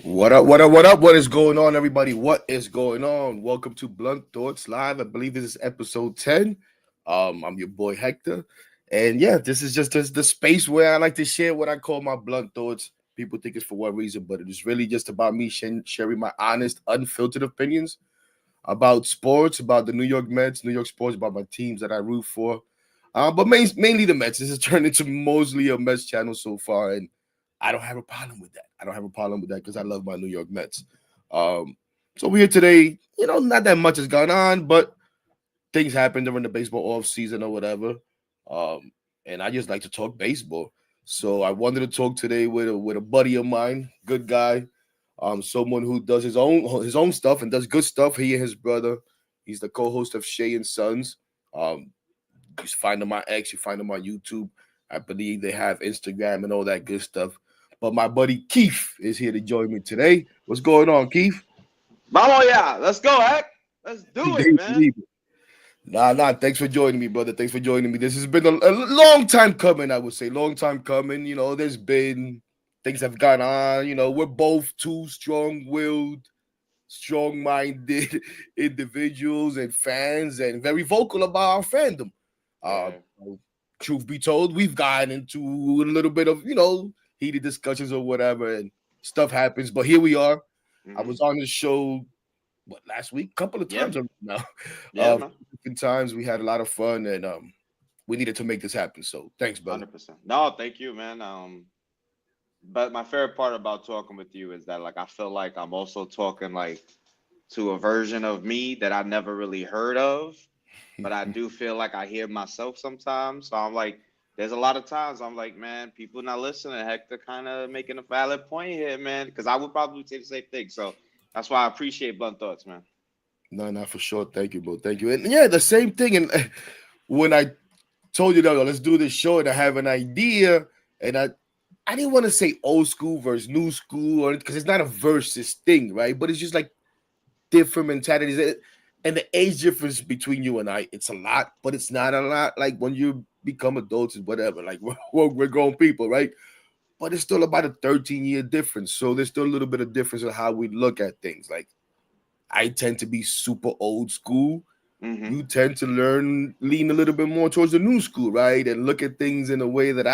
What up, what up, what up? What is going on, everybody? What is going on? Welcome to Blunt Thoughts Live. I believe this is episode 10. I'm your boy Hector. And yeah, this is just the space where I like to share what I call my blunt thoughts. People think it's for one reason, but it is really just about me sharing my honest, unfiltered opinions about sports, about the New York Mets, New York sports, about my teams that I root for. But mainly the Mets. This has turned into mostly a Mets channel so far, and I don't have a problem with that. I don't have a problem with that because I love my New York Mets. Um, so we're here today. Not that much has gone on, but things happen during the baseball off season or whatever. Um, and I just like to talk baseball. So I wanted to talk today with a buddy of mine, good guy, someone who does his own stuff and does good stuff. He and his brother. He's the co-host of Shea Sons. Um, you find them on X, you find them on YouTube. I believe they have Instagram and all that good stuff. But my buddy Keef is here to join me today. What's going on, Keef? Vamos, yeah. Let's go, Heck. Let's do it, man. Nah. Thanks for joining me, brother. Thanks for joining me. This has been a long time coming, I would say. Long time coming. There's been things have gone on. We're both two strong-willed, strong-minded individuals and fans and very vocal about our fandom. Uh, Yeah. Truth be told, we've gotten into a little bit of, heated discussions or whatever, and stuff happens. But here we are. I Mm-hmm. was on the show last week, couple of Yeah. times now. Yeah, man. Different times we had a lot of fun, and we needed to make this happen. So thanks, brother. 100%. No, thank you, man. But my favorite part about talking with you is that like I feel like I'm also talking like to a version of me that I never really heard of, but I do feel like I hear myself sometimes. So I'm like, there's a lot of times I'm like, man, people not listening. Hector kind of making a valid point here, man, because I would probably say the same thing. So that's why I appreciate Blunt Thoughts, man. No, not for sure. Thank you, bro. Thank you. And yeah, the same thing. And when I told you that, let's do this show, and I have an idea, and I didn't want to say old school versus new school, or because it's not a versus thing, right? But it's just like different mentalities. And the age difference between you and I, it's a lot, but it's not a lot. Like when you become adults and whatever, like we're grown people, right? But it's still about a 13-year difference. So there's still a little bit of difference in how we look at things. Like I tend to be super old school. Mm-hmm. You tend to lean a little bit more towards the new school, right? And look at things in a way that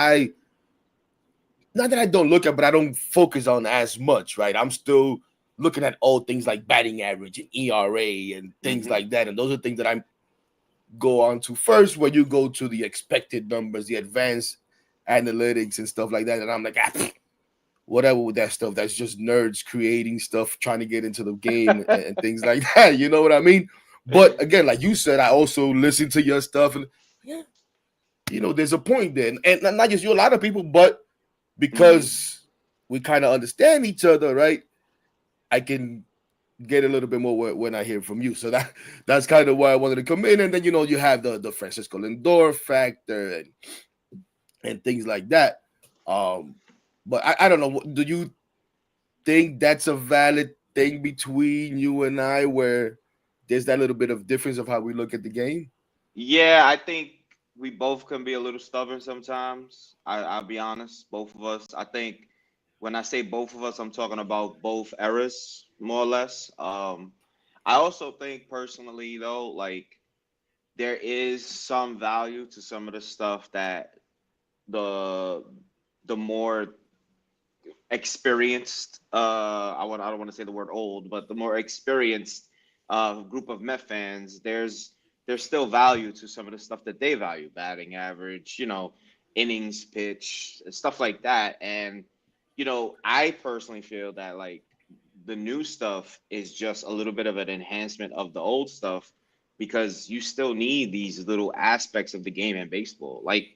not that I don't look at, but I don't focus on as much, right? I'm still looking at old things like batting average and ERA and things Mm-hmm. like that. And those are things that I go on to first when you go to the expected numbers, the advanced analytics and stuff like that. And I'm like, whatever with that stuff. That's just nerds creating stuff, trying to get into the game and things like that. You know what I mean? But again, like you said, I also listen to your stuff and yeah, there's a point there. And not just you, a lot of people, but Mm-hmm. because we kind of understand each other, right? I can get a little bit more when I hear from you. So that's kind of why I wanted to come in. And then you have the Francisco Lindor factor and things like that. Um, but I don't know. Do you think that's a valid thing between you and I, where there's that little bit of difference of how we look at the game? Yeah, I think we both can be a little stubborn sometimes. I'll be honest, both of us. I think when I say both of us, I'm talking about both eras, more or less. I also think personally, though, like there is some value to some of the stuff that the the more experienced I don't want to say the word old, but the more experienced group of Met fans, there's still value to some of the stuff that they value, batting average, innings pitch, stuff like that. And I personally feel that like the new stuff is just a little bit of an enhancement of the old stuff because you still need these little aspects of the game in baseball. Like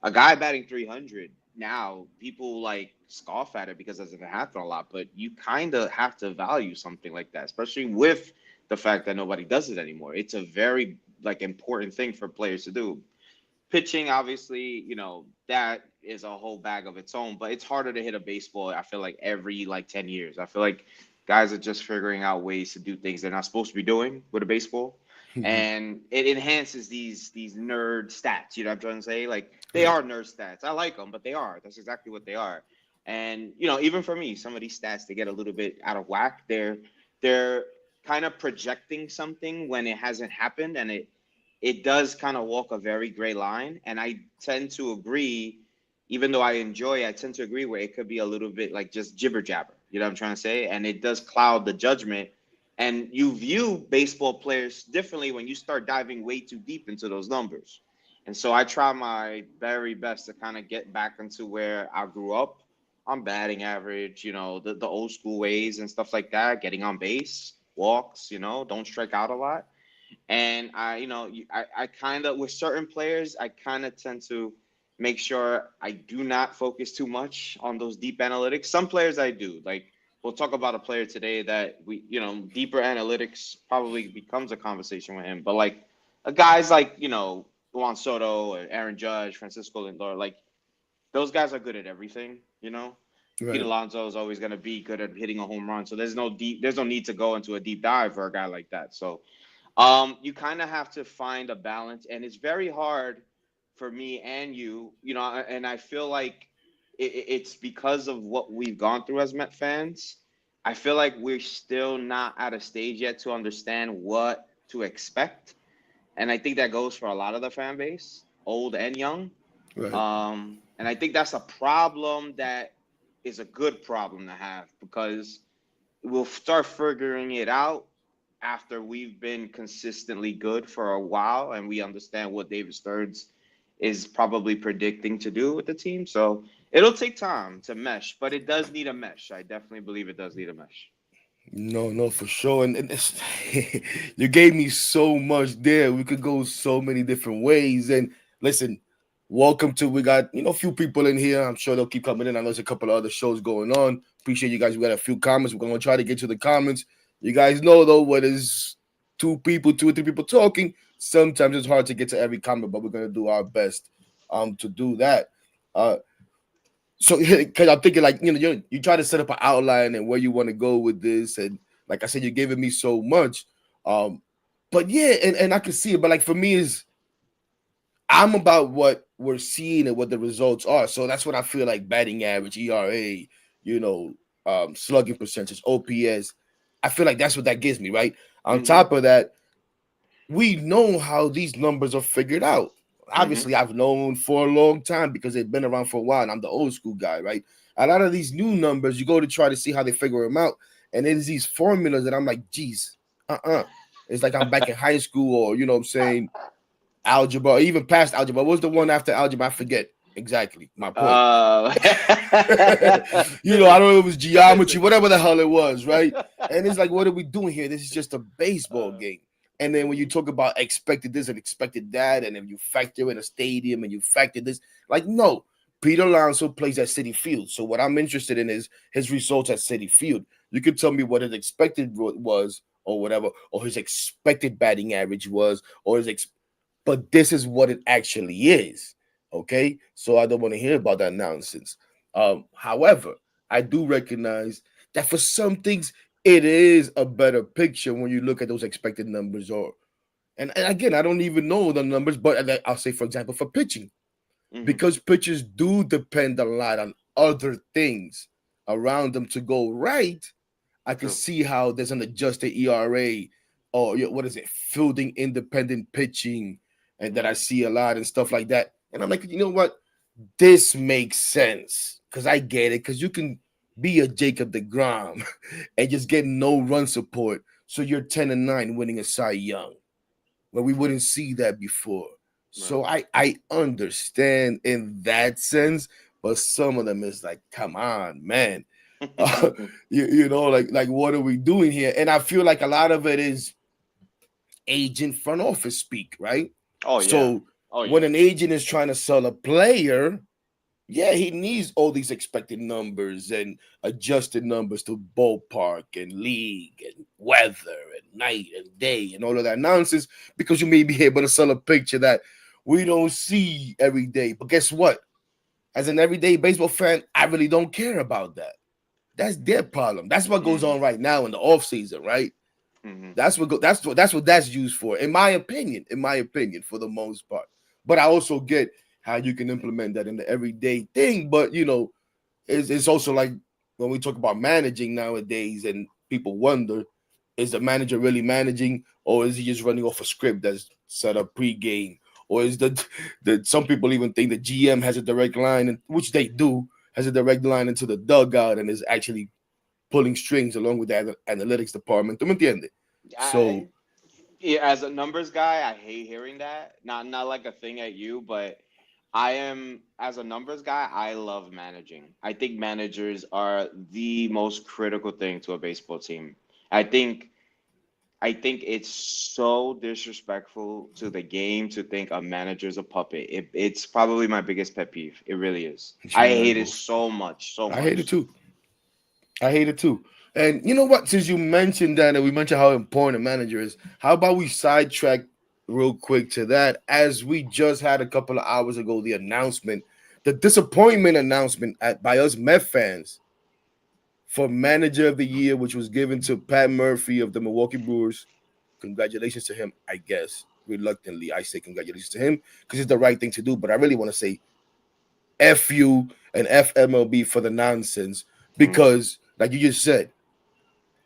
a guy batting 300 now, people like scoff at it because it doesn't happen a lot, but you kind of have to value something like that, especially with the fact that nobody does it anymore. It's a very like important thing for players to do. Pitching, obviously, that is a whole bag of its own, but it's harder to hit a baseball, I feel like, every like 10 years. I feel like guys are just figuring out ways to do things they're not supposed to be doing with a baseball. And it enhances these nerd stats. You know what I'm trying to say? Like they Right. are nerd stats. I like them, but they are. That's exactly what they are. And even for me, some of these stats, they get a little bit out of whack. They're kind of projecting something when it hasn't happened, and it does kind of walk a very gray line. And I tend to agree, even though I tend to agree where it could be a little bit like just jibber jabber. You know what I'm trying to say? And it does cloud the judgment. And you view baseball players differently when you start diving way too deep into those numbers. And so I try my very best to kind of get back into where I grew up on batting average, the old school ways and stuff like that, getting on base, walks, don't strike out a lot. And I kind of, with certain players, I kind of tend to make sure I do not focus too much on those deep analytics. Some players I do. Like, we'll talk about a player today that deeper analytics probably becomes a conversation with him. But like, guys like, Juan Soto or Aaron Judge, Francisco Lindor, like, those guys are good at everything. Pete Right. Alonso is always going to be good at hitting a home run. So there's no need to go into a deep dive for a guy like that. So you kind of have to find a balance, and it's very hard for me and and I feel like it's because of what we've gone through as Met fans. I feel like we're still not at a stage yet to understand what to expect, and I think that goes for a lot of the fan base, old and young. Right. And I think that's a problem that is a good problem to have, because we'll start figuring it out after we've been consistently good for a while and we understand what David Stearns is probably predicting to do with the team. So it'll take time to mesh, but it does need a mesh. I definitely believe it does need a mesh. No, no, for sure. And it's, you gave me so much there. We could go so many different ways. And listen, welcome to, we got, a few people in here. I'm sure they'll keep coming in. I know there's a couple of other shows going on. Appreciate you guys. We got a few comments. We're going to try to get to the comments. You guys know, though, what is two or three people talking, sometimes it's hard to get to every comment, but we're going to do our best to do that. Uh, so because I'm thinking like you try to set up an outline and where you want to go with this, and like I said, you're giving me so much. Um, but yeah, and I can see it. But like for me, is I'm about what we're seeing and what the results are. So that's what I feel like: batting average, ERA, you know, slugging percentage, OPS. I feel like that's what that gives me, right? On Mm-hmm. top of that, we know how these numbers are figured out. Mm-hmm. Obviously, I've known for a long time because they've been around for a while. And I'm the old school guy, right? A lot of these new numbers, you go to try to see how they figure them out, and there's these formulas that I'm like, geez, It's like I'm back in high school, or you know what I'm saying, algebra, or even past algebra. What was the one after algebra? I forget exactly my point. Uh, I don't know if it was geometry, Statistics. whatever the hell it was, right? And it's like, what are we doing here? This is just a baseball uh, game. And then when you talk about expected this and expected that, and if you factor in a stadium and you factor this, like, no, Peter Alonso plays at City Field. So what I'm interested in is his results at City Field. You can tell me what his expected was or whatever, or his expected batting average was, or but this is what it actually is. Okay. So I don't want to hear about that nonsense. However, I do recognize that for some things, it is a better picture when you look at those expected numbers. And again, I don't even know the numbers, but I'll say, for example, for pitching, hmm because pitchers do depend a lot on other things around them to go right. I can True. see how there's an adjusted ERA, or what is it, fielding independent pitching, and that I hmm see a lot and stuff like that. And I'm like, you know what? This makes sense because I get it. Because you can be a Jacob DeGrom and just get no run support, so you're 10-9 winning a Cy Young, where we Right. wouldn't see that before. Right. So I understand in that sense, but some of them is like, come on, man. Uh, like what are we doing here? And I feel like a lot of it is agent front office speak, right? Oh yeah. So Oh when yeah. an agent is trying to sell a player, yeah, he needs all these expected numbers and adjusted numbers to ballpark and league and weather and night and day and all of that nonsense, because you may be able to sell a picture that we don't see every day. But guess what? As an everyday baseball fan, I really don't care about that. That's their problem. That's what goes hmm on right now in the off season, right? hmm That's what that's used for, in my opinion. In my opinion, for the most part. But I also get how you can implement that in the everyday thing. But it's also like when we talk about managing nowadays, and people wonder, is the manager really managing, or is he just running off a script that's set up pre-game, or is the some people even think the GM has a direct line, and which they do, has a direct line into the dugout and is actually pulling strings along with the analytics department. ¿Tú me entiendes? So I, yeah, as a numbers guy, I hate hearing that. Not like a thing at you, but I am as a numbers guy, I love managing. I think managers are the most critical thing to a baseball team. I think I think it's so disrespectful to the game to think a manager's a puppet. It's probably my biggest pet peeve. It really is. I you and I hate it both. so much, so I hate it much. too. I hate it too. And you know what? Since you mentioned that, and we mentioned how important a manager is, how about we sidetrack real quick to that? As we just had a couple of hours ago, the announcement, the disappointment announcement by us Met fans for Manager of the Year, which was given to Pat Murphy of the Milwaukee Brewers. Congratulations to him, I guess. Reluctantly, I say congratulations to him because it's the right thing to do. But I really want to say F you and FMLB for the nonsense Mm, because, like you just said,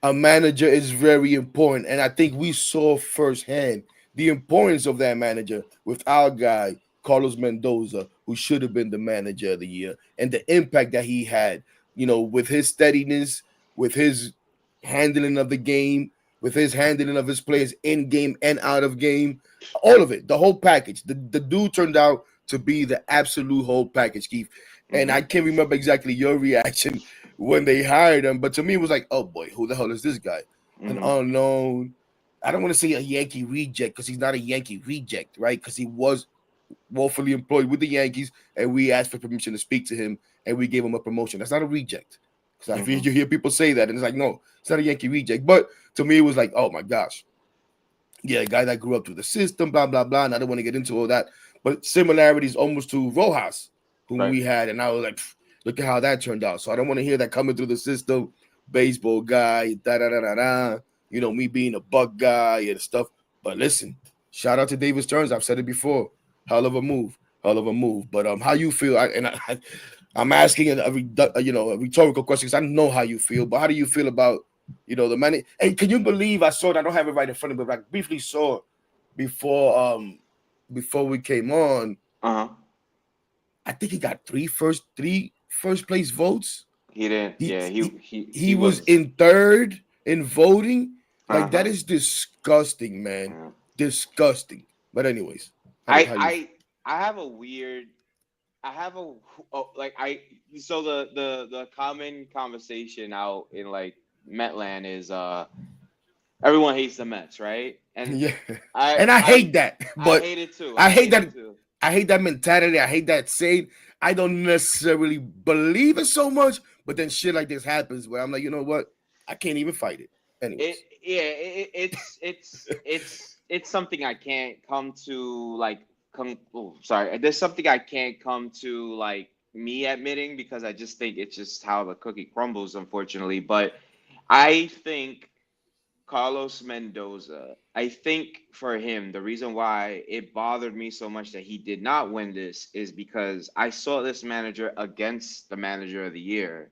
a manager is very important. And I think we saw firsthand the importance of that manager with our guy, Carlos Mendoza, who should have been the manager of the year, and the impact that he had, with his steadiness, with his handling of the game, with his handling of his players in game and out of game, all of it, the whole package. The dude turned out to be the absolute whole package, Keith. And I mm-hmm, can't remember exactly your reaction when they hired him. But to me, it was like, oh boy, who the hell is this guy? An mm-hmm, unknown. I don't want to say a Yankee reject because he's not a Yankee reject, right? Because he was woefully employed with the Yankees, and we asked for permission to speak to him, and we gave him a promotion. That's not a reject. Because I mm-hmm, you hear people say that, and it's like, no, it's not a Yankee reject. But to me, it was like, oh my gosh, yeah, a guy that grew up through the system, blah blah blah. And I don't want to get into all that, but similarities almost to Rojas, whom right. we had, and I was like, look at how that turned out. So I don't want to hear that coming through the system, baseball guy, da da da da da. Me being a Buck guy and stuff. But listen, shout out to David Stearns. I've said it before. Hell of a move, hell of a move. But how you feel? I'm asking a rhetorical question because I know how you feel. But how do you feel about the money? And can you believe I saw it? I don't have it right in front of me, but I briefly saw it before we came on. Uh-huh. I think he got three first place votes. He didn't. He Yeah, he, he he was was. in third in voting. Like that Uh-huh. is disgusting, man. Yeah. Disgusting. But anyways, I how you I I have a weird. I have a like I so the common conversation out in like Metland is everyone hates the Mets, right? And yeah. I And I I hate that. I But hate it too. I I hate hate that it too. I hate that mentality. I hate that saying. I don't necessarily believe it so much, but then shit like this happens where I'm like, you know what? I can't even fight it. It Anyways. yeah, it's something I can't come to like come oh, sorry. There's something I can't come to like me admitting because I just think it's just how the cookie crumbles, unfortunately. But I think Carlos Mendoza, I think for him, the reason why it bothered me so much that he did not win this is because I saw this manager against the manager of the year,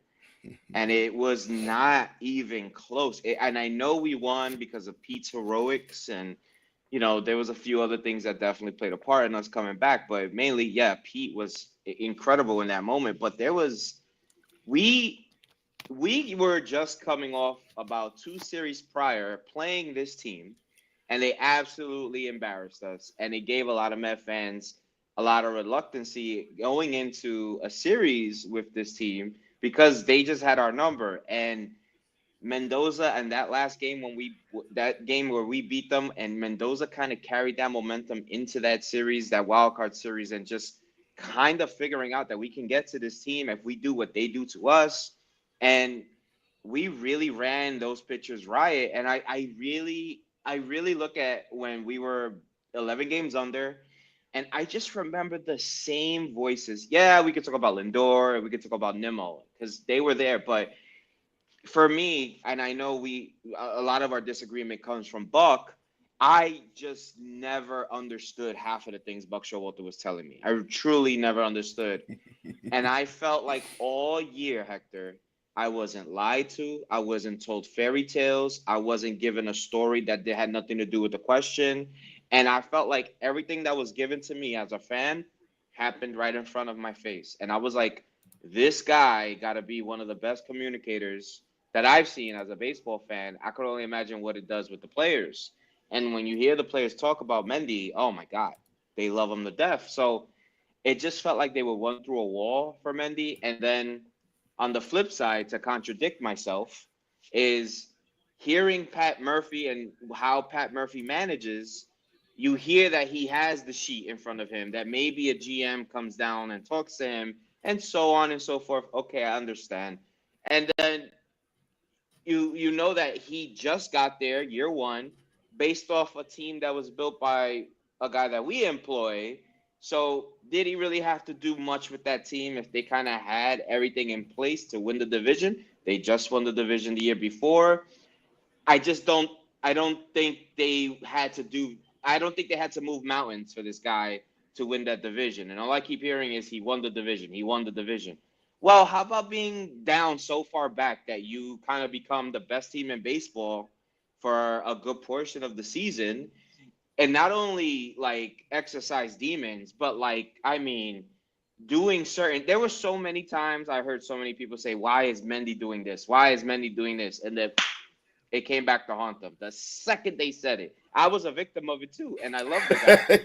and it was not even close. And I know we won because of Pete's heroics, and there was a few other things that definitely played a part in us coming back, but mainly, yeah, Pete was incredible in that moment. But we we were just coming off about two series prior playing this team, and they absolutely embarrassed us. And it gave a lot of Met fans a lot of reluctancy going into a series with this team because they just had our number. And Mendoza and that last game that game where we beat them, and Mendoza kind of carried that momentum into that series, that wild card series, and just kind of figuring out that we can get to this team if we do what they do to us. And we really ran those pitchers riot. And I really look at when we were 11 games under, and I just remember the same voices. Yeah, we could talk about Lindor, we could talk about Nimmo because they were there, but for me, and I know a lot of our disagreement comes from Buck. I just never understood half of the things Buck Showalter was telling me. I truly never understood. And I felt like all year, Hector, I wasn't lied to. I wasn't told fairy tales. I wasn't given a story that had nothing to do with the question. And I felt like everything that was given to me as a fan happened right in front of my face. And I was like, this guy got to be one of the best communicators that I've seen as a baseball fan. I could only imagine what it does with the players. And when you hear the players talk about Mendy, oh my God, they love him to death. So it just felt like they would run through a wall for Mendy. And then on the flip side, to contradict myself, is hearing Pat Murphy and how Pat Murphy manages. You hear that he has the sheet in front of him, that maybe a GM comes down and talks to him, and so on and so forth. Okay, I understand. And then you know that he just got there year one based off a team that was built by a guy that we employ. So did he really have to do much with that team if they kind of had everything in place to win the division? They just won the division the year before. I just don't I don't think they had to do I don't think they had to move mountains for this guy to win that division. And all I keep hearing is he won the division. He won the division. Well, how about being down so far back that you kind of become the best team in baseball for a good portion of the season and not only like exercise demons, but like I mean doing certain there were so many times I heard so many people say, why is Mendy doing this? Why is Mendy doing this? And then it came back to haunt them. The second they said it, I was a victim of it too, and I love the guy.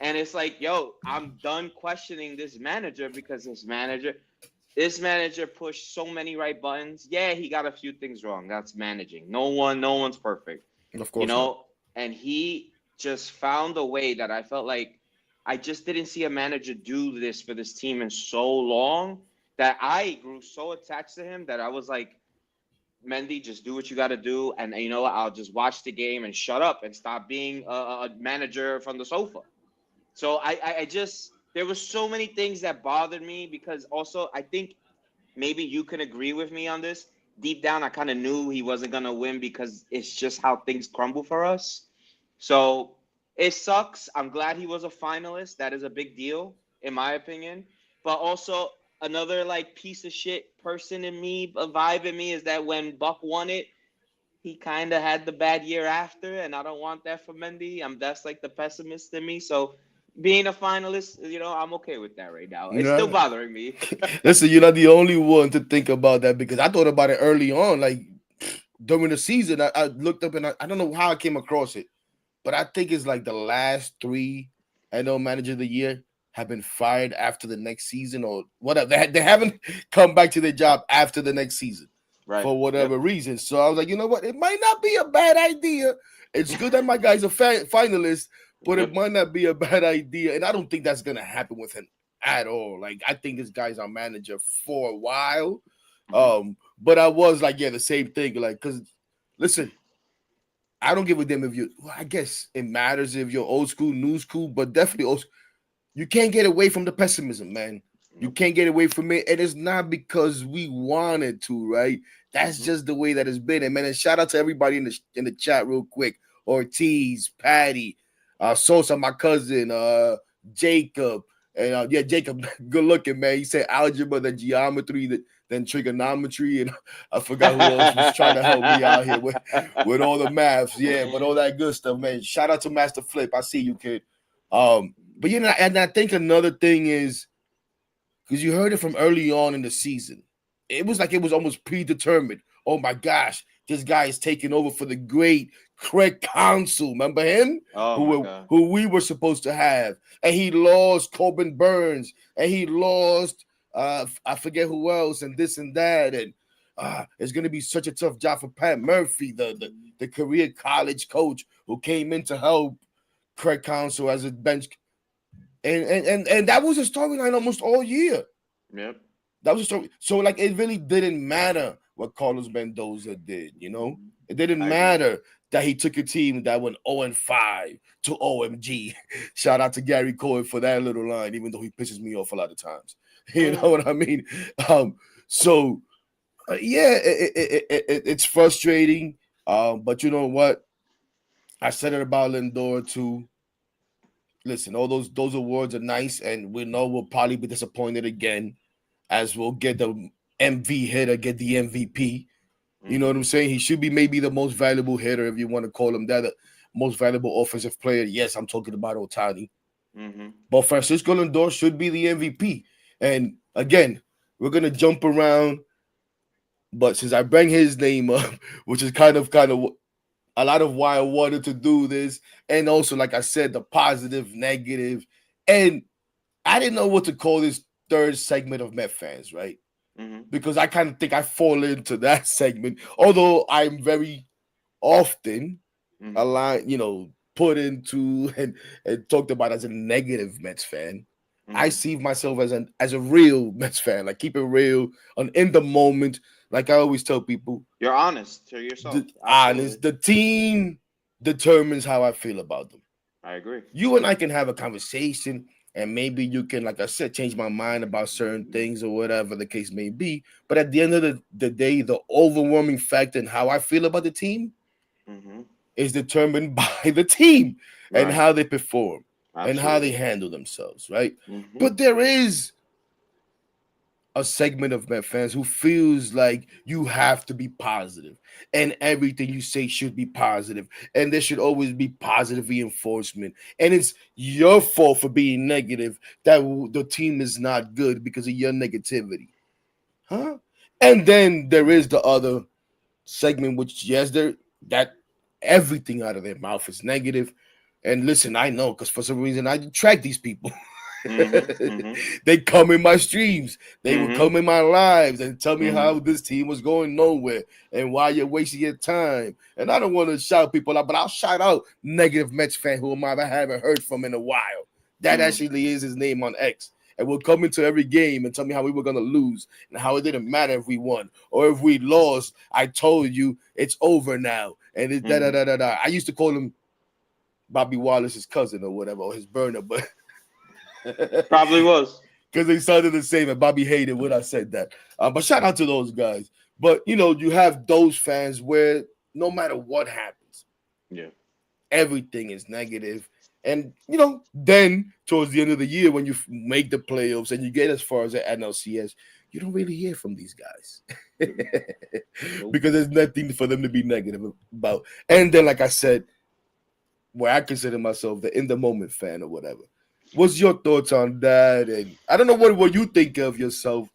And it's like, yo, I'm done questioning this manager because this manager pushed so many right buttons. Yeah, he got a few things wrong. That's managing. No one's perfect, Of you course not. know. And he just found a way that I felt like I just didn't see a manager do this for this team in so long that I grew so attached to him that I was like, Mendy, just do what you got to do, and you know I'll just watch the game and shut up and stop being a manager from the sofa. So I just there was so many things that bothered me because also I think maybe you can agree with me on this. Deep down, I kind of knew he wasn't gonna win because it's just how things crumble for us. So it sucks. I'm glad he was a finalist. That is a big deal, in my opinion. But also another like piece of shit person in me, a vibe in me is that when Buck won it, he kind of had the bad year after, and I don't want that for Mendy. That's like the pessimist in me. So being a finalist, I'm okay with that right now. You It's still know, bothering me. listen, you're not the only one to think about that because I thought about it early on, like during the season. I looked up and I don't know how I came across it, but I think it's like the last three NL Manager of the Year have been fired after the next season or whatever. They haven't come back to their job after the next season Right. for Yep. whatever reason. So I was like, you know what? It might not be a bad idea. It's good that my guy's a finalist, but it Yep. might not be a bad idea. And I don't think that's going to happen with him at all. Like, I think this guy's our manager for a while. Hmm. But I was like, yeah, the same thing. Like, because listen, I don't give a damn if you. Well, I guess it matters if you're old school, new school, but definitely old. You can't get away from the pessimism, man. You Nope. can't get away from it, and it's not because we wanted to, right? That's Hmm. just the way that it's been. And man, and shout out to everybody in the chat real quick. Ortiz, Patty, Sosa, my cousin, Jacob, and yeah, Jacob, good looking man. He said algebra, then geometry, then trigonometry, and I forgot who else was trying to help me out here with all the maths. Yeah, but all that good stuff, man. Shout out to Master Flip. I see you, kid. But you know, and I think another thing is because you heard it from early on in the season. It was like it was almost predetermined. Oh my gosh, this guy is taking over for the great Craig Counsell. Remember him? Oh my God. Who we were supposed to have. And he lost Corbin Burns. And he lost I forget who else and this and that. And it's gonna be such a tough job for Pat Murphy, the career college coach who came in to help Craig Counsell as a bench and that was a storyline almost all year. Yep. That was a story. So like it really didn't matter what Carlos Mendoza did, you know? It didn't I agree. matter that he took a team that went 0-5 to OMG. Shout out to Gary Cohen for that little line, even though he pisses me off a lot of times. You know what I mean? So yeah, it's frustrating. But you know what? I said it about Lindor too. Listen, all those awards are nice, and we know we'll probably be disappointed again, as we'll get the MV hitter, get the MVP. You know what Mm-hmm. I'm saying? He should be maybe the most valuable hitter, if you want to call him that, the most valuable offensive player. Yes, I'm talking about Otani. Mm-hmm. But Francisco Lindor should be the MVP. And again, we're gonna jump around, but since I bring his name up, which is kind of a lot of why I wanted to do this, and also like I said, the positive, negative, and I didn't know what to call this third segment of Met fans, right? Mm-hmm. Because I kind of think I fall into that segment, although I'm very often Mm-hmm. aligned, put into and talked about as a negative Mets fan. I Mm-hmm. see myself as a real Mets fan, like keep it real and in the moment. Like I always tell people, You're honest to yourself. the Absolutely. honest, the team determines how I feel about them. I agree. You and I can have a conversation, and maybe you can, like I said, change my mind about certain things or whatever the case may be. But at the end of the day, the overwhelming fact and how I feel about the team Mm-hmm. is determined by the team and Right. how they perform and how they Absolutely. handle themselves, right? Mm-hmm. But there is a segment of Met fans who feels like you have to be positive and everything you say should be positive and there should always be positive reinforcement, and it's your fault for being negative that the team is not good because of your negativity, huh? And then there is the other segment, which yes, there that everything out of their mouth is negative. And listen, I know because for some reason I attract these people. Mm-hmm. Mm-hmm. They come in my streams. They would Mm-hmm. come in my lives and tell me Mm-hmm. how this team was going nowhere and why you're wasting your time. And I don't want to shout people out, but I'll shout out negative Mets fan who I haven't heard from in a while. That Mm-hmm. actually is his name on X. And will come into every game and tell me how we were gonna lose and how it didn't matter if we won or if we lost. I told you it's over now. And it's da da Mm-hmm. da da da. I used to call him Bobby Wallace's cousin or whatever, or his burner, but Probably was. because they sounded the same, and Bobby hated when I said that. But shout out to those guys. But you have those fans where no matter what happens, Yeah. everything is negative. And then towards the end of the year, when you make the playoffs and you get as far as the NLCS, you don't really hear from these guys Nope. because there's nothing for them to be negative about. And then, like I said, where I consider myself the in the moment fan or whatever. What's your thoughts on that? And I don't know what you think of yourself.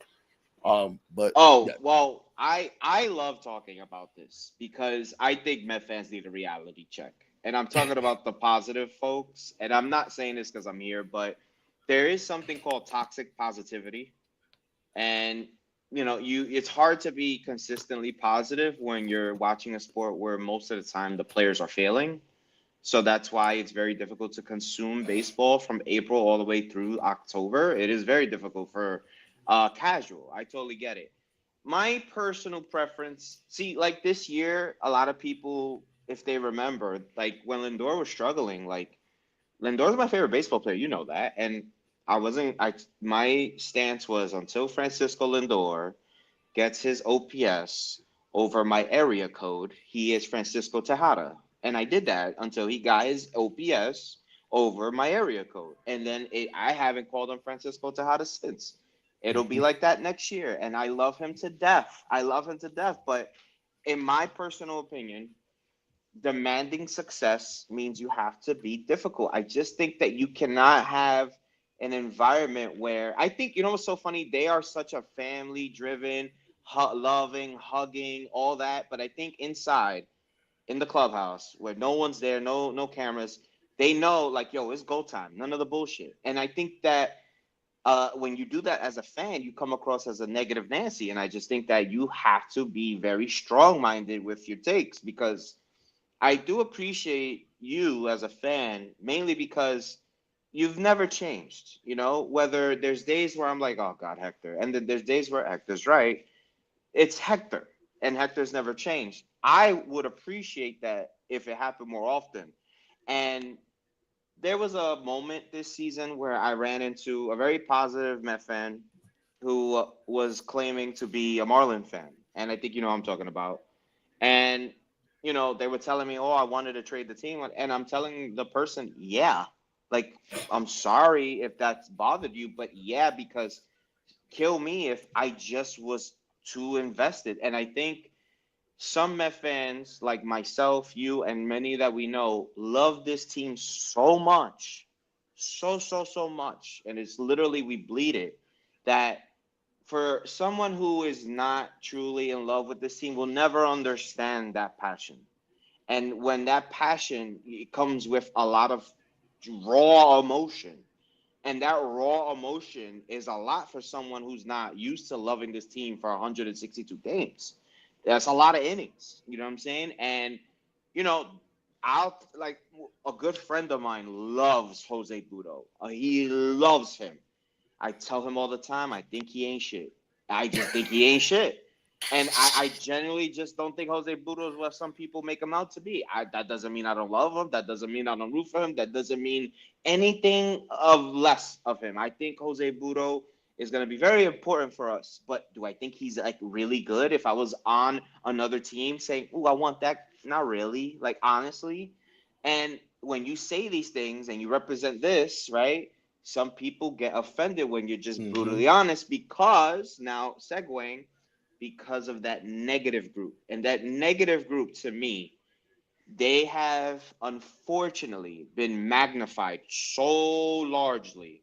But yeah. Oh, well, I love talking about this because I think Met fans need a reality check. And I'm talking about the positive folks. And I'm not saying this because I'm here, but there is something called toxic positivity. And you it's hard to be consistently positive when you're watching a sport where most of the time the players are failing. So that's why it's very difficult to consume baseball from April all the way through October. It is very difficult for casual. I totally get it. My personal preference, see, like this year, a lot of people, if they remember, like when Lindor was struggling, like Lindor's my favorite baseball player, you know that. And I wasn't, I my stance was until Francisco Lindor gets his OPS over my area code, he is Francisco Tejada. And I did that until he got his OPS over my area code. And then I haven't called him Francisco Tejada since. It'll be like that next year. And I love him to death. I love him to death. But in my personal opinion, demanding success means you have to be difficult. I just think that you cannot have an environment where I think what's so funny. They are such a family driven, loving, hugging, all that. But I think inside in the clubhouse where no one's there, no cameras, they know like yo, it's go time. None of the bullshit. And I think that when you do that as a fan, you come across as a negative Nancy. And I just think that you have to be very strong minded with your takes because I do appreciate you as a fan, mainly because you've never changed. Whether there's days where I'm like, oh God, Hector, and then there's days where Hector's right. It's Hector, and Hector's never changed. I would appreciate that if it happened more often. And there was a moment this season where I ran into a very positive Met fan who was claiming to be a Marlin fan, and I think you know what I'm talking about. And they were telling me, oh, I wanted to trade the team. And I'm telling the person, yeah, like, I'm sorry if that's bothered you, but yeah, because kill me if I just was too invested. And I think some Met fans, like myself, you, and many that we know, love this team so much, so much, and it's literally we bleed it, that for someone who is not truly in love with this team will never understand that passion. And when that passion, it comes with a lot of raw emotion, and that raw emotion is a lot for someone who's not used to loving this team for 162 games. That's a lot of innings. You know what I'm saying? And you know, I'll like a good friend of mine loves Jose Budo. He loves him. I tell him all the time, I think he ain't shit. I just think he ain't shit. And I genuinely just don't think Jose Budo is what some people make him out to be. That doesn't mean I don't love him. That doesn't mean I don't root for him. That doesn't mean anything of less of him. I think Jose Budo is going to be very important for us. But do I think he's like really good? If I was on another team saying, "Ooh, I want that," not really. Like honestly. And when you say these things and you represent this, right? Some people get offended when you're just Mm-hmm. brutally honest because now segueing because of that negative group. And that negative group to me, they have unfortunately been magnified so largely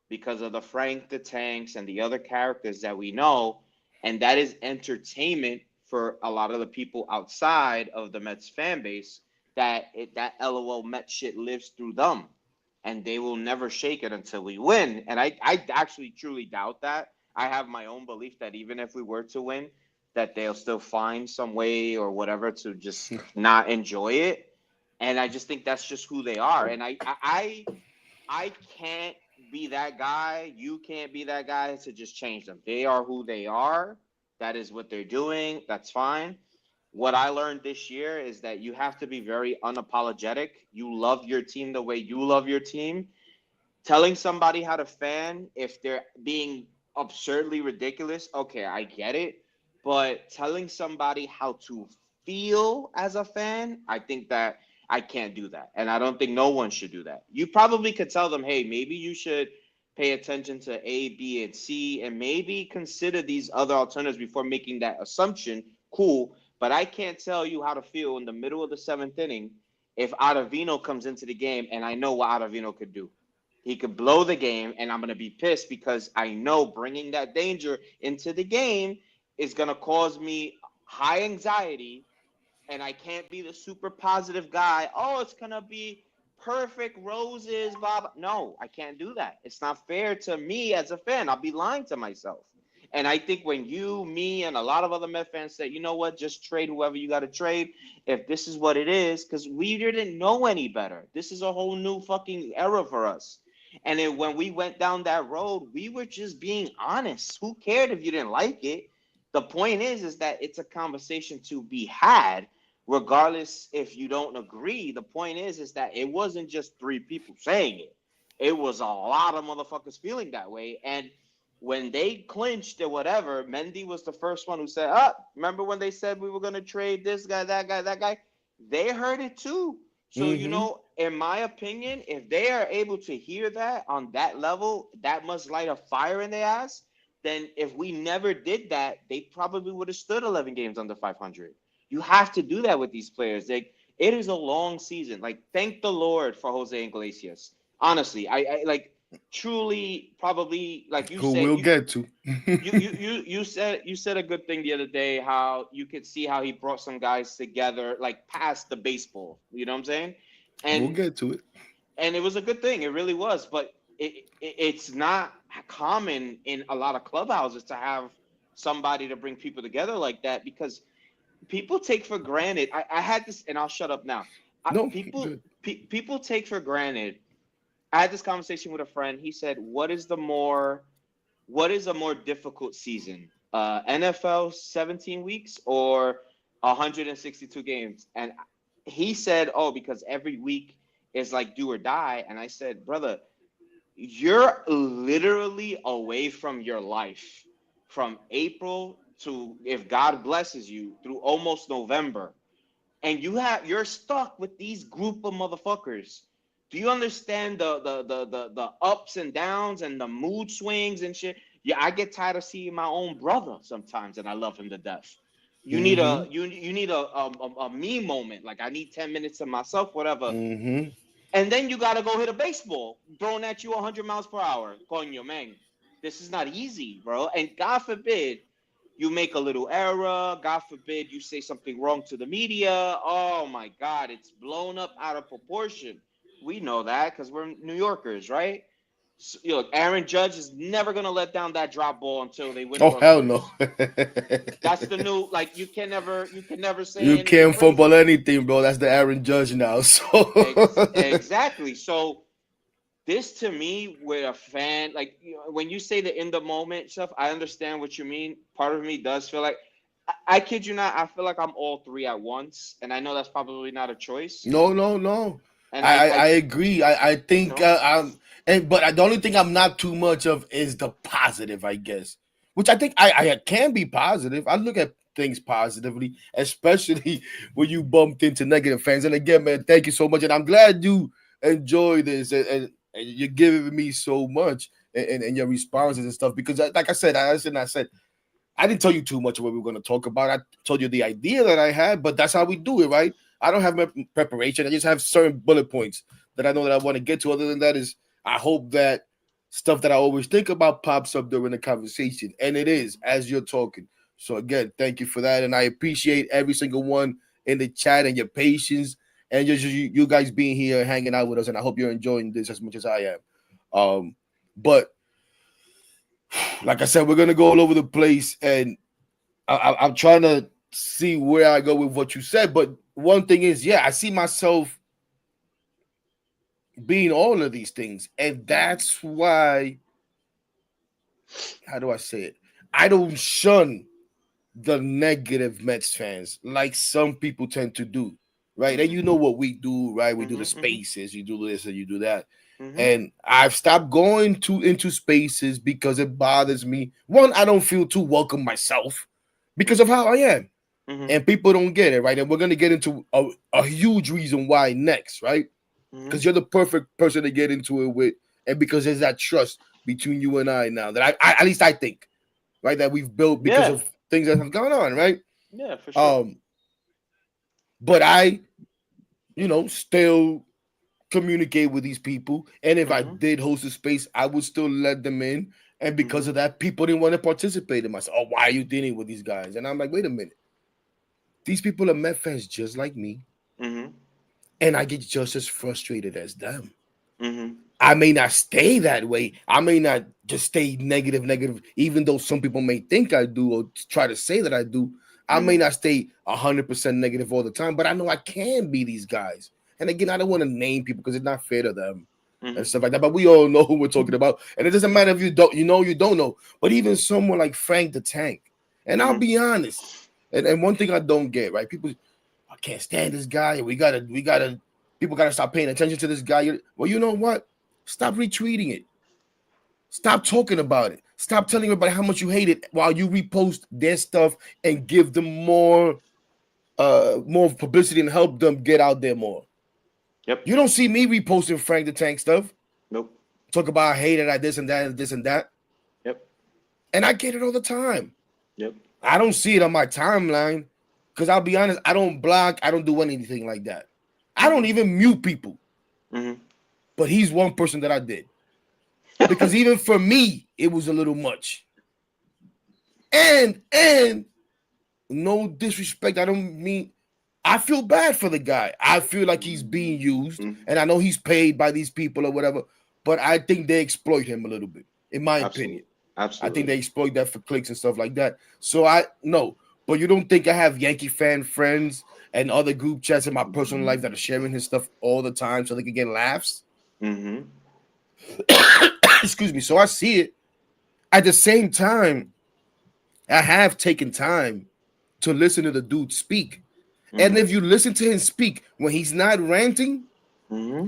because of the Frank the Tanks and the other characters that we know. And that is entertainment for a lot of the people outside of the Mets fan base that LOL Met shit lives through them. And they will never shake it until we win. And I actually truly doubt that. I have my own belief that even if we were to win, that they'll still find some way or whatever to just not enjoy it. And I just think that's just who they are. And I can't be that guy. You can't be that guy to just change them. They are who they are. That is what they're doing. That's fine. What I learned this year is that you have to be very unapologetic. You love your team the way you love your team. Telling somebody how to fan if they're being absurdly ridiculous, okay, I get it. But telling somebody how to feel as a fan, I think that I can't do that. And I don't think no one should do that. You probably could tell them, hey, maybe you should pay attention to A, B, and C, and maybe consider these other alternatives before making that assumption. Cool. But I can't tell you how to feel in the middle of the seventh inning if Ottavino comes into the game and I know what Ottavino could do. He could blow the game, and I'm going to be pissed because I know bringing that danger into the game is going to cause me high anxiety, and I can't be the super positive guy. Oh, it's going to be perfect roses, Bob. No, I can't do that. It's not fair to me as a fan. I'll be lying to myself. And I think when you, me, and a lot of other Met fans say, you know what, just trade whoever you got to trade if this is what it is, because we didn't know any better. This is a whole new fucking era for us. And then when we went down that road, we were just being honest. Who cared if you didn't like it? The point is that it's a conversation to be had, regardless if you don't agree. The point is that it wasn't just three people saying it. It was a lot of motherfuckers feeling that way. And when they clinched or whatever, Mendy was the first one who said, remember when they said we were going to trade this guy, that guy, that guy? They heard it too. So, Mm-hmm. in my opinion, if they are able to hear that on that level, that must light a fire in their ass. Then if we never did that, they probably would have stood 11 games under 500. You have to do that with these players. It is a long season. Like, thank the Lord for Jose Iglesias. Honestly, I like truly probably like you Who said we'll get to. you said a good thing the other day, how you could see how he brought some guys together like past the baseball, you know what I'm saying? We'll and get to it. and it was a good thing, it really was. But it's not common in a lot of clubhouses to have somebody to bring people together like that, because people take for granted. I had this, and I'll shut up now. No, People good. people take for granted. I had this conversation with a friend. He said, what is a more difficult season? NFL 17 weeks or 162 games? And he said, oh, because every week is like do or die. And I said, brother, you're literally away from your life from April to, if God blesses you, through almost November. and you're stuck with these group of motherfuckers. Do you understand the ups and downs and the mood swings and shit? Yeah, I get tired of seeing my own brother sometimes, and I love him to death. You need Mm-hmm. a me moment. Like I need 10 minutes to myself, whatever. Mm-hmm. And then you gotta go hit a baseball thrown at you 100 miles per hour. Coño, man, this is not easy, bro. And God forbid you make a little error. God forbid you say something wrong to the media. Oh my God, it's blown up out of proportion. We know that because we're New Yorkers, right? So, look, Aaron Judge is never gonna let down that drop ball until they win a Oh World hell no. Series. That's the new, like, you can never say You anything can't fumble crazy. anything, bro. That's the Aaron Judge now. So Exactly. So this to me, with a fan, like, when you say the in the moment stuff, I understand what you mean. Part of me does feel like, I kid you not, I feel like I'm all three at once, and I know that's probably not a choice. no, no, no. And I agree. I you think know, the only thing I'm not too much of is the positive, I guess. Which I think I can be positive. I look at things positively, especially when you bumped into negative fans. And again, man, thank you so much. And I'm glad you enjoy this and you're giving me so much and your responses and stuff. Because like I said, I didn't tell you too much of what we were going to talk about. I told you the idea that I had, but that's how we do it, right? I don't have preparation. I just have certain bullet points that I know that I want to get to. Other than that, is I hope that stuff that I always think about pops up during the conversation, and it is as you're talking. So again, thank you for that, and I appreciate every single one in the chat and your patience and just you guys being here and hanging out with us. And I hope you're enjoying this as much as I am. But like I said, we're gonna go all over the place, and I'm trying to see where I go with what you said. But one thing is, yeah, I see myself being all of these things, and that's why. How do I say it? I don't shun the negative Mets fans like some people tend to do, right? And you know what we do, right? We do the spaces, you do this and you do that. And I've stopped going into spaces because it bothers me. One, I don't feel too welcome myself because of how I am. And people don't get it, right? And we're gonna get into a huge reason why next, right? Because you're the perfect person to get into it with, and because there's that trust between you and I now that I at least I think, right, that we've built because yeah, of things that have gone on, right? yeah, for sure. But I, still communicate with these people, and if I did host a space, I would still let them in. And because of that, people didn't want to participate in myself. Oh, why are you dealing with these guys? And I'm like, wait a minute. These people are Met fans just like me, and I get just as frustrated as them. I may not stay that way. I may not just stay negative, even though some people may think I do or try to say that I do. I may not stay 100% negative all the time, but I know I can be these guys. And again, I don't want to name people because it's not fair to them and stuff like that. But we all know who we're talking about. And it doesn't matter if you don't know. But even someone like Frank the Tank. And I'll be honest. And one thing I don't get, right? People, I can't stand this guy. People gotta stop paying attention to this guy. Well, you know what? Stop retweeting it. Stop talking about it. Stop telling everybody how much you hate it while you repost their stuff and give them more publicity and help them get out there more. Yep. You don't see me reposting Frank the Tank stuff. Nope. Talk about I hate it, I this and that and this and that. Yep. And I get it all the time. Yep. I don't see it on my timeline because I'll be honest, I don't block, I don't do anything like that. I don't even mute people. But he's one person that I did. Because even for me, it was a little much. And no disrespect, I feel bad for the guy. I feel like he's being used, and I know he's paid by these people or whatever, but I think they exploit him a little bit, in my opinion. Absolutely. I think they exploit that for clicks and stuff like that. So but you don't think I have Yankee fan friends and other group chats in my personal life that are sharing his stuff all the time so they can get laughs? Excuse me. So I see it. At the same time, I have taken time to listen to the dude speak. And if you listen to him speak when he's not ranting,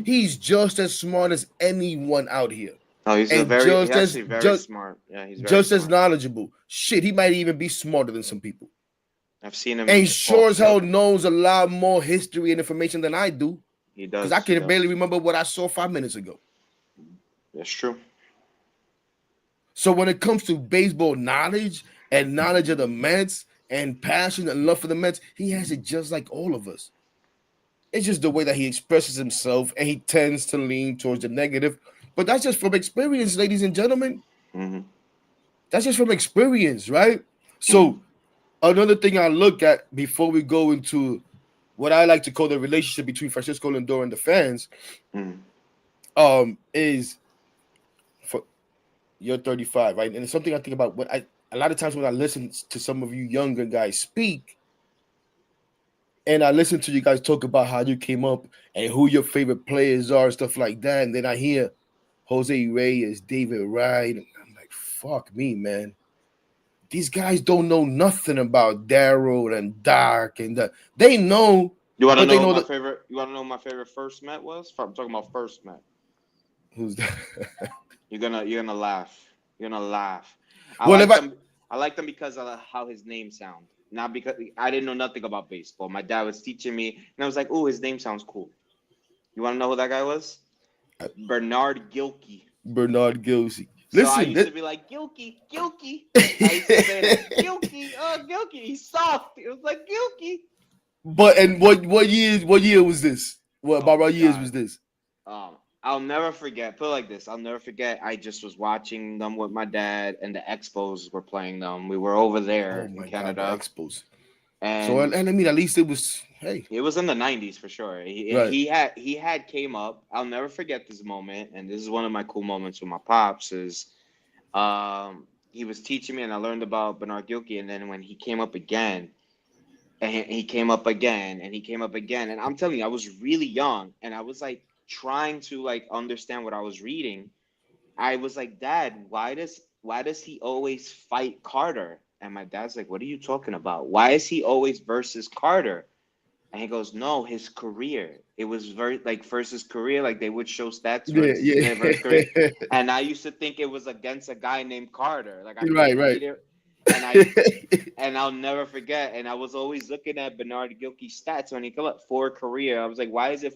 he's just as smart as anyone out here. Oh, he's very smart. Yeah, he's very just smart. as knowledgeable. Shit, he might even be smarter than some people. I've seen him And sure fall. as hell Yep, knows a lot more history and information than I do. he Because I does. He can barely does. remember what I saw 5 minutes ago. That's true. So when it comes to baseball knowledge and knowledge of the Mets and passion and love for the Mets, he has it just like all of us. It's just the way that he expresses himself and he tends to lean towards the negative. But that's just from experience, ladies and gentlemen. Mm-hmm. That's just from experience, right? Mm-hmm. So another thing I look at before we go into what I like to call the relationship between Francisco Lindor and the fans, Mm-hmm. is for you're 35, right? And it's something I think about when I a lot of times when I listen to some of you younger guys speak, and I listen to you guys talk about how you came up and who your favorite players are and stuff like that, and then I hear Jose Reyes, David Wright, and I'm like, fuck me, man. These guys don't know nothing about Daryl and Doc, and they know, You want to but they know know my that favorite? You want to know my favorite first Met was? I'm talking about first Met. who's that? You're gonna laugh. You're gonna laugh. I Well, if like I them. I like them because of how his name sound. Not because I didn't know nothing about baseball. My dad was teaching me, and I was like, "Oh, his name sounds cool." You want to know who that guy was? Bernard Gilkey. Bernard Gilsey. So I Listen, used to be like, Gilkey, Gilkey. I used to say that, Gilkey, oh, Gilkey. He's soft. It was like Gilkey. but and what year was this? What Oh about my what years God. was this? I'll never forget. Put it like this. I'll never forget. I just was watching them with my dad, and the Expos were playing them. We were over Oh there in my God, the Canada, Expos. So and and I mean, at least it was hey, it was in the '90s for sure. And right. he had came up. I'll never forget this moment, and this is one of my cool moments with my pops. Is he was teaching me, and I learned about Bernard Gilkey, and then when he came up again, and he came up again, and he came up again, and I'm telling you, I was really young, and I was like trying to like understand what I was reading. I was like, Dad, why does he always fight Carter? And my dad's like, What are you talking about? Why is he always versus Carter? And he goes, No, his career. It was very like versus career, like they would show stats Yeah, versus career. yeah. And I used to think it was against a guy named Carter. Like I Right, played right. Peter, and I'll never forget. And I was always looking at Bernard Gilkey's stats when he come up for career. I was like, why is it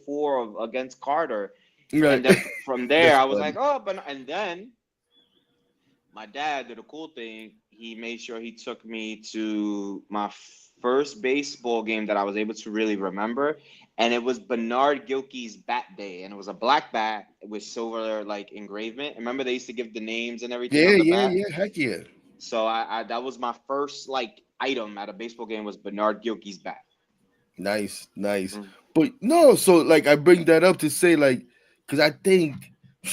against Carter? Right. And then from there, That's I was like, funny. oh, but and then my dad did a cool thing. He made sure he took me to my first baseball game that I was able to really remember, and it was Bernard Gilkey's bat day, and it was a black bat with silver like engravement. Remember they used to give the names and everything Yeah, on the yeah, bat. yeah. Heck yeah. So I that was my first like item at a baseball game was Bernard Gilkey's bat. Nice, nice. Mm, But no, so like I bring that up to say like, because I think,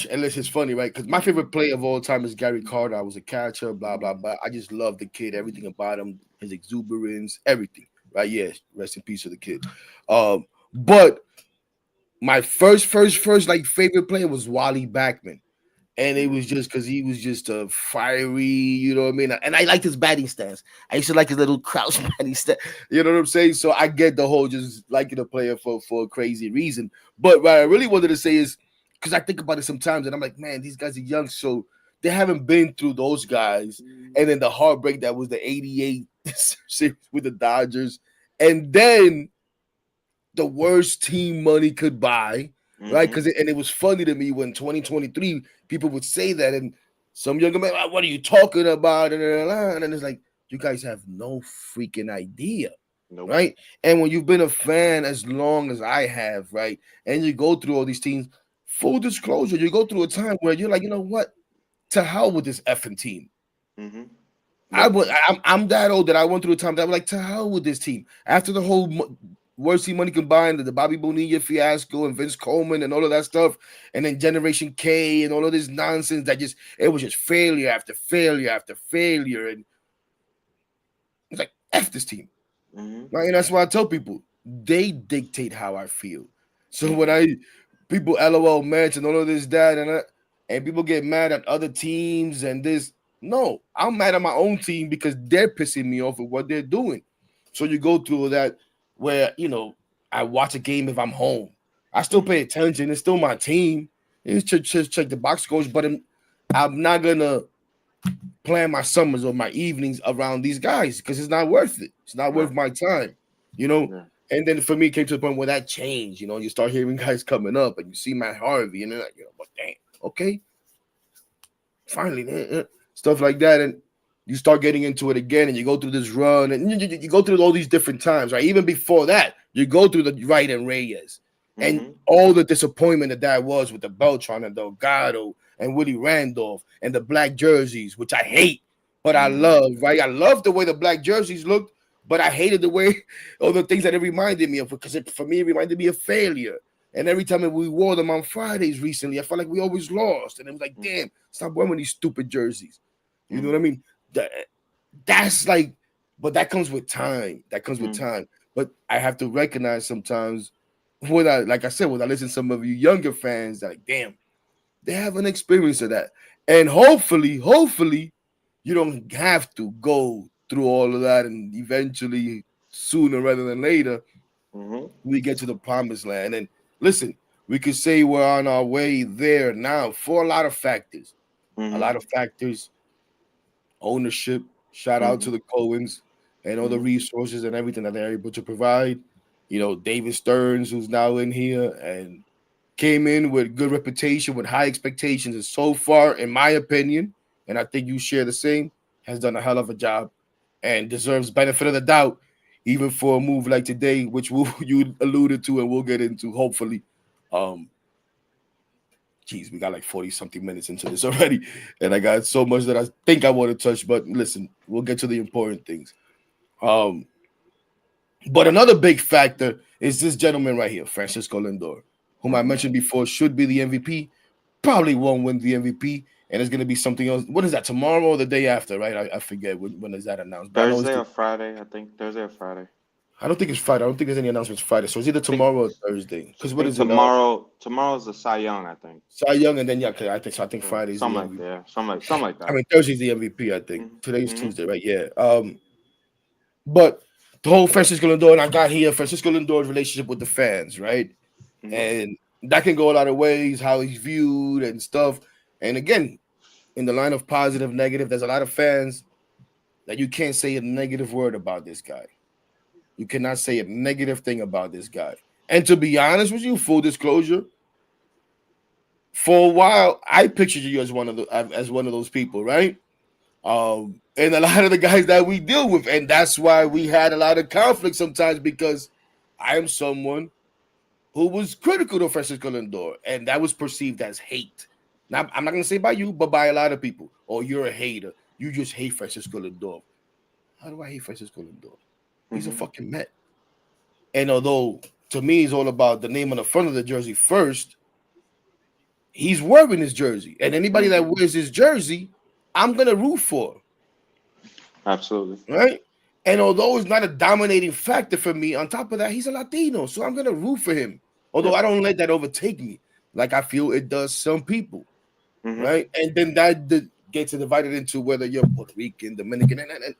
and this is funny, right? Because my favorite player of all time is Gary Carter. I was a catcher, blah blah blah. I just love the kid, everything about him, his exuberance, everything, right? Yeah, rest in peace to the kid. But my first like favorite player was Wally Backman. And it was just because he was just a fiery, you know what I mean? And I liked his batting stance. I used to like his little crouch batting stance. You know what I'm saying? So I get the whole just liking a player for a crazy reason. But what I really wanted to say is because I think about it sometimes and I'm like, man, these guys are young, so they haven't been through those guys. And then the heartbreak that was the 88 series with the Dodgers. And then the worst team money could buy, right? mm-hmm. And it was funny to me when 2023 people would say that, and some younger man, "Ah, what are you talking about?" And then it's like you guys have no freaking idea, Nope. right? And when you've been a fan as long as I have, right, and you go through all these teams, full disclosure, you go through a time where you're like, you know what? To hell with this effing team. Mm-hmm. I Yep. would. I'm that old that I went through a time that I was like, to hell with this team. After the whole worst team money combined, the Bobby Bonilla fiasco and Vince Coleman and all of that stuff, and then Generation K and all of this nonsense that just it was just failure after failure after failure, and it's like f this team, Mm-hmm. right? And that's why I tell people they dictate how I feel. So when Mm-hmm. I people LOL match and all of this that and people get mad at other teams and this. No, I'm mad at my own team because they're pissing me off with what they're doing. So you go through that where I watch a game if I'm home. I still Mm-hmm. pay attention. It's still my team. It's just check the box scores, but I'm not gonna plan my summers or my evenings around these guys because it's not worth it. It's not worth Right. my time, you know. Yeah. And then for me, it came to the point where that changed. You know, you start hearing guys coming up, and you see Matt Harvey, and they're like, well, damn, okay, finally, stuff like that, and you start getting into it again, and you go through this run, and you go through all these different times, right? Even before that, you go through the Wright and Reyes, and Mm-hmm. all the disappointment that was with the Beltran and Delgado and Willie Randolph and the black jerseys, which I hate, but I Mm-hmm. love, right? I love the way the black jerseys looked, but I hated the way all the things that it reminded me of because for me, it reminded me of failure. And every time we wore them on Fridays recently, I felt like we always lost. And it was like, damn, stop wearing these stupid jerseys. You know what I mean? That's like, but that comes with time. That comes with Mm-hmm. time. But I have to recognize sometimes when I, like I said, when I listen to some of you younger fans, that like, damn, they have an experience of that. And hopefully, you don't have to go through all of that and eventually sooner rather than later Mm-hmm. we get to the promised land. And listen, we could say we're on our way there now for a lot of factors. A lot Mm-hmm. of factors, ownership, shout out Mm-hmm. to the Coens and all the Mm-hmm. resources and everything that they're able to provide. You know, David Stearns, who's now in here and came in with good reputation, with high expectations, and so far, in my opinion, and I think you share the same, has done a hell of a job and deserves benefit of the doubt, even for a move like today, which you alluded to and we'll get into hopefully. Um, Geez, we got like 40 something minutes into this already, and I got so much that I think I want to touch. But listen, we'll get to the important things. Um, but another big factor is this gentleman right here, Francisco Lindor, whom I Mm-hmm. mentioned before should be the MVP. Probably won't win the MVP, and it's going to be something else. What is that, tomorrow or the day after, right? I forget when is that announced, but I know it's Thursday the. or Friday, I think. Thursday or Friday. I don't think it's Friday. I don't think there's any announcements Friday, so it's either I think tomorrow or Thursday. Because I what think is it? tomorrow's the Cy Young, I think. Cy Young, and then yeah, okay, I think so. I think Yeah. Friday's the Something like MVP. that. Yeah. Something like I that. mean Thursday's the MVP. I think today's Mm-hmm. Tuesday, right? Yeah. But the whole Francisco Lindor, and I got here Francisco Lindor's relationship with the fans, right? Mm-hmm. And that can go a lot of ways, how he's viewed and stuff. And again, in the line of positive, negative, there's a lot of fans that you can't say a negative word about this guy. You cannot say a negative thing about this guy. And to be honest with you, full disclosure, for a while, I pictured you as one of those people, right? And a lot of the guys that we deal with, and that's why we had a lot of conflict sometimes because I am someone who was critical of Francisco Lindor, and that was perceived as hate. Now, I'm not going to say by you, but by a lot of people. Oh, you're a hater. You just hate Francisco Lindor. How do I hate Francisco Lindor? He's a Mm-hmm. fucking Met. And although to me it's all about the name on the front of the jersey first, he's wearing his jersey. And anybody that Mm-hmm. wears his jersey, I'm going to root for, Absolutely. right? And although it's not a dominating factor for me, on top of that, he's a Latino. So I'm going to root for him. Although Yep. I don't let that overtake me like I feel it does some people. Mm-hmm. Right? And then gets divided into whether you're Puerto Rican, Dominican, and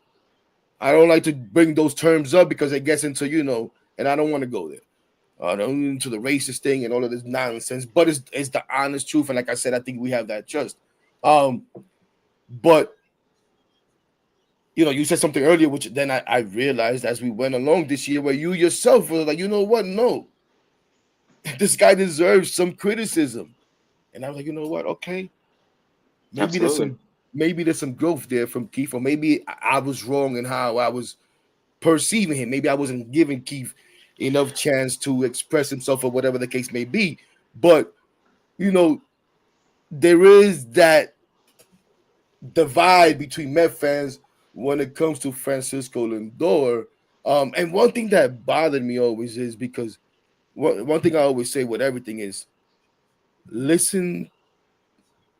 I don't like to bring those terms up because it gets into and I don't want to go there. Into the racist thing and all of this nonsense, but it's the honest truth. And like I said, I think we have that trust. But you said something earlier, which then I realized as we went along this year, where you yourself were like, you know what? No, this guy deserves some criticism, and I was like, you know what? Okay, maybe there's Absolutely. some maybe there's some growth there from Keith, or maybe I was wrong in how I was perceiving him. Maybe I wasn't giving Keith enough chance to express himself or whatever the case may be. But there is that divide between Met fans when it comes to Francisco Lindor. And one thing that bothered me always is because one thing I always say with everything is listen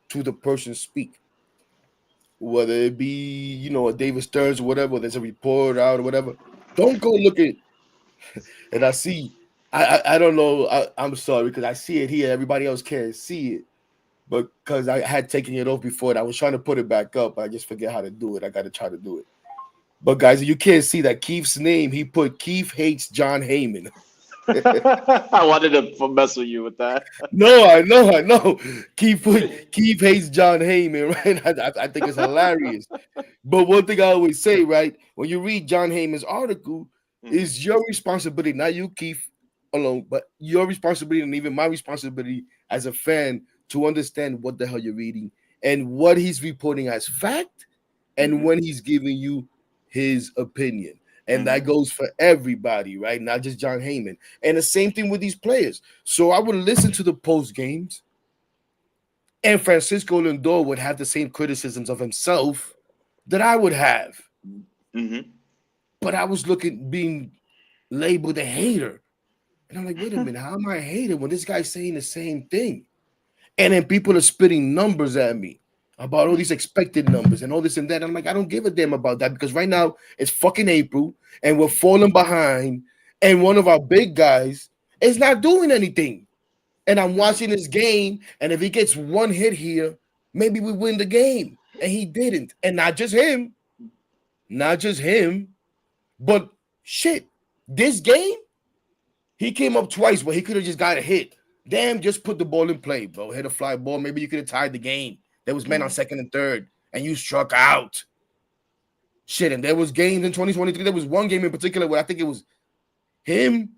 to the person speak. Whether it be, a David Stearns or whatever, there's a report out or whatever. Don't go look at and I see I don't know. I'm sorry because I see it here. Everybody else can't see it. But because I had taken it off before and I was trying to put it back up, I just forget how to do it. I got to try to do it. But guys, you can't see that Keef's name. He put Keef hates John Heyman. I wanted to mess with you with that. No, I know. Keith hates John Heyman, right? I think it's hilarious. But one thing I always say, right, when you read John Heyman's article, Mhm, is your responsibility, not you, Keith, alone, but your responsibility and even my responsibility as a fan to understand what the hell you're reading and what he's reporting as fact and mhm, when he's giving you his opinion. And that mhm, goes for everybody, right? Not just John Heyman. And the same thing with these players. So I would listen to the post games, and Francisco Lindor would have the same criticisms of himself that I would have. mhm. But I was being labeled a hater. And I'm like, wait a minute, how am I a hater when this guy's saying the same thing? And then people are spitting numbers at me about all these expected numbers and all this and that. I'm like, I don't give a damn about that because right now it's fucking April and we're falling behind. And one of our big guys is not doing anything. And I'm Mhm, watching this game. And if he gets one hit here, maybe we win the game. And he didn't. And not just him, but shit, this game, he came up twice, but he could have just got a hit. Damn, just put the ball in play, bro. Hit a fly ball. Maybe you could have tied the game. There was men on mhm, second and third, and you struck out. Shit, and there was games in 2023. There was one game in particular where I think it was him,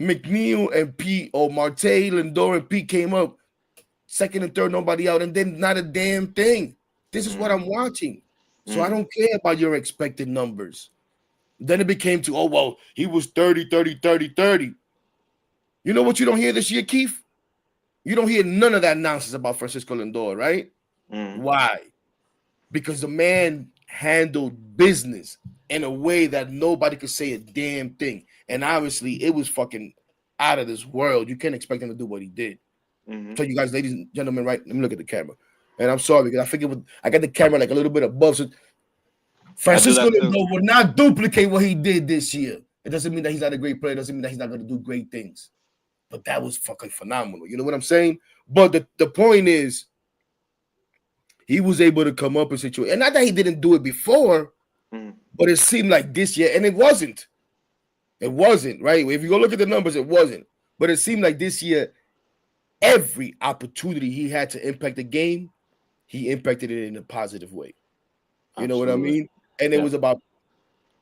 McNeil, and Pete, or Marte, Lindor, and Pete came up second and third, nobody out, and then not a damn thing. This is what I'm mhm, watching. So I mhm, don't care about your expected numbers. Then it became to, oh, well, he was 30, 30, 30, 30. You know what you don't hear this year, Keith? You don't hear none of that nonsense about Francisco Lindor, right? mhm, Why? Because the man handled business in a way that nobody could say a damn thing. And obviously, it was fucking out of this world. You can't expect him to do what he did. mhm. So, you guys, ladies and gentlemen, right? Let me look at the camera. And I'm sorry because I figured I got the camera like a little bit above. So I do Francisco that too. Lindor will not duplicate what he did this year. It doesn't mean that he's not a great player. It doesn't mean that he's not going to do great things. But that was fucking phenomenal. You know what I'm saying? But the point is, he was able to come up in situation. And not that he didn't do it before, Mhm, but it seemed like this year, and it wasn't. It wasn't, right? If you go look at the numbers, it wasn't. But it seemed like this year, every opportunity he had to impact the game, he impacted it in a positive way. You know what I absolutely. mean? And it Yeah. was about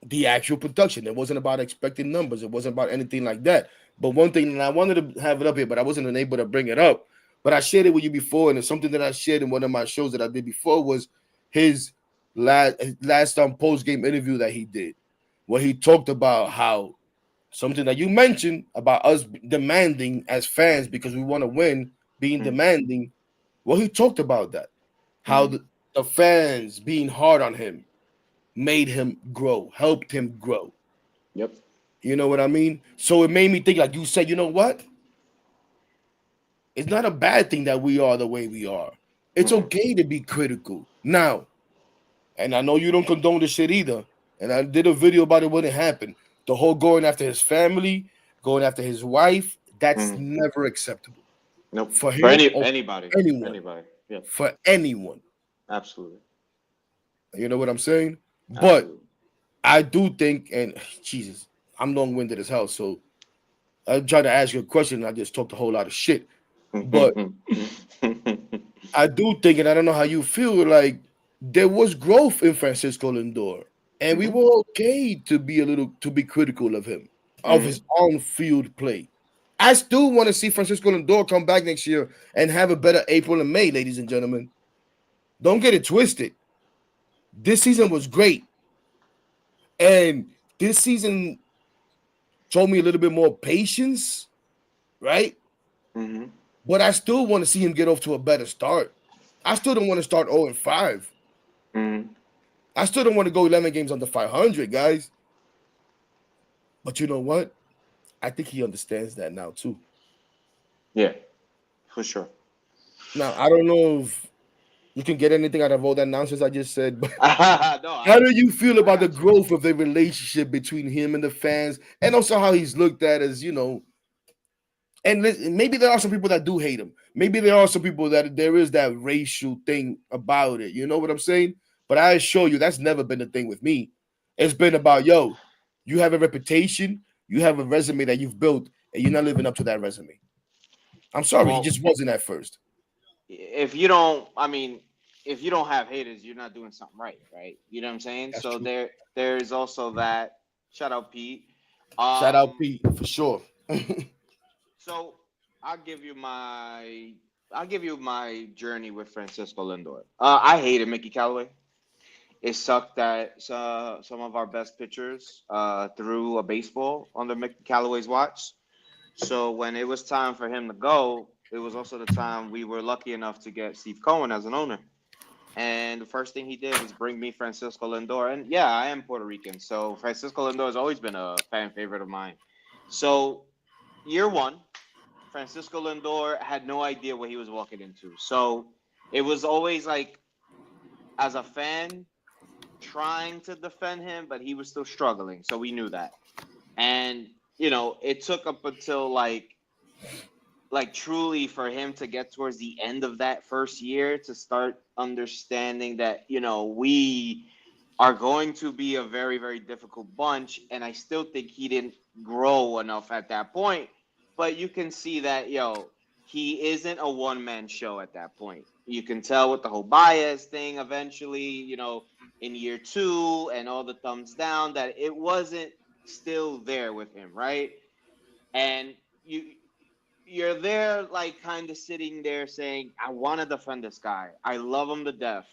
the actual production. It wasn't about expecting numbers. It wasn't about anything like that. But one thing, and I wanted to have it up here, but I wasn't able to bring it up. But I shared it with you before, and it's something that I shared in one of my shows that I did before was his last post game interview that he did, where he talked about how something that you mentioned about us demanding as fans because we want to win, being Mhm, demanding. Well, he talked about that, how mhm. the fans being hard on him made him grow, helped him grow. Yep. You know what I mean? So it made me think, like you said, you know what? It's not a bad thing that we are the way we are. It's Mhm, okay to be critical. Now, and I know you don't condone this shit either. And I did a video about it when it happened. The whole going after his family, going after his wife, that's mhm. never acceptable Nope. for For him or anybody. for anyone. Anybody. Yep. For anyone. Absolutely. You know what I'm saying? But Absolutely. I do think, and Jesus, I'm long winded as hell. So I tried to ask you a question and I just talked a whole lot of shit. But I do think, and I don't know how you feel, like there was growth in Francisco Lindor. And we Mhm, were okay to be critical of him, of his mhm, on field play. I still want to see Francisco Lindor come back next year and have a better April and May, ladies and gentlemen. Don't get it twisted. This season was great. And this season showed me a little bit more patience, right? mhm, But I still want to see him get off to a better start. I still don't want to start 0-5. mhm. I still don't want to go 11 games under 500, guys. But you know what? I think he understands that now too. Yeah, for sure. Now, I don't know if you can get anything out of all that nonsense I just said, but No, how do you feel I about the got you. growth of the relationship between him and the fans, and also how he's looked at as, and maybe there are some people that do hate him. Maybe there are some people that there is that racial thing about it. You know what I'm saying? But I assure you, that's never been the thing with me. It's been about, yo, you have a reputation. You have a resume that you've built, and you're not living up to that resume. I'm sorry, he Well, just wasn't at first. if you don't, I mean, if you don't have haters, you're not doing something right, right? You know what I'm saying? That's So true. there's also that. Shout out Pete. Shout out Um, Pete for sure. so I'll give you my I'll give you my journey with Francisco Lindor. I hated Mickey Callaway. It sucked that some of our best pitchers threw a baseball under Mickey Callaway's watch. So when it was time for him to go, it was also the time we were lucky enough to get Steve Cohen as an owner. And the first thing he did was bring me Francisco Lindor. And yeah, I am Puerto Rican, so Francisco Lindor has always been a fan favorite of mine. So year one, Francisco Lindor had no idea what he was walking into. So it was always like, as a fan, trying to defend him, but he was still struggling. So we knew that. And, it took up until like truly for him to get towards the end of that first year to start understanding that, we are going to be a very, very difficult bunch. And I still think he didn't grow enough at that point. But you can see that, he isn't a one man show at that point. You can tell with the whole bias thing eventually, in year two and all the thumbs down that it wasn't still there with him, right? And you're there like kind of sitting there saying, I want to defend this guy. I love him to death.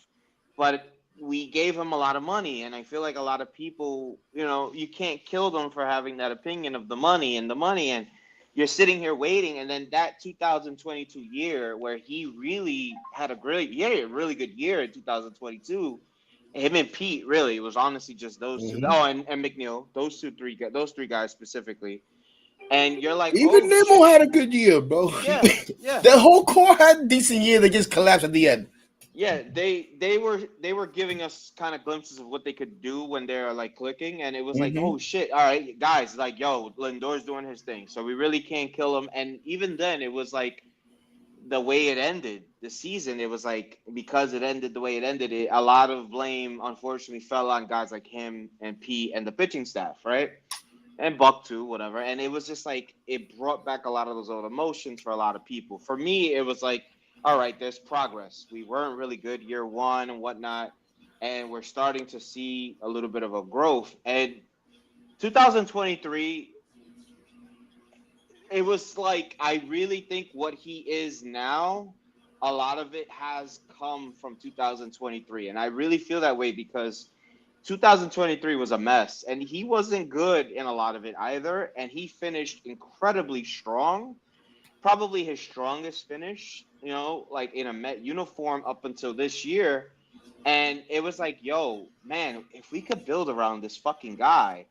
But we gave him a lot of money, and I feel like a lot of people, you can't kill them for having that opinion of the money and you're sitting here waiting, and then that 2022 year where he really had a great year, a really good year in 2022. Him and Pete, really, it was honestly just those two. Mhm. Oh, and McNeil, those three guys specifically. And you're like, Even oh Nemo shit, had a good year, bro. yeah, yeah, The whole core had a decent year. They just collapsed at the end. yeah. They were giving us kind of glimpses of what they could do when they're like clicking, and it was like, Hmm. oh shit, all right, guys, like, yo, Lindor's doing his thing, so we really can't kill him. And even then, it was like the way it ended the season. It was like because it ended the way it ended, a lot of blame unfortunately fell on guys like him and Pete and the pitching staff, right? And Buck too, whatever. And it was just like it brought back a lot of those old emotions for a lot of people. For me, it was like, all right, there's progress. We weren't really good year one and whatnot, and we're starting to see a little bit of a growth. And 2023, it was like I really think what he is now, a lot of it has come from 2023, and I really feel that way because 2023 was a mess, and he wasn't good in a lot of it either. And he finished incredibly strong, probably his strongest finish, like in a Met uniform up until this year. And it was like, yo, man, if we could build around this fucking guy,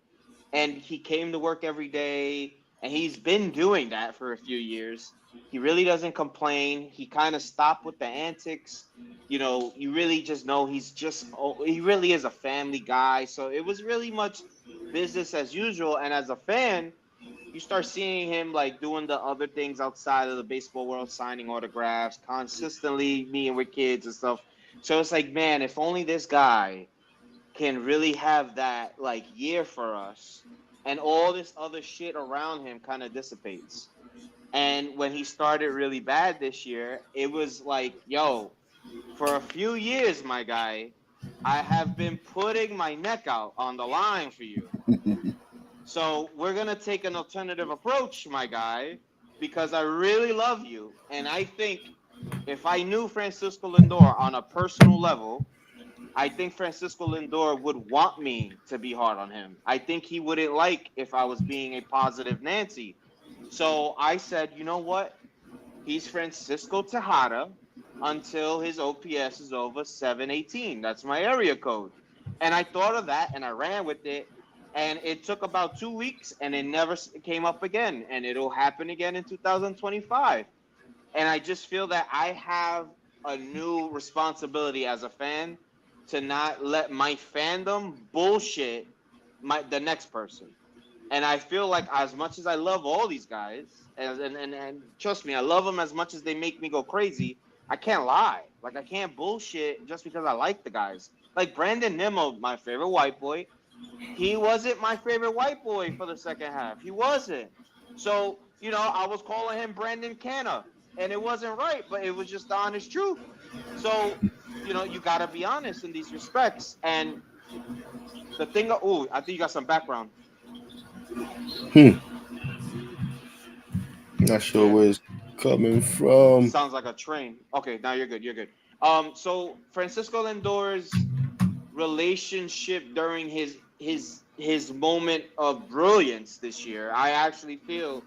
and he came to work every day, and he's been doing that for a few years. He really doesn't complain. He kind of stopped with the antics. You really just know he really is a family guy. So it was really much business as usual. And as a fan, you start seeing him like doing the other things outside of the baseball world, signing autographs, consistently meeting with kids and stuff. So it's like, man, if only this guy can really have that like year for us, and all this other shit around him kind of dissipates. And when he started really bad this year, it was like, yo, for a few years, my guy, I have been putting my neck out on the line for you. So we're going to take an alternative approach, my guy, because I really love you. And I think if I knew Francisco Lindor on a personal level, I think Francisco Lindor would want me to be hard on him. I think he wouldn't like if I was being a positive Nancy. So I said, you know what? He's Francisco Tejada until his OPS is over 718. That's my area code. And I thought of that and I ran with it. And it took about 2 weeks and it never came up again. And it'll happen again in 2025. And I just feel that I have a new responsibility as a fan to not let my fandom bullshit the next person. And I feel like as much as I love all these guys, and trust me, I love them as much as they make me go crazy. I can't lie. Like I can't bullshit just because I like the guys. Like Brandon Nimmo, my favorite white boy. He wasn't my favorite white boy for the second half. He wasn't. So, I was calling him Brandon Canna, and it wasn't right, but it was just the honest truth. So, you got to be honest in these respects. And the thing, oh, I think you got some background. Hmm. Not sure Yeah. where it's coming from. Sounds like a train. Okay, now you're good. You're good. So Francisco Lindor's relationship during his moment of brilliance this year, I actually feel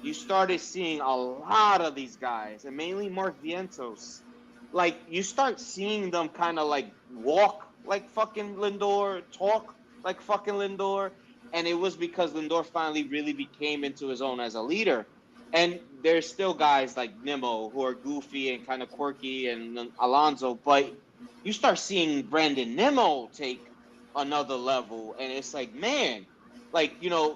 you started seeing a lot of these guys, and mainly Mark Vientos. Like you start seeing them kind of like walk like fucking Lindor, talk like fucking Lindor, and it was because Lindor finally really became into his own as a leader. And there's still guys like Nimmo who are goofy and kind of quirky, and Alonso, but you start seeing Brandon Nimmo take another level, and it's like, man, like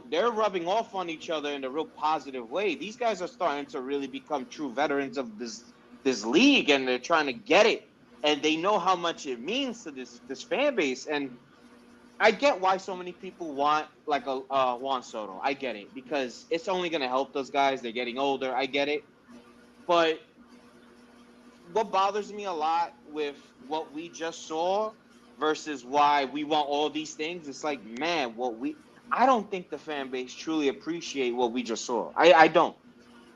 they're rubbing off on each other in a real positive way. These guys are starting to really become true veterans of this league, and they're trying to get it, and they know how much it means to this fan base. And I get why so many people want like a Juan Soto. I get it because it's only going to help those guys. They're getting older. I get it. But what bothers me a lot with what we just saw versus why we want all these things, it's like, man, I don't think the fan base truly appreciate what we just saw. I don't.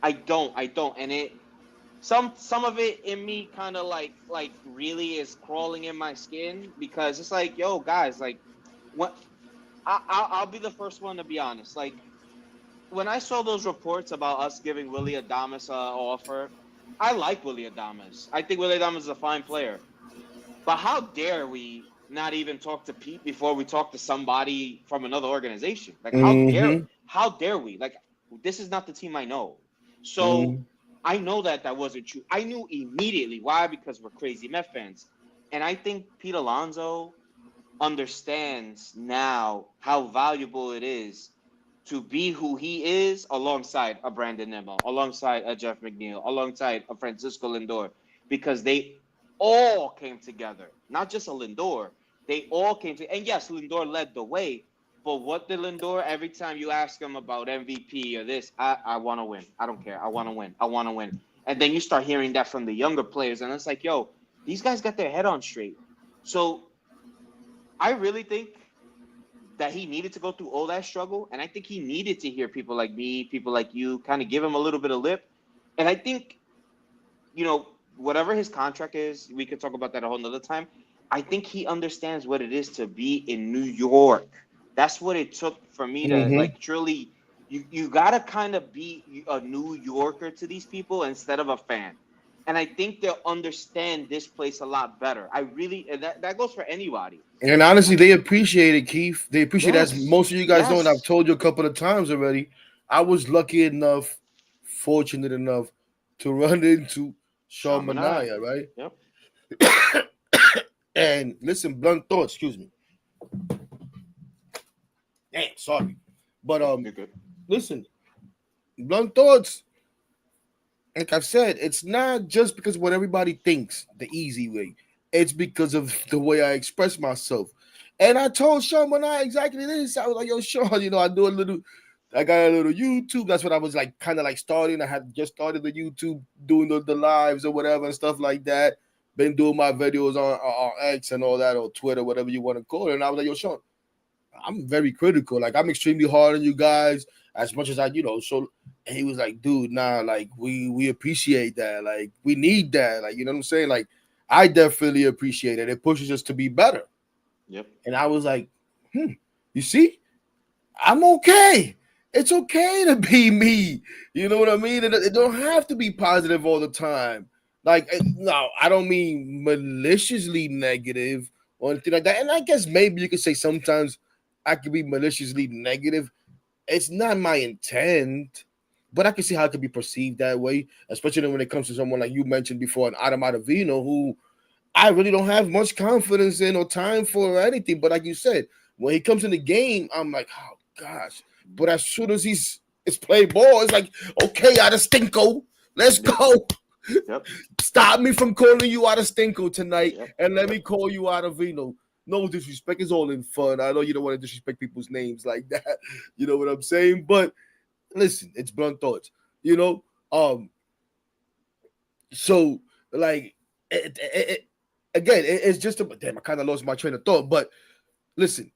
I don't. And some of it in me kind of like really is crawling in my skin because it's like, yo, guys, like what I'll be the first one to be honest. Like when I saw those reports about us giving Willie Adames an offer, I like Willie Adames. I think Willie Adames is a fine player. But how dare we not even talk to Pete before we talk to somebody from another organization? Like Mm-hmm. how dare we? Like this is not the team I know. So Mm-hmm. I know that wasn't true. I knew immediately. Why? Because we're crazy Met fans. And I think Pete Alonso understands now how valuable it is to be who he is alongside a Brandon Nimmo, alongside a Jeff McNeil, alongside a Francisco Lindor, because they all came together. Not just a Lindor, they all came together. And yes, Lindor led the way, but what did Lindor, every time you ask him about MVP or this, I want to win. I don't care. I want to win. I want to win. And then you start hearing that from the younger players, and it's like, yo, these guys got their head on straight. So I really think that he needed to go through all that struggle. And I think he needed to hear people like me, people like you, kind of give him a little bit of lip. And I think, whatever his contract is, we could talk about that a whole nother time. I think he understands what it is to be in New York. That's what it took for me to Mm-hmm. like truly. You gotta kind of be a New Yorker to these people instead of a fan. And I think they'll understand this place a lot better. I really, and that goes for anybody. And honestly, they appreciate it, Keith. They appreciate it, as Yes, most of you guys know, and I've yes. told you a couple of times already. I was lucky enough, fortunate enough to run into Sean Shamanaya. Mania, right? Yep. And listen, blunt thoughts, excuse me. Damn, sorry. But You're good. listen, blunt thoughts, like I've said, it's not just because what everybody thinks the easy way. It's because of the way I express myself. And I told Sean when I exactly this. I was like, yo, Sean, I got a little YouTube. That's what I was like, kind of like starting. I had just started the YouTube, doing the lives or whatever and stuff like that. Been doing my videos on X and all that, or Twitter, whatever you want to call it. And I was like, yo, Sean, I'm very critical. Like I'm extremely hard on you guys as much as So and he was like, dude, nah, like we appreciate that. Like we need that. Like, you know what I'm saying? Like I definitely appreciate it. It pushes us to be better. Yep. And I was like, you see, I'm okay. It's okay to be me. You know what I mean? It don't have to be positive all the time. Like, no, I don't mean maliciously negative or anything like that. And I guess maybe you could say sometimes I could be maliciously negative. It's not my intent, but I can see how it could be perceived that way, especially when it comes to someone like you mentioned before, an Adam Ottavino, who I really don't have much confidence in or time for or anything. But like you said, when he comes in the game, I'm like, oh gosh. But as soon as it's play ball, it's like, okay, out of stinko, let's Yep. go. Yep. Stop me from calling you out of stinko tonight, Yep. and let me Yep. call you out of Vino. no disrespect. It's all in fun. I know you don't want to disrespect people's names like that. You know what I'm saying? But listen, it's blunt thoughts. You know, so like again, it's just a damn. I kind of lost my train of thought, but listen,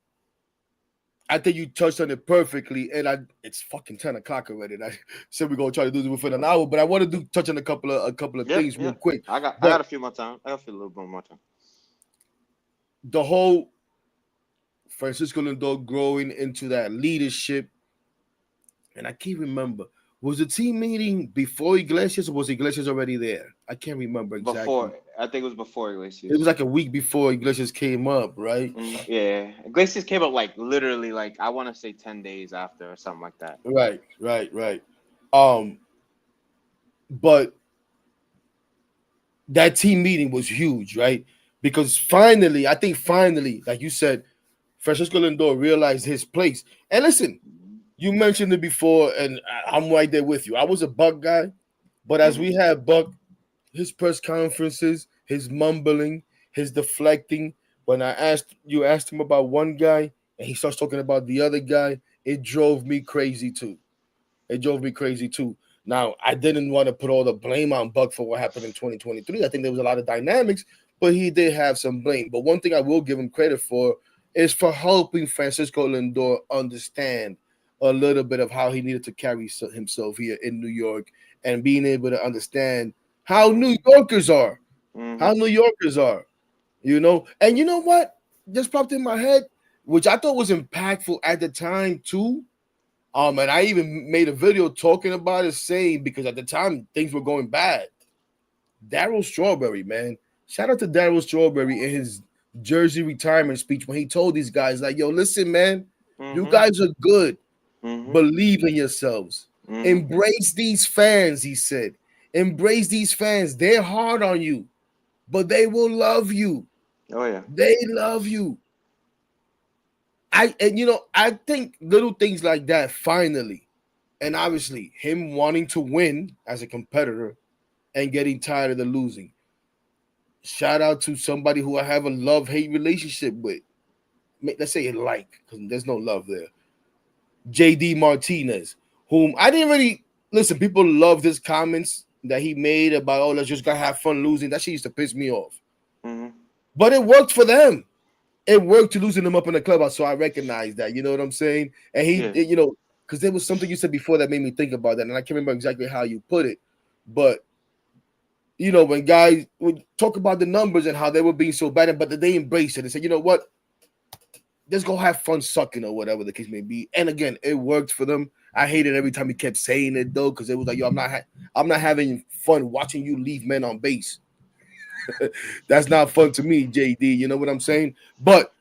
I think you touched on it perfectly, and it's fucking 10 o'clock already. And I said we're gonna try to do this within an hour, but I want to touch on a couple of Yeah, things yeah. real quick. I got But a few more time. I got a few little bit more time. the whole Francisco Lindor growing into that leadership, and I can't remember. Was the team meeting before Iglesias or was Iglesias already there? I can't remember exactly. Before, I think it was before It was Iglesias. like a week before Iglesias came up, right? Yeah, Iglesias came up like literally like I want to say 10 days after or something like that. Right. Um, but that team meeting was huge, right? Because finally, I think finally, like you said, Francisco Lindor realized his place. And listen, you mentioned it before, and I'm right there with you. I was a Buck guy, but as Mm-hmm. we had Buck, his press conferences, his mumbling, his deflecting. When you asked him about one guy, and he starts talking about the other guy, it drove me crazy too. It drove me crazy too. Now, I didn't want to put all the blame on Buck for what happened in 2023. I think there was a lot of dynamics, but he did have some blame. But one thing I will give him credit for is for helping Francisco Lindor understand a little bit of how he needed to carry himself here in New York and being able to understand how New Yorkers are, Mm-hmm. how New Yorkers are, you know. And you know what? Just popped in my head, which I thought was impactful at the time too, and I even made a video talking about it, saying because at the time things were going bad. Daryl Strawberry, man. Shout out to Daryl Strawberry in his Jersey retirement speech when he told these guys, like, yo, listen, man, you Mm-hmm. guys are good. Mm-hmm. Believe in yourselves. Mm-hmm. Embrace these fans, he said. Embrace these fans. They're hard on you, but they will love you. Oh yeah. They love you. I think little things like that finally, and obviously him wanting to win as a competitor and getting tired of the losing. Shout out to somebody who I have a love-hate relationship with. Let's say it like, because there's no love there. JD Martinez, whom I didn't really listen. People loved his comments that he made about, oh, let's just gotta have fun losing. That shit used to piss me off. Mm-hmm. But it worked for them. It worked to losing them up in the clubhouse. So I recognize that. You know what I'm saying? And Yeah. because there was something you said before that made me think about that. And I can't remember exactly how you put it. But when guys would talk about the numbers and how they were being so bad, but they embraced it and said, you know what? Let's go have fun sucking or whatever the case may be. And again, it worked for them. I hated every time he kept saying it though, because it was like, yo, I'm not having fun watching you leave men on base. That's not fun to me, JD. You know what I'm saying? But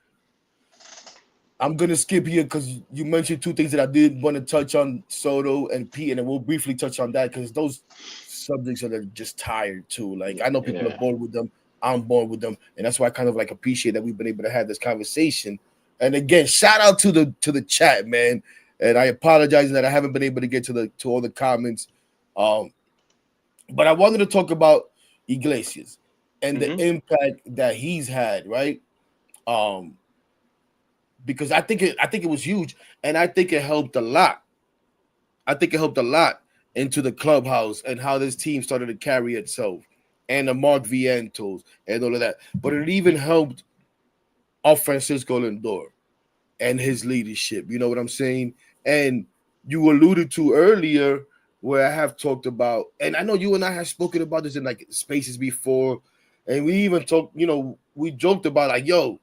I'm gonna skip here because you mentioned two things that I did want to touch on, Soto and Pete, and then we'll briefly touch on that because those subjects are just tired too. Like I know people are Yeah. bored with them. I'm bored with them, and that's why I kind of like appreciate that we've been able to have this conversation. And again, shout out to the chat, man. And I apologize that I haven't been able to get to all the comments. Um, but I wanted to talk about Iglesias and the Mm-hmm. impact that he's had, right? Um, because I think it was huge, and I think it helped a lot. I think it helped a lot into the clubhouse and how this team started to carry itself, and the Mark Vientos and all of that. But it even helped off Francisco Lindor and his leadership. You know what I'm saying? And you alluded to earlier where I have talked about, and I know you and I have spoken about this in like spaces before, and we even talked. We joked about like, yo,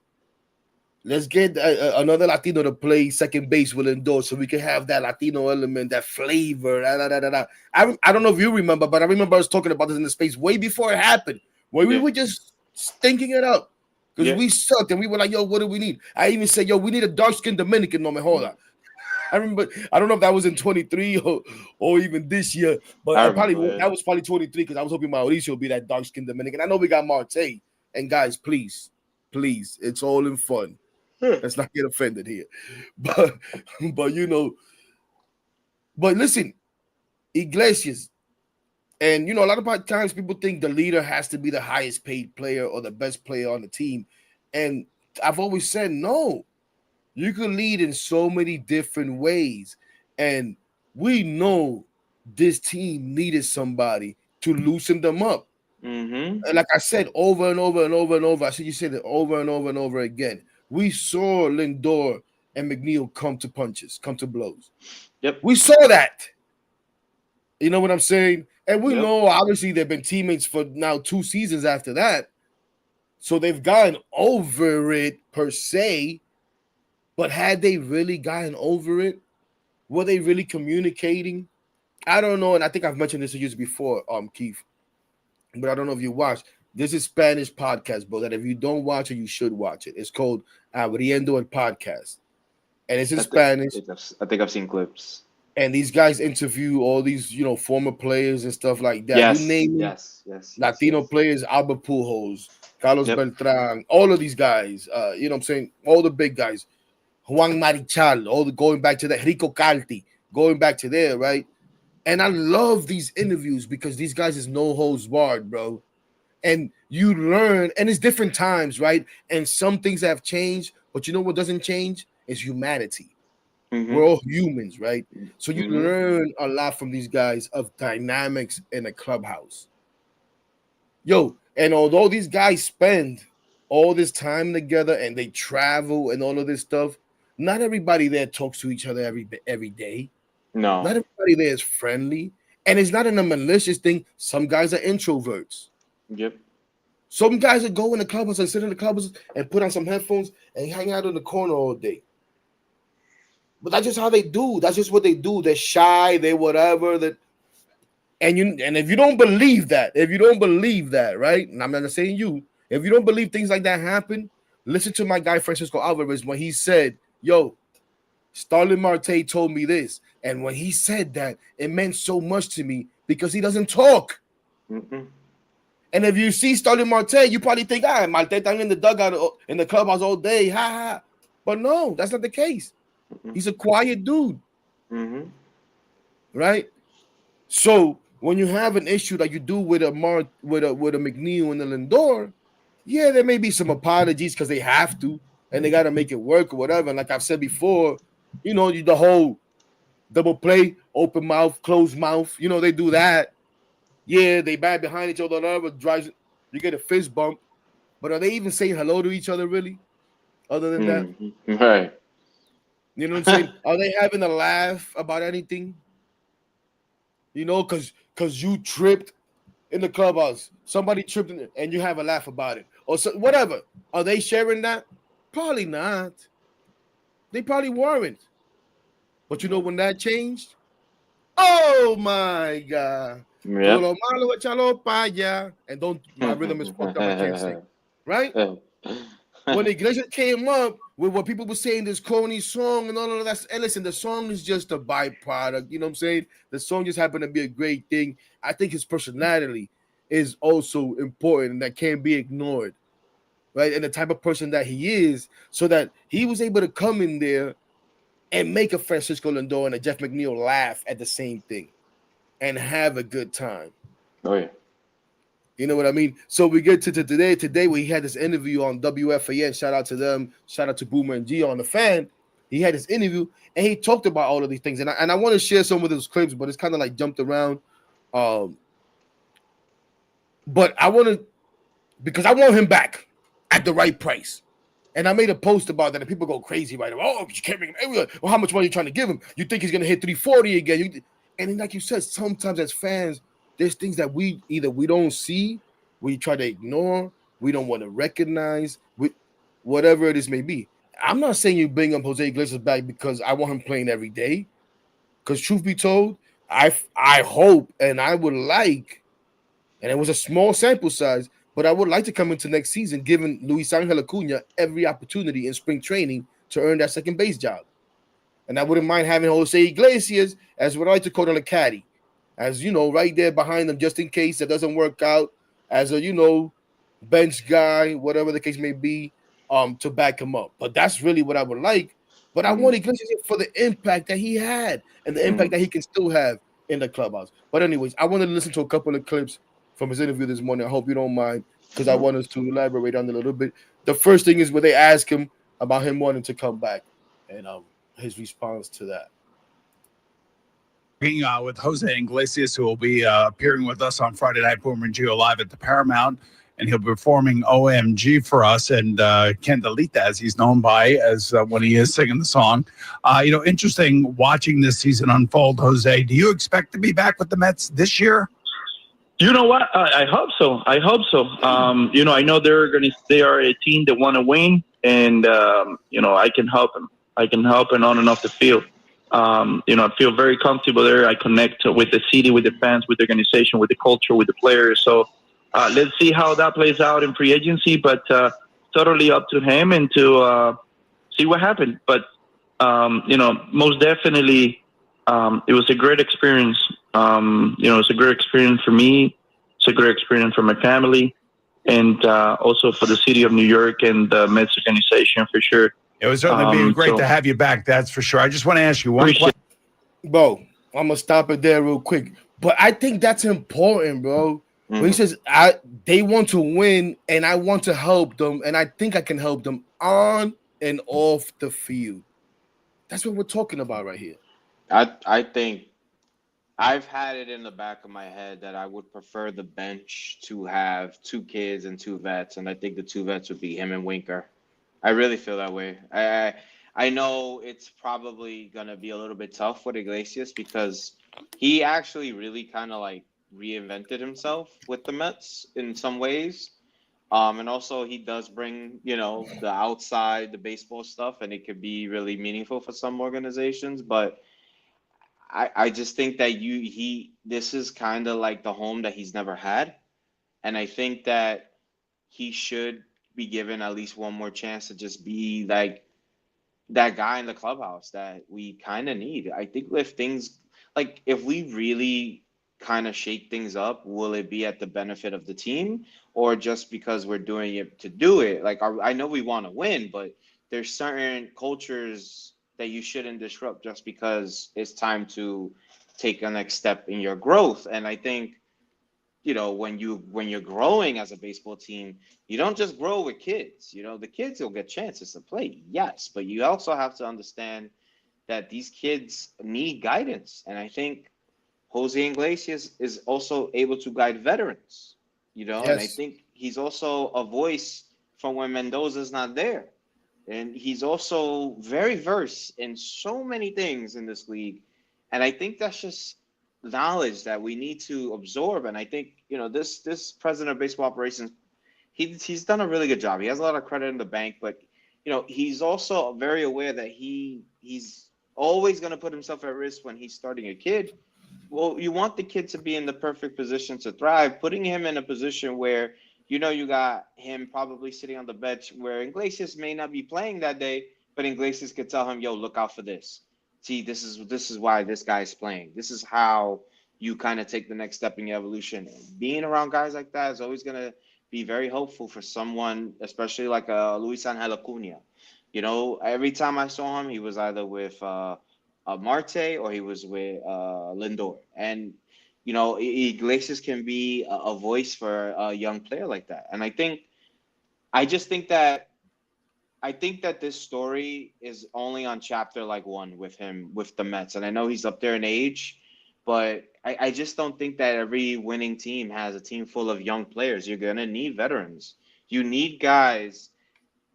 let's get another Latino to play second base with Lindor so we can have that Latino element, that flavor. Da, da, da, da, da. I don't know if you remember, but I remember us talking about this in the space way before it happened, where we Yeah. were just stinking it up because Yeah. we sucked and we were like, yo, what do we need? I even said, yo, we need a dark skinned Dominican, no me joda. I remember, I don't know if that was in 23 or even this year, but I I probably remember it. that was probably 23 because I was hoping Mauricio would be that dark skinned Dominican. I know we got Marte, and guys, please, it's all in fun. Yeah. Let's not get offended here. But but but listen, Iglesias, and a lot of times people think the leader has to be the highest paid player or the best player on the team. And I've always said no. You could lead in so many different ways. And we know this team needed somebody to loosen them up. Mm-hmm. And like I said, over and over and over and over, I said you said it over and over and over again. We saw Lindor and McNeil come to punches, come to blows. Yep. We saw that. You know what I'm saying? And we Yep. know obviously they've been teammates for now 2 seasons after that. So they've gotten over it per se. But had they really gotten over it? Were they really communicating? I don't know. And I think I've mentioned this to you before, Keith. But I don't know if you watched. This is Spanish podcast, bro. That if you don't watch it, you should watch it. It's called Abriendo el Podcast. And it's in Spanish. I think I've seen clips. And these guys interview all these, former players and stuff like that. You Yes. name it. Yes. Latino Yes. players, Albert Pujols, Carlos Yep. Beltran, all of these guys. You know what I'm saying? All the big guys. Juan Marichal, all the going back to that. Rico Calti, going back to there, right? And I love these interviews because these guys is no holds barred, bro. And you learn, and it's different times, right? And some things have changed, but you know what doesn't change? Is humanity. Mm-hmm. We're all humans, right? So you Mm-hmm. learn a lot from these guys of dynamics in a clubhouse. Yo, and although these guys spend all this time together and they travel and all of this stuff, not everybody there talks to each other every day. No. Not everybody there is friendly, and it's not in a malicious thing. Some guys are introverts. Yep. Some guys that go in the clubhouse and sit in the clubhouse and put on some headphones and hang out in the corner all day. But that's just how they do. That's just what they do. They're shy. They're whatever. And if you don't believe that, right? And I'm not saying you. If you don't believe things like that happen, listen to my guy Francisco Alvarez when he said, "Yo, Starlin Marte told me this," and when he said that, it meant so much to me because he doesn't talk. Mm-hmm. And if you see Starlin Marte, you probably think, Marte down in the dugout in the clubhouse all day, ha ha. But no, that's not the case. Mm-hmm. He's a quiet dude, Mm-hmm. right? So when you have an issue like you do with a McNeil and a Lindor, yeah, there may be some apologies because they have to and they got to make it work or whatever. And like I've said before, the whole double play, open mouth, closed mouth, they do that. Yeah, they bat behind each other, whatever drives you get a fist bump. But are they even saying hello to each other really? Other than that, Mm-hmm. Right. you know what I'm saying? Are they having a laugh about anything? Because you tripped in the clubhouse, somebody tripped and you have a laugh about it, or so, whatever. Are they sharing that? Probably not. They probably weren't. But when that changed, oh my God. Yep. Todo lo malo, échalo pa' allá. And don't, my rhythm is fucked up, I can't sing. Right? When Iglesias came up with what people were saying, this corny song and all of that, and listen, the song is just a byproduct. You know what I'm saying? The song just happened to be a great thing. I think his personality is also important and that can't be ignored, right? And the type of person that he is, so that he was able to come in there and make a Francisco Lindor and a Jeff McNeil laugh at the same thing and have a good time. Oh, yeah. You know what I mean? So we get to today. Today we had this interview on WFAN. Shout out to them. Shout out to Boomer and G on the Fan. He had this interview and he talked about all of these things. And I want to share some of those clips, but it's kind of like jumped around. But I want to, because I want him back at the right price. And I made a post about that, and people go crazy right now. Oh, you can't make him everywhere. Well, how much money are you trying to give him? You think he's going to hit 340 again? And then, like you said, sometimes as fans, there's things that we don't see, we try to ignore, we don't want to recognize, whatever it is may be. I'm not saying you bring up Jose Iglesias back because I want him playing every day. Because truth be told, I hope and I would like, and it was a small sample size, but I would like to come into next season giving Luis Angel Acuna every opportunity in spring training to earn that second base job. And I wouldn't mind having Jose Iglesias as what I like to call a caddy, as right there behind them, just in case it doesn't work out, as a bench guy, whatever the case may be, to back him up. But that's really what I would like. But I want Iglesias for the impact that he had and the impact that he can still have in the clubhouse. But anyways, I want to listen to a couple of clips from his interview this morning. I hope you don't mind. because I want us to elaborate on it a little bit. The first thing is where they ask him about him wanting to come back, and his response to that. Talking with Jose Iglesias, who will be appearing with us on Friday Night Boomer Geo live at the Paramount, and he'll be performing OMG for us, and Candelita, as he's known by, as when he is singing the song. Interesting watching this season unfold. Jose, do you expect to be back with the Mets this year? You know what? I hope so. I hope so. I know they are a team that want to win, and I can help them. I can help them on and off the field. I feel very comfortable there. I connect with the city, with the fans, with the organization, with the culture, with the players. So let's see how that plays out in free agency. But totally up to him and to see what happened. But most definitely, it was a great experience. It's a great experience for me. It's a great experience for my family, and also for the city of New York and the Mets organization for sure. It was certainly being great to have you back. That's for sure. I just want to ask you one question. Bro, I'm going to stop it there real quick. But I think that's important, bro. When he says, they want to win, and I want to help them, and I think I can help them on and off the field. That's what we're talking about right here. I think I've had it in the back of my head that I would prefer the bench to have 2 kids and 2 vets, and I think the 2 vets would be him and Winker. I really feel that way. I know it's probably gonna be a little bit tough with Iglesias because he actually really kind of like reinvented himself with the Mets in some ways. And also he does bring, the outside, the baseball stuff, and it could be really meaningful for some organizations. But I just think that this is kind of like the home that he's never had. And I think that he should be given at least one more chance to just be like that guy in the clubhouse that we kind of need. I think if we really kind of shake things up, will it be at the benefit of the team or just because we're doing it to do it? Like, I know we want to win, but there's certain cultures that you shouldn't disrupt just because it's time to take a next step in your growth. And I think, when you're growing as a baseball team, you don't just grow with kids. The kids will get chances to play, yes, but you also have to understand that these kids need guidance. And I think Jose Iglesias is also able to guide veterans, Yes. And I think he's also a voice from when Mendoza's not there. And he's also very versed in so many things in this league. And I think that's just knowledge that we need to absorb. And I think, this president of baseball operations, he's done a really good job. He has a lot of credit in the bank, but, he's also very aware that he's always going to put himself at risk when he's starting a kid. Well, you want the kid to be in the perfect position to thrive, putting him in a position where, you got him probably sitting on the bench where Iglesias may not be playing that day, but Iglesias could tell him, yo, look out for this. See, this is why this guy's playing. This is how you kind of take the next step in your evolution. Being around guys like that is always going to be very hopeful for someone, especially like Luis Angel Acuna. Every time I saw him, he was either with Marte or he was with Lindor. And, Iglesias can be a voice for a young player like that. And I think that this story is only on chapter like 1 with him, with the Mets. And I know he's up there in age, but I just don't think that every winning team has a team full of young players. You're going to need veterans. You need guys.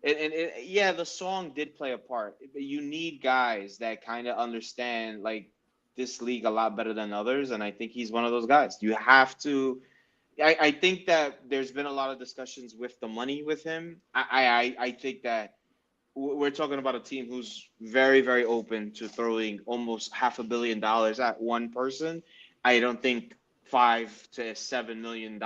Yeah, the song did play a part, but you need guys that kind of understand like this league a lot better than others. And I think he's one of those guys. You have to. I think that there's been a lot of discussions with the money with him. I think that we're talking about a team who's very, very open to throwing almost $500 million at one person. I don't think $5 to $7 million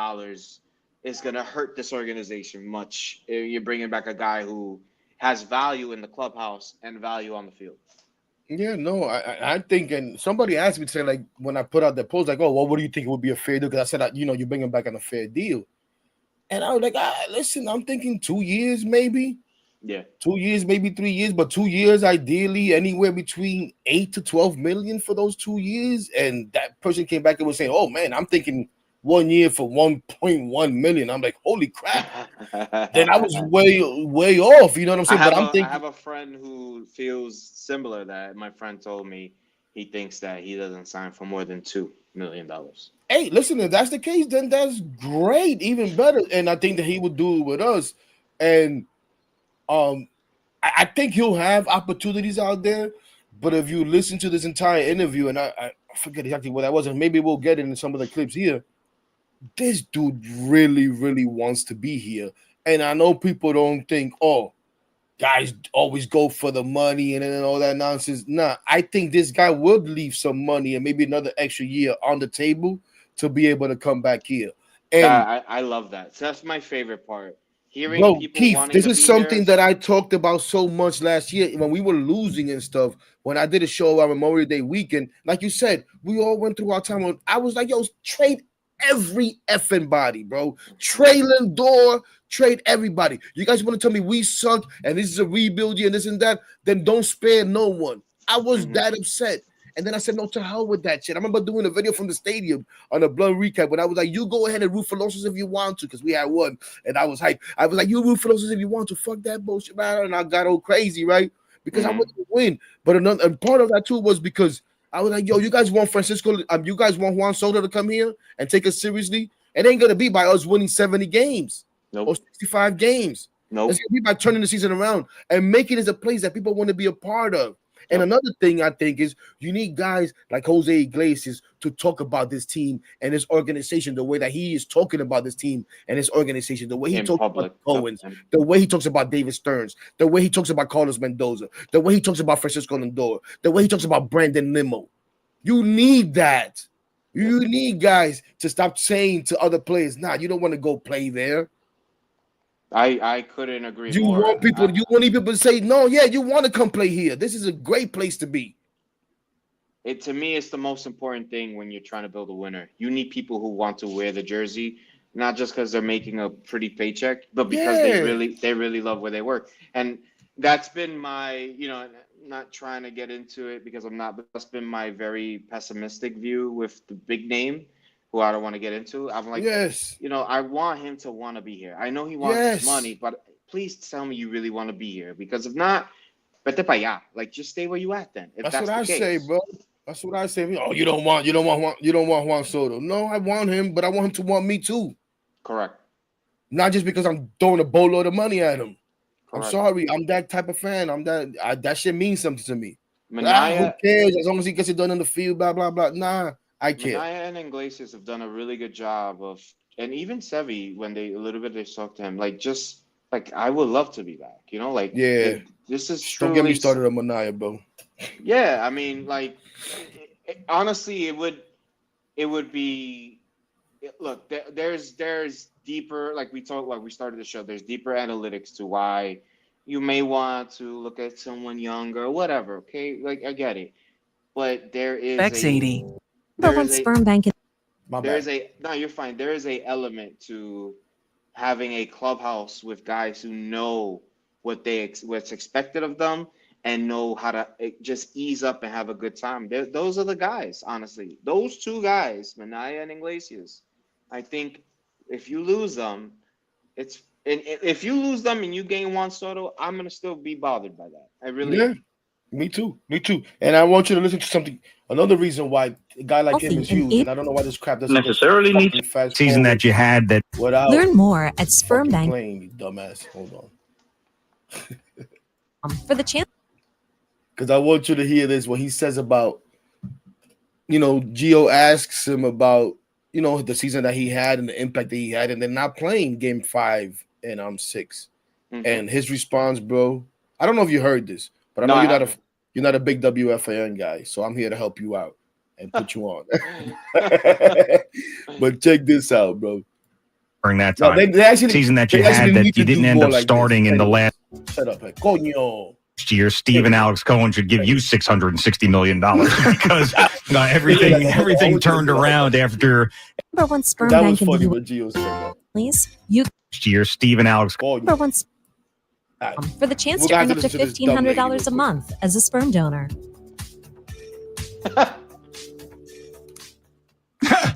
is going to hurt this organization much. You're bringing back a guy who has value in the clubhouse and value on the field. Yeah, no, I think, and somebody asked me to say, like, when I put out the post, like, oh, well, what do you think would be a fair deal? Because I said, you're bringing back on a fair deal. And I was like, listen, I'm thinking 2 years, maybe. Yeah. 2 years, maybe 3 years, but 2 years, ideally, anywhere between 8 to 12 million for those 2 years. And that person came back and was saying, oh, man, I'm thinking 1 year for 1.1 million. I'm like, holy crap. Then I was way off. You know what I'm saying? But I'm I thinking, have a friend who feels similar. That my friend told me he thinks that he doesn't sign for more than $2 million. hey, listen, if that's the case, then that's great, even better. And I think that he would do it with us. And I think he'll have opportunities out there. But if you listen to this entire interview, and I forget exactly what that was, and maybe we'll get it in some of the clips here. This dude really, really wants to be here. And I know people don't think, oh, guys always go for the money and all that nonsense. Nah, I think this guy would leave some money and maybe another extra year on the table to be able to come back here. And I love that. So that's my favorite part. Hearing bro, people Keef, wanting this to is be here. something that I talked about so much last year when we were losing and stuff. When I did a show on Memorial Day weekend, like you said, we all went through our time. When I was like, yo, trade every effing body, bro. Trade Lindor, trade everybody. You guys want to tell me we suck and this is a rebuild year and this and that? Then don't spare no one. I was that upset. And then I said, no, to hell with that shit. I remember doing a video from the stadium on a Blunt recap when I was like, you go ahead and root for losses if you want to, because we had one. And I was hyped. I was like, you root for losses if you want to. Fuck that bullshit, man. And I got all crazy, right? Because I wanted to win. But and part of that too was because I was like, yo, you guys want you guys want Juan Soto to come here and take us seriously? It ain't going to be by us winning 70 games or 65 games. Nope. It's going to be by turning the season around and making it a place that people want to be a part of. And another thing I think is you need guys like Jose Iglesias to talk about this team and this organization the way that he is talking about this team and this organization, the way he talks about Owens, the way he talks about David Stearns, the way he talks about Carlos Mendoza, the way he talks about Francisco Lindor, the way he talks about Brandon Nimmo. You need that. You need guys to stop saying to other players, nah, you don't want to go play there. I couldn't agree You more. want people, you want people to say, no, yeah, you want to come play here. This is a great place to be. To me, it's the most important thing when you're trying to build a winner. You need people who want to wear the jersey, not just because they're making a pretty paycheck, but because they really love where they work. And that's been my, not trying to get into it because I'm not, but that's been my very pessimistic view with the big name, who I don't want to get into. I'm like, I want him to want to be here. I know he wants money, but please tell me you really want to be here, because if not, vete pa allá. Like, just stay where you at then. If that's what I say, bro. That's what I say. Oh, you don't want Juan Soto. No, I want him, but I want him to want me too. Correct. Not just because I'm throwing a boatload of money at him. Correct. I'm sorry. I'm that type of fan. That shit means something to me. Who Minaya, cares? As long as he gets it done in the field, blah, blah, blah. Nah, I care. Minaya and Iglesias have done a really good job of, and even Sevi, when they talk to him, like, just like, I would love to be back, this is truly. Don't get me started on Minaya, bro. Yeah, I mean, like, honestly, it would be. Look, there's deeper, like we started the show. There's deeper analytics to why you may want to look at someone younger or whatever. Okay, like, I get it, but there is X80. Sperm bank. No, you're fine. There is a element to having a clubhouse with guys who know what's expected of them and know how to just ease up and have a good time. Those are the guys, honestly. Those two guys, Minaya and Iglesias. I think if you lose them, if you lose them and you gain Juan Soto, I'm gonna still be bothered by that. I really am. Me too. And I want you to listen to something. Another reason why a guy like him is huge, and I don't know why this crap doesn't necessarily need fast season that you had that. Learn more at Sperm Bank. Playing, you dumbass. Hold on. For the chance. Because I want you to hear this when he says about, Gio asks him about, the season that he had and the impact that he had, and then not playing game 5 and 6. Mm-hmm. And his response, bro, I don't know if you heard this, but I know you're not a big WFAN guy, so I'm here to help you out and put you on. But check this out, bro. During that time, they actually, season that you had that you didn't end up starting in the last. Shut up, coño. Year, Steve and Alex Cohen should give you $660 million because everything turned around after. Number one sperm that bank was funny in the when Gio said that. Please, year, Steve and Alex Cohen. Number one. For the chance to earn up to $1,500 a month as a sperm donor.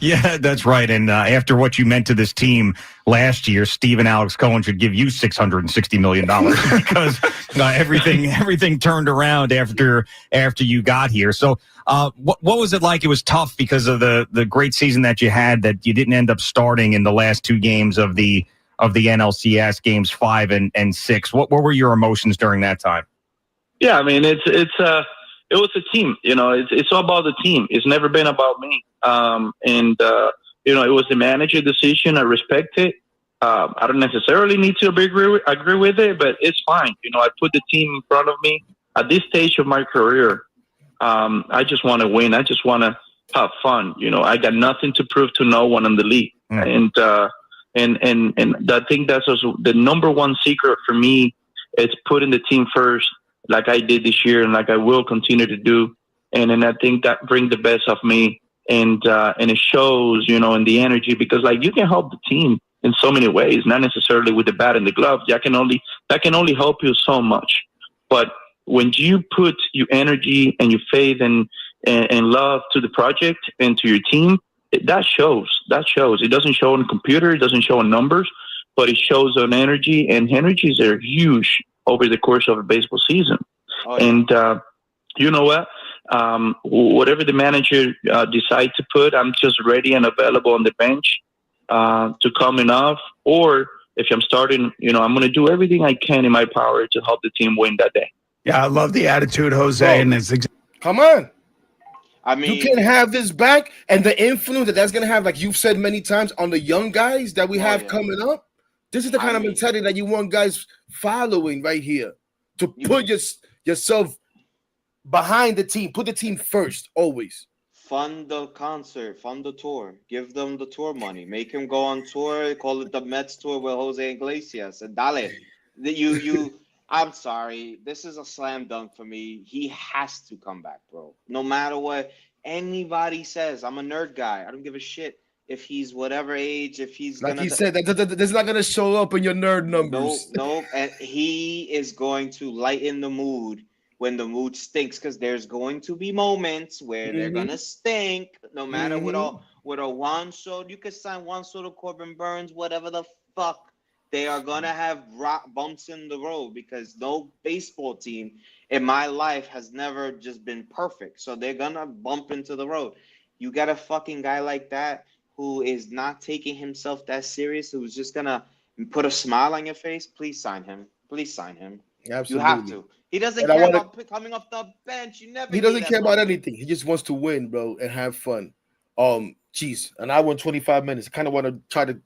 Yeah, that's right. And after what you meant to this team last year, Steve and Alex Cohen should give you $660 million because everything turned around after you got here. So what was it like? It was tough because of the great season that you had that you didn't end up starting in the last two games of the NLCS, games 5 and 6. What were your emotions during that time? Yeah, I mean, it was a team. It's all about the team. It's never been about me. It was the manager decision. I respect it. I don't necessarily need to agree with it, but it's fine. I put the team in front of me at this stage of my career. I just want to win. I just want to have fun. I got nothing to prove to no one in the league. And I think that's also the number one secret for me. It's putting the team first, like I did this year, and like I will continue to do. And I think that brings the best of me, and it shows, in the energy, because like you can help the team in so many ways, not necessarily with the bat and the glove. That can only help you so much. But when you put your energy and your faith and love to the project and to your team, that shows. It doesn't show on computer, it doesn't show on numbers, but it shows on energy, and energies are huge over the course of a baseball season. Oh, yeah. And you know what? Whatever the manager decides to put, I'm just ready and available on the bench to come enough. Or if I'm starting, I'm going to do everything I can in my power to help the team win that day. Yeah, I love the attitude, Jose. And it's come on. I mean, you can have this back and the influence that's going to have, like you've said many times, on the young guys that we have coming up. This is the kind of mentality that you want guys following right here, to put yourself behind the team, put the team first, always. Fund the concert, fund the tour, give them the tour money, make him go on tour, call it the Mets tour with Jose Iglesias, and dale. I'm sorry, this is a slam dunk for me. He has to come back, bro. No matter what anybody says. I'm a nerd guy. I don't give a shit if he's whatever age, if he's like he said, that's not gonna show up in your nerd numbers. Nope. And he is going to lighten the mood when the mood stinks, because there's going to be moments where they're gonna stink. No matter with a Juan Soto, you could sign Juan Soto, Corbin Burns, whatever the fuck. They are gonna have bumps in the road, because no baseball team in my life has never just been perfect. So they're gonna bump into the road. You got a fucking guy like that who is not taking himself that serious, who's just gonna put a smile on your face. Please sign him. Absolutely. You have to. He doesn't care about coming off the bench. He doesn't care about anything. He just wants to win, bro, and have fun. An hour and 25 minutes. I kind of want to try to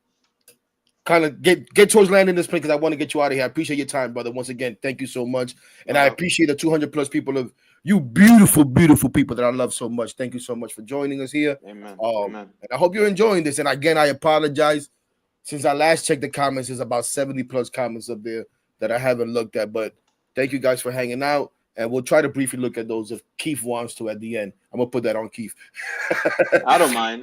get towards landing this plane, because I want to get you out of here. I appreciate your time, brother. Once again, thank you so much. And I appreciate the 200 plus people of you beautiful, beautiful people that I love so much. Thank you so much for joining us here. Amen. And I hope you're enjoying this. And again, I apologize. Since I last checked the comments, there's about 70 plus comments up there that I haven't looked at. But thank you guys for hanging out. And we'll try to briefly look at those if Keef wants to at the end. I'm going to put that on Keef. I don't mind.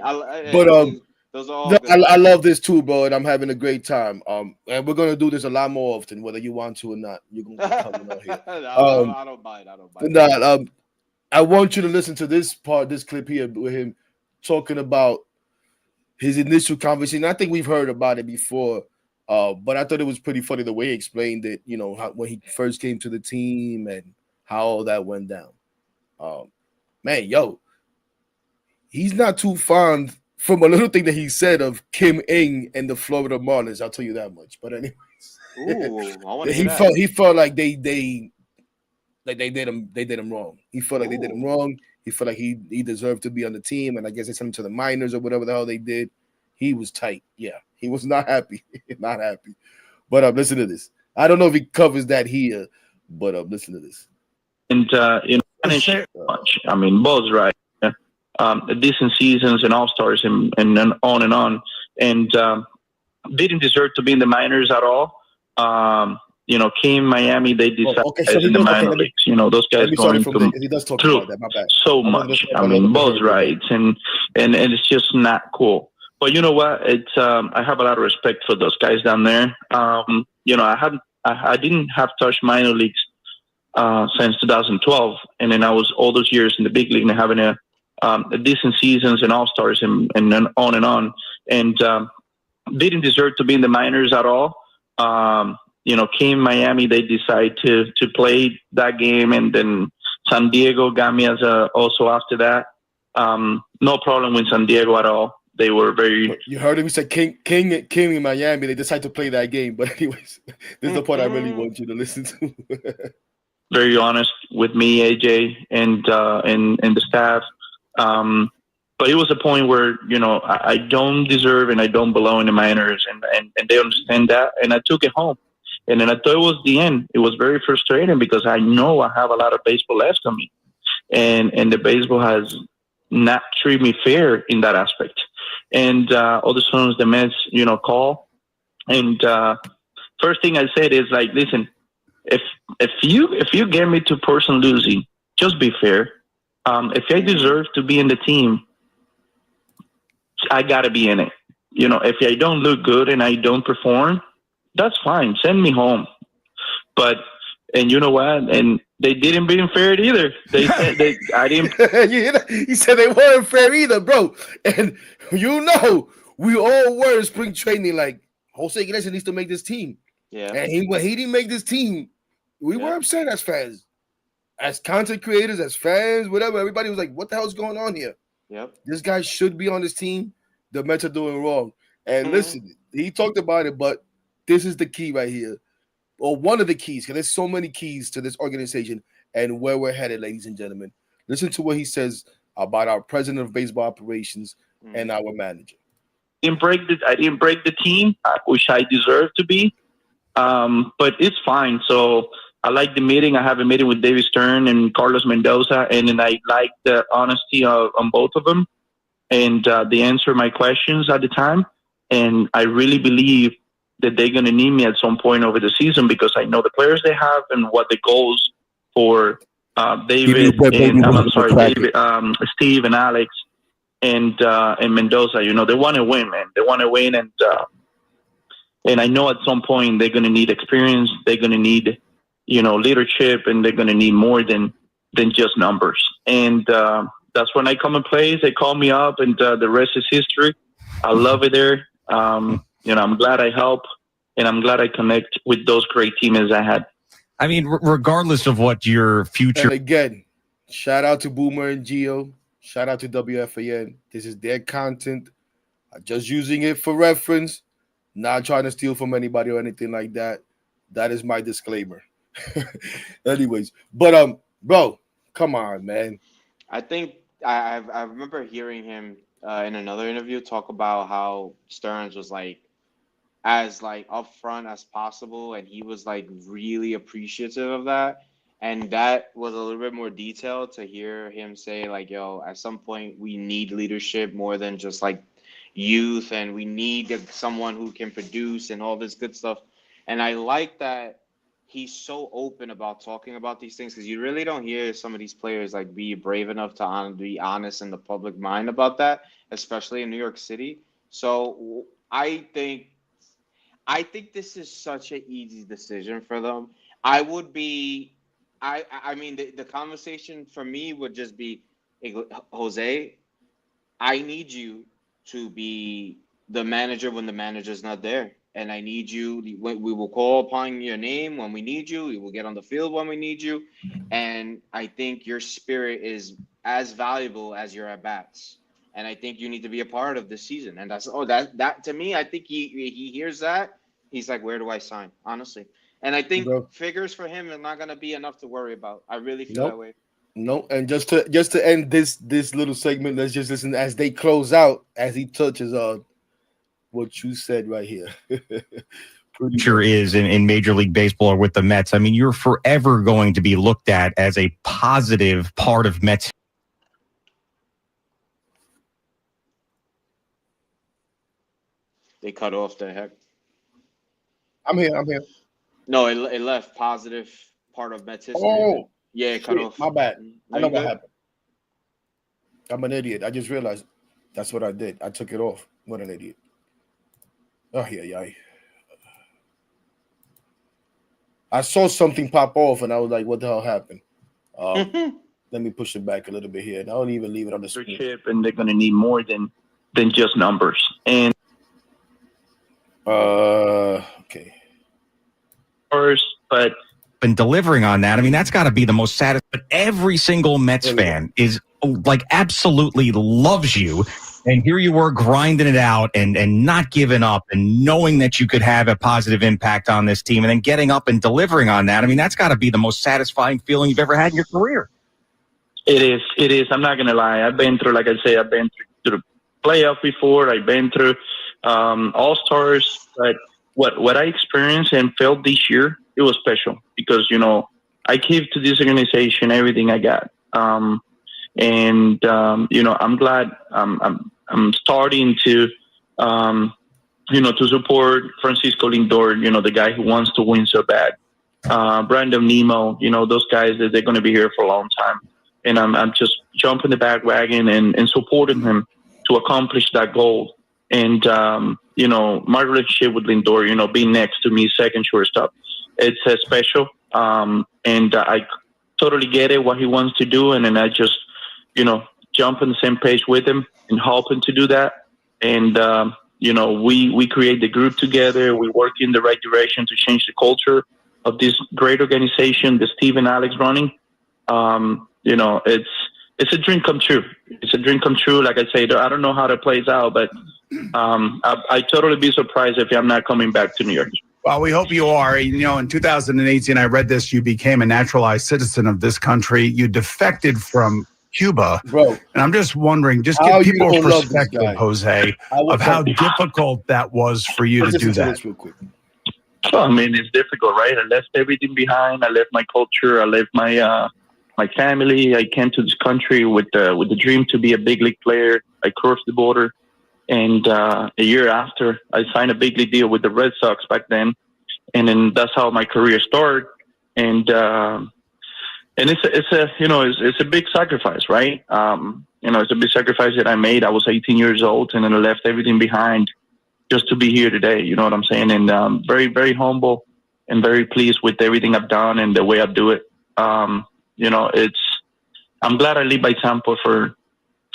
Those are all I love this too, bro, and I'm having a great time. And we're gonna do this a lot more often, whether you want to or not. You're gonna be coming out here. I don't mind. I want you to listen to this clip here with him talking about his initial conversation. I think we've heard about it before, but I thought it was pretty funny the way he explained it. When he first came to the team and how all that went down. He's not too fond. From a little thing that he said of Kim Ng and the Florida Marlins, I'll tell you that much. But anyways, he felt like they did him wrong. He felt like they did him wrong. He felt like he deserved to be on the team, and I guess they sent him to the minors or whatever the hell they did. He was tight. Yeah, he was not happy. Not happy. But listen to this. I don't know if he covers that here, but listen to this. And much. I mean, Bo's right. Decent seasons and all-stars and on and on. And didn't deserve to be in the minors at all. Kim, Miami, they decided in the minor leagues. Those guys going through so much. I mean, Bo's right. And it's just not cool. But you know what? I have a lot of respect for those guys down there. I didn't have touched minor leagues since 2012. And then I was all those years in the big league and having a decent seasons and all-stars and then on and on. And didn't deserve to be in the minors at all. Came Miami, they decided to play that game, and then San Diego got me also after that. No problem with San Diego at all. They were very. You heard him. He said King in Miami. They decided to play that game. But anyways, this is the part I really want you to listen to. Very honest with me, AJ, and the staff. But it was a point where, I don't deserve and I don't belong in the minors, and they understand that. And I took it home. And then I thought it was the end. It was very frustrating because I know I have a lot of baseball left on me. And the baseball has not treated me fair in that aspect. And all of a sudden the Mets, call. And first thing I said is like, listen, if you get me to person losing, just be fair. If I deserve to be in the team, I gotta be in it. If I don't look good and I don't perform, that's fine. Send me home. And you know what? And they didn't be fair either. They said I didn't. He said they weren't fair either, bro. And we all were in spring training like Jose Iglesias needs to make this team. Yeah. And when he didn't make this team, we were upset as fans, as content creators, as fans, whatever. Everybody was like, "What the hell is going on here?" Yep. This guy should be on this team. The Mets are doing wrong. And listen, he talked about it, but this is the key right here, or one of the keys, because there's so many keys to this organization and where we're headed, ladies and gentlemen. Listen to what he says about our president of baseball operations and our manager. I didn't break the team, which I deserve to be, but it's fine. So I like the meeting. I have a meeting with David Stern and Carlos Mendoza, and then I like the honesty on both of them, and they answer my questions at the time. And I really believe that they're going to need me at some point over the season because I know the players they have and what the goals for David and Steve and Alex and Mendoza. They want to win, man. They want to win, and I know at some point they're going to need experience. They're going to need leadership, and they're going to need more than just numbers. And that's when I come and play. They call me up, and the rest is history. I love it there. I'm glad I help, and I'm glad I connect with those great teammates I had. I mean, regardless of what your future. And again, shout out to Boomer and Gio. Shout out to WFAN. This is their content. I'm just using it for reference, not trying to steal from anybody or anything like that. That is my disclaimer. Anyways, but bro, come on, man. I think I remember hearing him in another interview talk about how Stearns was as upfront as possible, and he was really appreciative of that. And that was a little bit more detailed to hear him say yo, at some point we need leadership more than just youth, and we need someone who can produce and all this good stuff. And I like that he's so open about talking about these things, because you really don't hear some of these players be brave enough to be honest in the public mind about that, especially in New York City. So I think this is such an easy decision for them. I mean, the conversation for me would just be, Jose, I need you to be the manager when the manager's not there. And I need you. We will call upon your name when we need you. We will get on the field when we need you. And I think your spirit is as valuable as your at-bats. And I think you need to be a part of this season. And that to me, I think he hears that. He's like, where do I sign? Honestly. And I think figures for him are not going to be enough to worry about. I really feel that way. No, and just to end this little segment, let's just listen as they close out, as he touches on what you said right here. Future is in Major League Baseball or with the Mets. I mean, you're forever going to be looked at as a positive part of Mets. They cut off the heck. I'm here. No, it left positive part of Mets history. Oh, yeah, it cut off. My bad. No, I know what happened. I'm an idiot. I just realized that's what I did. I took it off. What an idiot. Oh, yeah. I saw something pop off, and I was like, what the hell happened? Let me push it back a little bit here. I don't even leave it on the screen. And they're going to need more than just numbers. And okay. first, but been delivering on that. I mean, that's got to be the most satisfying. But every single Mets fan is like absolutely loves you. And here you were grinding it out and not giving up and knowing that you could have a positive impact on this team and then getting up and delivering on that. I mean, that's got to be the most satisfying feeling you've ever had in your career. It is. It is. I'm not going to lie. I've been through, like I say, I've been through the playoff before. I've been through All-Stars. But what I experienced and felt this year, it was special because, you know, I gave to this organization everything I got. You know, I'm glad I'm starting to, you know, to support Francisco Lindor, you know, the guy who wants to win so bad. Brandon Nemo, you know, those guys, they're going to be here for a long time. And I'm just jumping the bandwagon and supporting him to accomplish that goal. And, you know, my relationship with Lindor, you know, being next to me, second shortstop, it's special. And I totally get it, what he wants to do. And then I just, you know, jump on the same page with him and help him to do that. And, you know, we create the group together. We work in the right direction to change the culture of this great organization that Steve and Alex running. You know, it's a dream come true. It's a dream come true. Like I say, I don't know how that plays out, but I totally be surprised if I'm not coming back to New York. Well, we hope you are. You know, in 2018, I read this, you became a naturalized citizen of this country. You defected from Cuba. Bro. And I'm just wondering, just give people a perspective, Jose, of how difficult that was for you to do that. Real quick. Well, I mean, it's difficult, right? I left everything behind. I left my culture. I left my my family. I came to this country with the dream to be a big league player. I crossed the border. And a year after, I signed a big league deal with the Red Sox back then, and then that's how my career started. And it's a you know it's a big sacrifice, right? You know, it's a big sacrifice that I made. I was 18 years old, and then I left everything behind just to be here today. You know what I'm saying? And very, very humble and very pleased with everything I've done and the way I do it. You know, I'm glad I lead by example for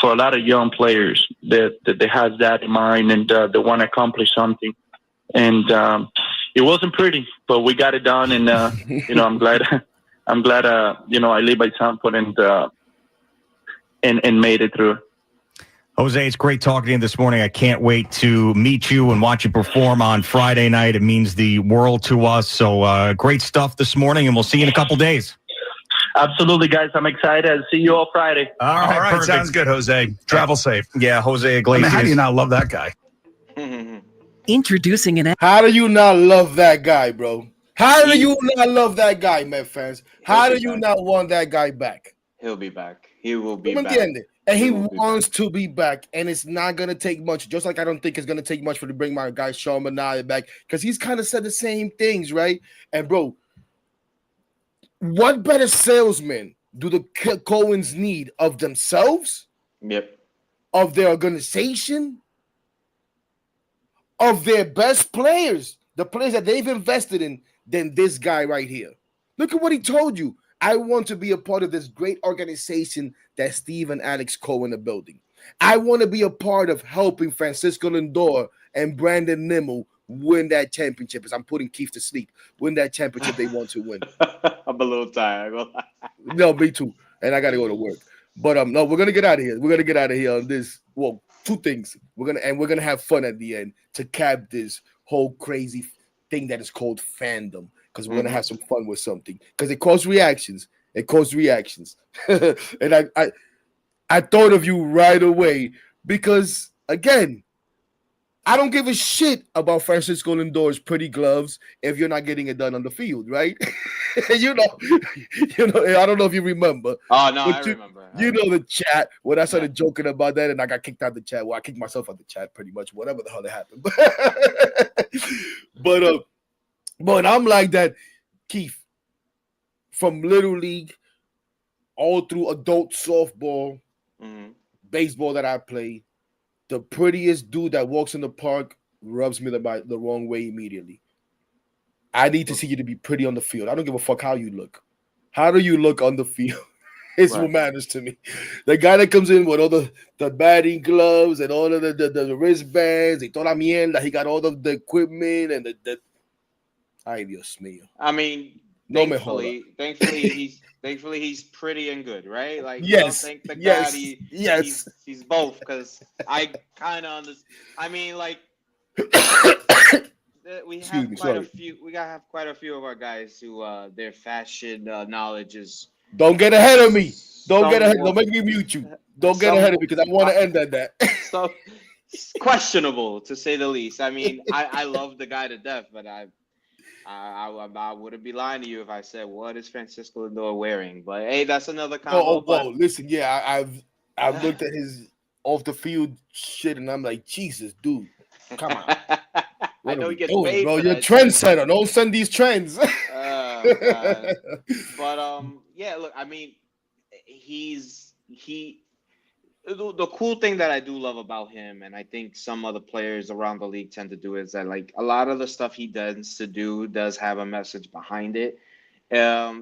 a lot of young players that has that in mind and they want to accomplish something. And it wasn't pretty, but we got it done. And you know, I'm glad you know, I lead by example and made it through. Jose, it's great talking to you this morning. I can't wait to meet you and watch you perform on Friday night. It means the world to us. So great stuff this morning, and we'll see you in a couple days. Absolutely, guys. I'm excited. I'll see you all Friday. All right. Sounds good, Jose. Travel safe. Yeah, Jose Iglesias. I mean, how do you not love that guy? Introducing an... How do you not love that guy, bro? How do you not love that guy, Met fans? How do you not want that guy back? He'll be back. He will be back. And he wants to be back, and it's not going to take much. Just like I don't think it's going to take much for to bring my guy Sean Manaea back, because he's kind of said the same things, right? And, bro, what better salesman do the Coens need of themselves? Yep. Of their organization? Of their best players? The players that they've invested in than this guy right here. Look at what he told you. I want to be a part of this great organization that Steve and Alex Cohen are building. I want to be a part of helping Francisco Lindor and Brandon Nimmo win that championship. As I'm putting Keef to sleep, win that championship they want to win. I'm a little tired. No, me too. And I got to go to work. But no, we're gonna get out of here. We're gonna get out of here on this. Well, two things. We're gonna have fun at the end to cap this whole crazy thing that is called fandom. Because we're gonna have some fun with something. Because it caused reactions. And I thought of you right away. Because again, I don't give a shit about Francisco Lindor's pretty gloves if you're not getting it done on the field, right? you know, I don't know if you remember. Oh no, I remember. You know the chat when I started joking about that, and I got kicked out the chat. Well, I kicked myself out the chat pretty much, whatever the hell that happened. But I'm like that, Keef, from Little League all through adult softball, baseball that I play, the prettiest dude that walks in the park rubs me the wrong way immediately. I need to see you to be pretty on the field. I don't give a fuck how you look. How do you look on the field? It's Right. what matters to me. The guy that comes in with all the batting gloves and all of the wristbands, y toda la mierda, he got all of the equipment and the ay Dios mío. I mean, No me joda. thankfully he's pretty and good, right? Like, Yes, thank the God yes, yes. he's both, because I kind of understand. I mean, like, we Excuse have me, quite a sorry. few. We gotta have quite a few of our guys who their fashion knowledge is Don't get ahead of me. Don't get ahead. Don't somewhat make me mute you. Don't get ahead of me because I want to end at that. so questionable, to say the least. I mean, I love the guy to death, but I wouldn't be lying to you if I said, what is Francisco Lindor wearing? But hey, that's another combo. Whoa, listen, yeah, I've looked at his off the field shit and I'm like, Jesus, dude, come on. I What know are he we gets doing, paid bro? for You're a that shit. trendsetter. Don't send these trends. Oh, God. But yeah, look, I mean, the cool thing that I do love about him, and I think some other players around the league tend to do, is that, like, a lot of the stuff he does have a message behind it. A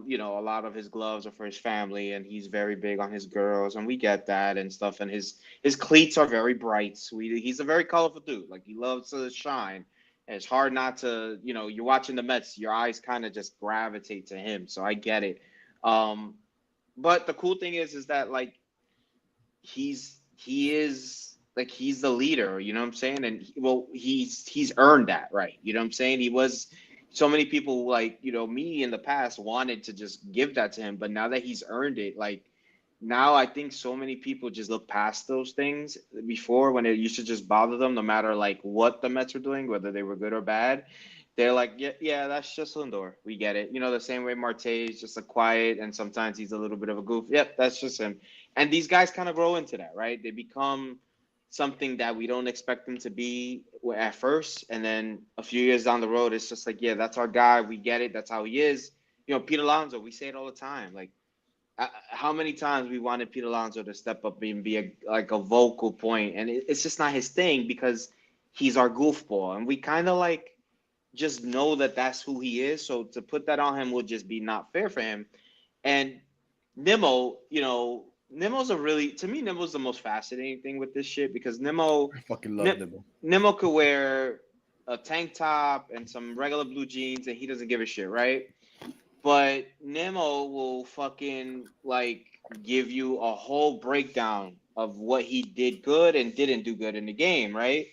lot of his gloves are for his family, and he's very big on his girls, and we get that and stuff. And his cleats are very bright. He's a very colorful dude. Like, he loves to shine. And it's hard not to, you're watching the Mets, your eyes kind of just gravitate to him. So I get it. But the cool thing is that, like, he is, like, he's the leader, you know what I'm saying? And he's earned that, right? You know what I'm saying? He was, so many people, like, me in the past wanted to just give that to him, but now that he's earned it, like, now I think so many people just look past those things before, when it used to just bother them, no matter, like, what the Mets were doing, whether they were good or bad. They're like, yeah, that's just Lindor. We get it. The same way Marte is just a quiet, and sometimes he's a little bit of a goof. Yep, that's just him. And these guys kind of grow into that, right? They become something that we don't expect them to be at first, and then a few years down the road, it's just like, yeah, that's our guy. We get it. That's how he is. Pete Alonso, we say it all the time. Like, how many times we wanted Pete Alonso to step up and be a vocal point, and it's just not his thing, because he's our goofball, and we kind of, like, just know that that's who he is. So to put that on him would just be not fair for him. And Nimmo, Nimmo's to me, Nimmo's the most fascinating thing with this shit, because Nimmo, I fucking love Nimmo. Nimmo could wear a tank top and some regular blue jeans, and he doesn't give a shit, right? But Nimmo will fucking, like, give you a whole breakdown of what he did good and didn't do good in the game, right?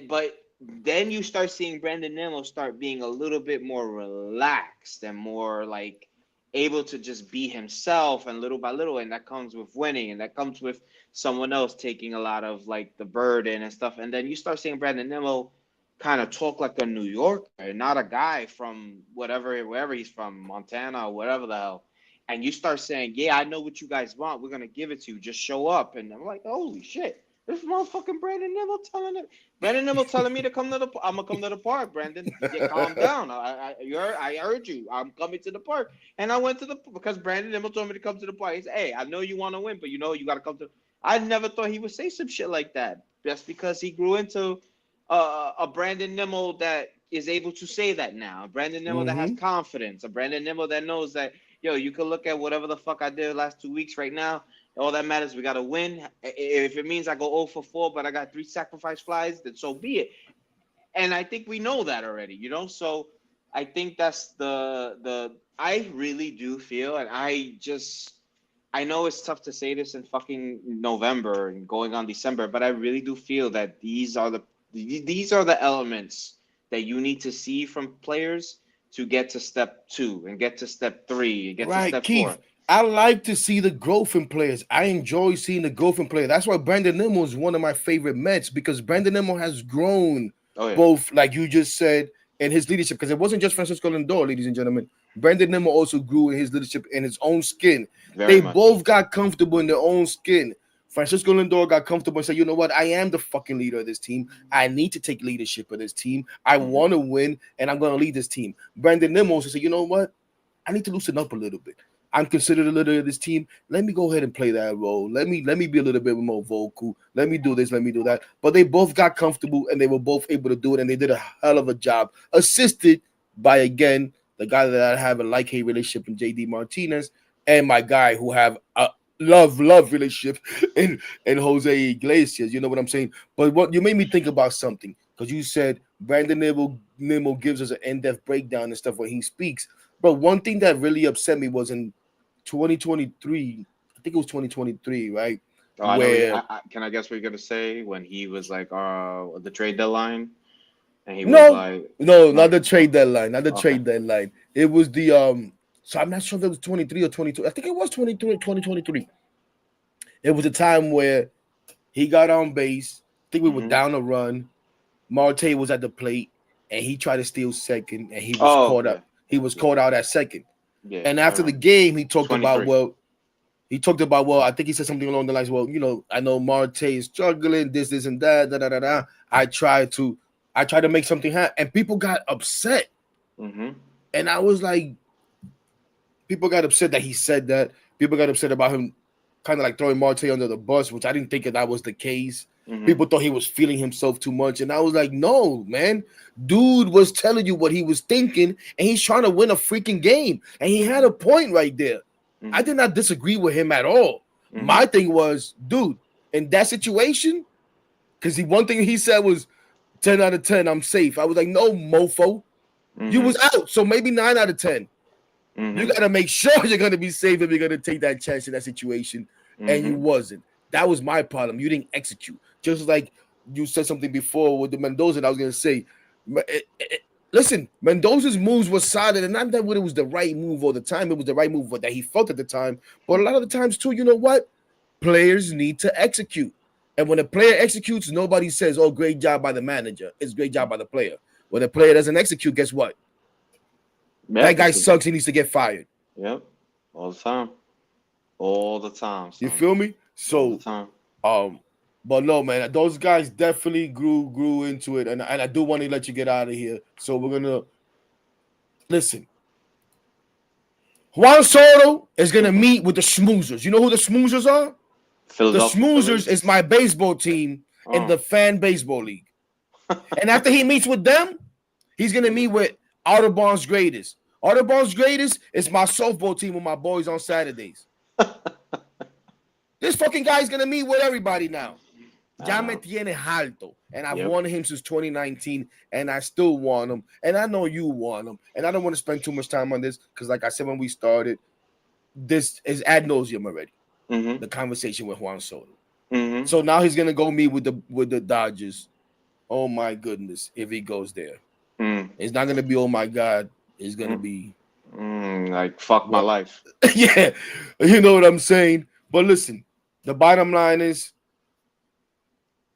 But then you start seeing Brandon Nimmo start being a little bit more relaxed and more, like, able to just be himself, and little by little, and that comes with winning, and that comes with someone else taking a lot of, like, the burden and stuff. And then you start seeing Brandon Nimmo kind of talk like a New Yorker, not a guy from wherever he's from, Montana or whatever the hell. And you start saying, yeah, I know what you guys want. We're going to give it to you. Just show up. And I'm like, holy shit. This motherfucking Brandon Nimmo telling me to come to I'm gonna come to the park, Brandon. Yeah, calm down. I heard you. I'm coming to the park, and I went because Brandon Nimmo told me to come to the park. He said, "Hey, I know you want to win, but you got to come to." I never thought he would say some shit like that. Just because he grew into a Brandon Nimmo that is able to say that now. A Brandon Nimmo that has confidence. A Brandon Nimmo that knows that, you can look at whatever the fuck I did the last 2 weeks right now. All that matters, we got to win. If it means I go 0 for 4, but I got 3 sacrifice flies, then so be it. And I think we know that already, So I think that's I really do feel, and I know it's tough to say this in fucking November and going on December, but I really do feel that these are the elements that you need to see from players to get to step 2 and get to step 3 and get to step Keef. 4. I like to see the growth in players. I enjoy seeing the growth in players. That's why Brandon Nimmo is one of my favorite Mets, because Brandon Nimmo has grown both, like you just said, in his leadership. Because it wasn't just Francisco Lindor, ladies and gentlemen. Brandon Nimmo also grew in his leadership in his own skin. They both got comfortable in their own skin. Francisco Lindor got comfortable and said, you know what? I am the fucking leader of this team. I need to take leadership of this team. I want to win, and I'm going to lead this team. Brandon Nimmo also said, you know what? I need to loosen up a little bit. I'm considered a leader of this team. Let me go ahead and play that role. Let me be a little bit more vocal. Let me do this. Let me do that. But they both got comfortable, and they were both able to do it, and they did a hell of a job, assisted by, again, the guy that I have a like-hate relationship with, JD Martinez. and my guy who have a love relationship in Jose Iglesias. You know what I'm saying? But what you made me think about something because you said Brandon Nimmo gives us an in-depth breakdown and stuff when he speaks. But one thing that really upset me was in 2023. I think it was 2023, right? Oh, I know. Where Can I guess what you're gonna say when he was like, the trade deadline, and he was no, like, no, not no, the trade deadline, not the okay, trade deadline. It was the. So I'm not sure if it was 23 or 22. I think it was 23, 2023. It was a time where he got on base. I think we were mm-hmm. down a run. Marte was at the plate, and he tried to steal second, and he was Oh caught yeah, up. He was yeah, caught out at second. yeah, And I after the remember. game, he talked about 23. I think he said something along the lines, well, I know Marte is struggling, this, and that, da da da da. I tried to make something happen, and people got upset. Mm-hmm. And I was like, people got upset that he said that. People got upset about him kind of like throwing Marte under the bus, which I didn't think that was the case. Mm-hmm. People thought he was feeling himself too much. And I was like, no, man. Dude was telling you what he was thinking, and he's trying to win a freaking game. And he had a point right there. Mm-hmm. I did not disagree with him at all. Mm-hmm. My thing was, dude, in that situation, because one thing he said was 10 out of 10, I'm safe. I was like, no, mofo. Mm-hmm. You was out, so maybe 9 out of 10. Mm-hmm. You got to make sure you're going to be safe if you're going to take that chance in that situation, and you wasn't. That was my problem. You didn't execute. Just like you said something before with the Mendoza, and I was going to say, listen, Mendoza's moves were solid, and not that it was the right move all the time. It was the right move that he felt at the time. But a lot of the times, too, you know what? Players need to execute. And when a player executes, nobody says, oh, great job by the manager. It's great job by the player. When the player doesn't execute, guess what? Yeah, that guy sucks. He needs to get fired. Yep. All the time. All the time. Son. You feel me? So, all the time. But no, man, those guys definitely grew into it. And I do want to let you get out of here. So we're going to listen. Juan Soto is going to meet with the Schmoozers. You know who the Schmoozers are? The Schmoozers is my baseball team in the fan baseball league. And after he meets with them, he's going to meet with Audubon's Greatest. Audubon's Greatest is my softball team with my boys on Saturdays. This fucking guy is going to meet with everybody now. Ya me tiene alto. And I've wanted him since 2019, and I still want him. And I know you want him. And I don't want to spend too much time on this because, like I said when we started, this is ad nauseum already. The conversation with Juan Soto. So now he's gonna go meet with the Dodgers. Oh my goodness, if he goes there, it's not gonna be oh my god. It's gonna be like fuck my life. Yeah, you know what I'm saying. But listen, the bottom line is,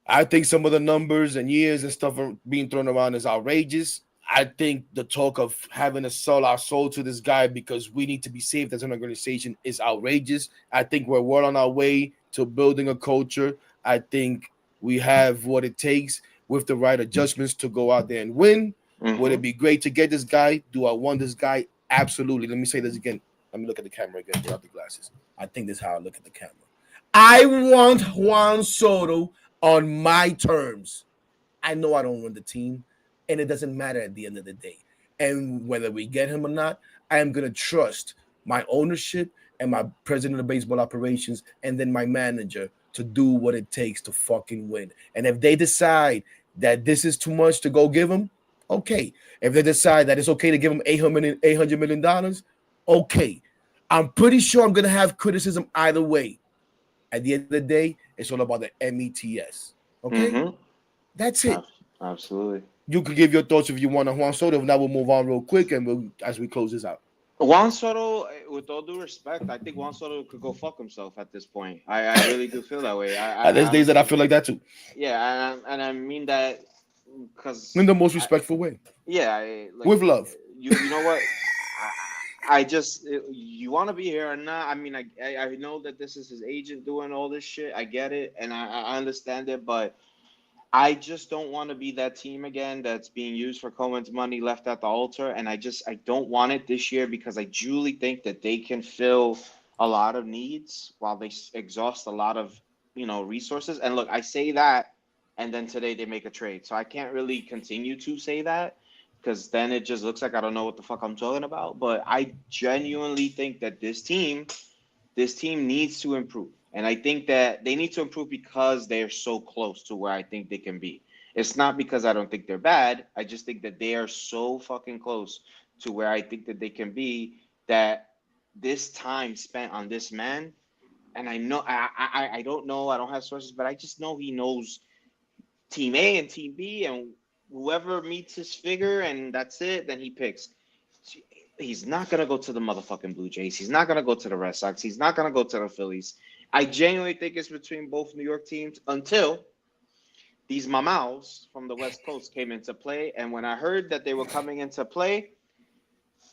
I think some of the numbers and years and stuff are being thrown around is outrageous. I think the talk of having to sell our soul to this guy because we need to be saved as an organization is outrageous. I think we're well on our way to building a culture. I think we have what it takes with the right adjustments to go out there and win. Would it be great to get this guy? Do I want this guy? Absolutely. Let me say this again. Let me look at the camera again without the glasses. I think this is how I look at the camera. I want Juan Soto on my terms. I know I don't run the team. And it doesn't matter at the end of the day. And whether we get him or not, I am going to trust my ownership and my president of baseball operations and then my manager to do what it takes to fucking win. And if they decide that this is too much to go give him, okay. If they decide that it's okay to give him $800 million, okay. I'm pretty sure I'm going to have criticism either way. At the end of the day, it's all about the METS. Okay? That's it. Absolutely. You could give your thoughts if you want on Juan Soto. Now we'll move on real quick and as we close this out. Juan Soto, with all due respect, I think Juan Soto could go fuck himself at this point. I really do feel that way. There's days that I feel like that too. Yeah, and I mean that because in the most respectful way. Yeah, with love. You know what? I just you want to be here or not? I mean, I know that this is his agent doing all this shit. I get it, and I understand it, but I just don't want to be that team again that's being used for Cohen's money left at the altar. And I don't want it this year because I truly think that they can fill a lot of needs while they exhaust a lot of, resources. And look, I say that, and then today they make a trade. So I can't really continue to say that. because then it just looks like I don't know what the fuck I'm talking about. But I genuinely think that this team needs to improve. And I think that they need to improve because they're so close to where I think they can be. It's not because I don't think they're bad. I just think that they are so fucking close to where I think that they can be, that this time spent on this man, and I know I don't know, I don't have sources, but I just know he knows team A and team B, and whoever meets his figure and that's it, then he picks. He's not gonna go to the motherfucking Blue Jays. He's not gonna go to the Red Sox. He's not gonna go to the Phillies. I genuinely think it's between both New York teams until these mamaos from the West Coast came into play. And when I heard that they were coming into play,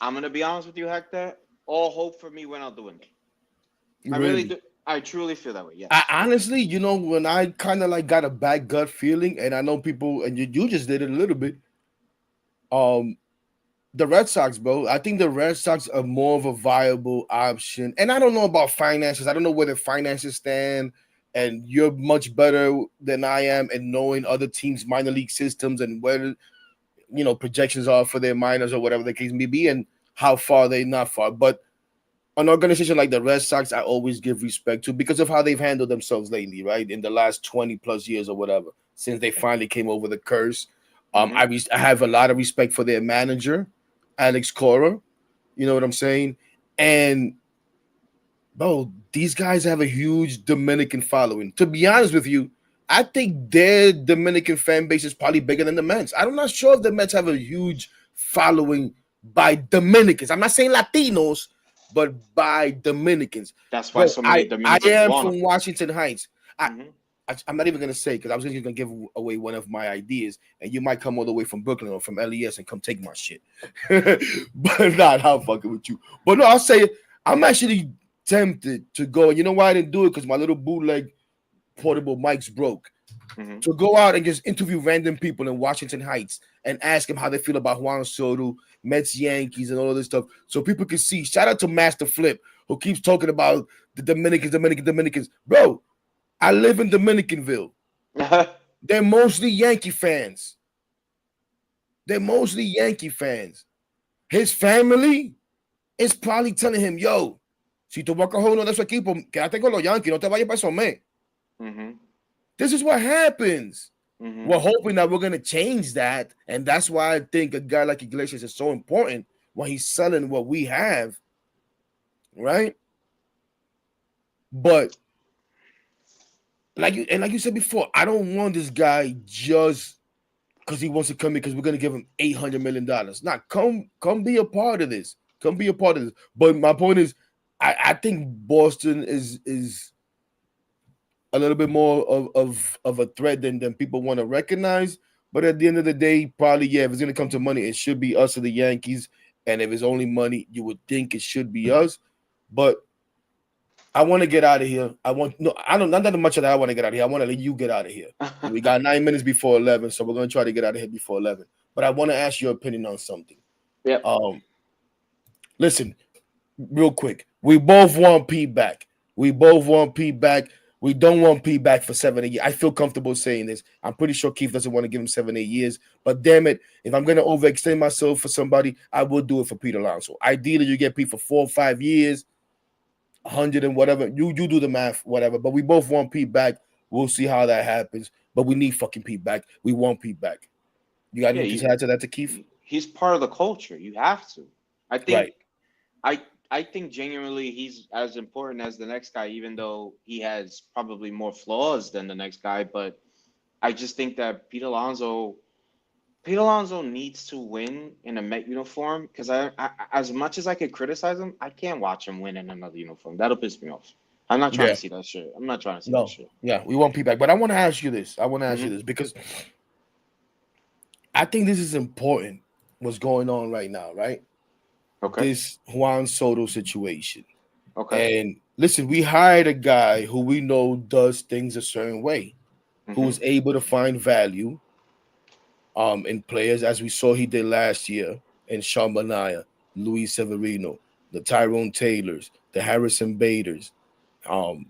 I'm gonna be honest with you, Hector. All hope for me went out the window. I really do. I truly feel that way. Yeah. I honestly, when I kind of like got a bad gut feeling, and I know people, and you just did it a little bit. The Red Sox, bro. I think the Red Sox are more of a viable option. And I don't know about finances. I don't know where the finances stand. And you're much better than I am in knowing other teams' minor league systems and where projections are for their minors or whatever the case may be, and how far they're not far. But an organization like the Red Sox, I always give respect to because of how they've handled themselves lately, right? In the last 20 plus years or whatever, since they finally came over the curse. I have a lot of respect for their manager, Alex Cora. You know what I'm saying? And bro, these guys have a huge Dominican following. To be honest with you, I think their Dominican fan base is probably bigger than the Mets. I'm not sure if the Mets have a huge following by Dominicans. I'm not saying Latinos, but by Dominicans. That's why so many Dominicans I am want from them. Washington Heights. I'm not even going to say, because I was just going to give away one of my ideas, and you might come all the way from Brooklyn or from LES and come take my shit. But not how fucking with you. But no, I'll say it. I'm actually tempted to go. And you know why I didn't do it? Because my little bootleg portable mics broke. To go out and just interview random people in Washington Heights and ask them how they feel about Juan Soto, Mets, Yankees, and all this stuff, so people can see. Shout out to Master Flip, who keeps talking about the Dominicans. Bro, I live in Dominicanville. They're mostly Yankee fans. His family is probably telling him, yo, si tú vas a coger uno de su equipo, quédate con los Yankees, no te vayas para esos Mets. This is what happens. We're hoping that we're going to change that. And that's why I think a guy like Iglesias is so important when he's selling what we have. Right? But like you said before, I don't want this guy just because he wants to come in because we're going to give him $800 million. Nah, come be a part of this. But my point is, I think Boston is a little bit more of a threat than people want to recognize. But at the end of the day, probably, if it's going to come to money, it should be us or the Yankees. And if it's only money, you would think it should be us. But I want to get out of here. Not that much of that I want to get out of here. I want to let you get out of here. We got 9 minutes before 11, so we're going to try to get out of here before 11. But I want to ask your opinion on something. Yeah. Listen, real quick. We both want Pete back. We don't want Pete back for 7 8 years. I feel comfortable saying this. I'm pretty sure Keef doesn't want to give him 7 8 years. But damn it, if I'm going to overextend myself for somebody, I will do it for Pete Alonso. Ideally, you get Pete for 4 or 5 years, 100 and whatever. You do the math, whatever. But we both want Pete back. We'll see how that happens. But we need fucking Pete back. We want Pete back. You got anything to add to that, to Keef? He's part of the culture. You have to. I think. Right. I think genuinely he's as important as the next guy, even though he has probably more flaws than the next guy. But I just think that Pete Alonso needs to win in a Met uniform, because I as much as I could criticize him, I can't watch him win in another uniform. That'll piss me off. I'm not trying to see that shit. That shit. Yeah, we want Pete back. But I want to ask you this. Because I think this is important, what's going on right now, right? Okay. This Juan Soto situation. Okay. And listen, we hired a guy who we know does things a certain way, who is able to find value in players, as we saw he did last year in Sean Manaea, Luis Severino, the Tyrone Taylors, the Harrison Baders. And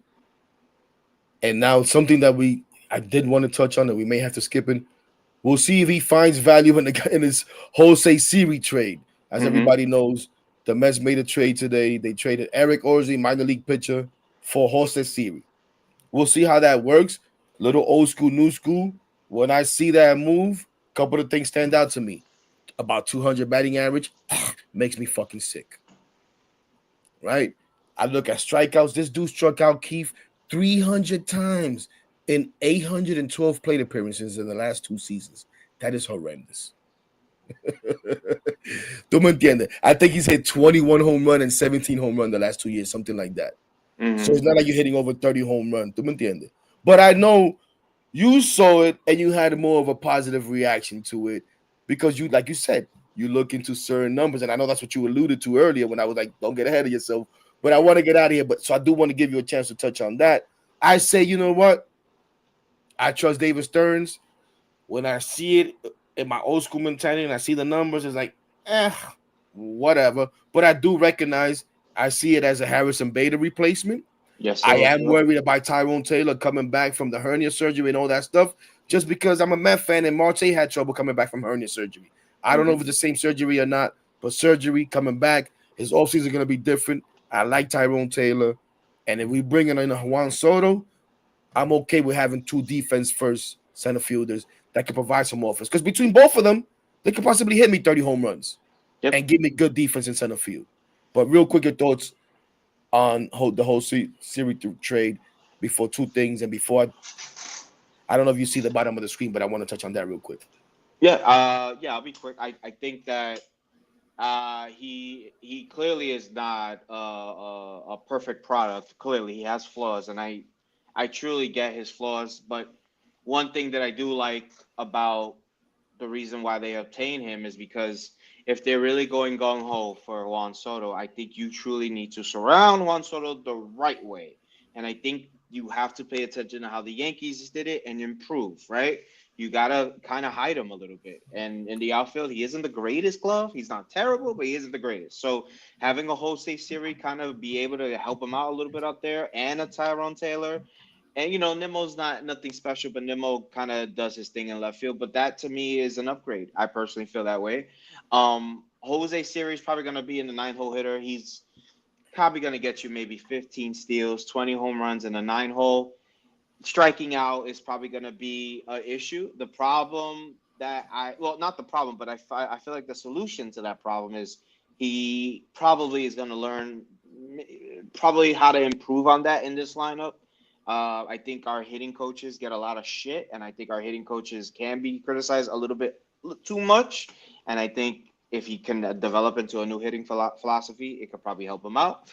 now something that I did want to touch on that we may have to skip in. We'll see if he finds value in his Jose Siri trade. As everybody knows, the Mets made a trade today. They traded Eric Orsi, minor league pitcher, for Jose Siri. We'll see how that works. Little old school, new school. When I see that move, a couple of things stand out to me. About 200 batting average makes me fucking sick. Right? I look at strikeouts. This dude struck out Keef 300 times in 812 plate appearances in the last 2 seasons. That is horrendous. Tú me entiendes? I think he's hit 21 home run and 17 home run the last 2 years, something like that. So it's not like you're hitting over 30 home run. Tú me entiendes? But I know you saw it and you had more of a positive reaction to it because you, like you said, you look into certain numbers. And I know that's what you alluded to earlier when I was like, don't get ahead of yourself. But I want to get out of here. But so I do want to give you a chance to touch on that. I say, you know what? I trust David Stearns. When I see it in my old school mentality and I see the numbers, it's like, whatever. But I do recognize I see it as a Harrison Bader replacement. Yes, I am worried about Tyrone Taylor coming back from the hernia surgery and all that stuff, just because I'm a Met fan and Marte had trouble coming back from hernia surgery. I don't know if it's the same surgery or not, but surgery coming back, his offseason is going to be different. I like Tyrone Taylor. And if we bring in a Juan Soto, I'm okay with having 2 defense-first center fielders that can provide some offense. Because between both of them, they could possibly hit me 30 home runs and give me good defense in center field. But real quick, your thoughts on the whole series trade before 2 things and before I don't know if you see the bottom of the screen, but I want to touch on that real quick. Yeah, I'll be quick. I think that he clearly is not a perfect product. Clearly, he has flaws, and I truly get his flaws. But one thing that I do like about the reason why they obtain him is because if they're really going gung ho for Juan Soto, I think you truly need to surround Juan Soto the right way. And I think you have to pay attention to how the Yankees did it and improve, right? You got to kind of hide him a little bit. And in the outfield, he isn't the greatest glove. He's not terrible, but he isn't the greatest. So having a Jose Siri kind of be able to help him out a little bit out there and a Tyrone Taylor. And, Nimmo's not nothing special, but Nimmo kind of does his thing in left field. But that, to me, is an upgrade. I personally feel that way. Jose Siri is probably going to be in the 9-hole hitter. He's probably going to get you maybe 15 steals, 20 home runs in a 9-hole. Striking out is probably going to be an issue. The problem that not the problem, but I feel like the solution to that problem is he probably is going to learn probably how to improve on that in this lineup. I think our hitting coaches get a lot of shit, and I think our hitting coaches can be criticized a little bit too much. And I think if he can develop into a new hitting philosophy, it could probably help him out.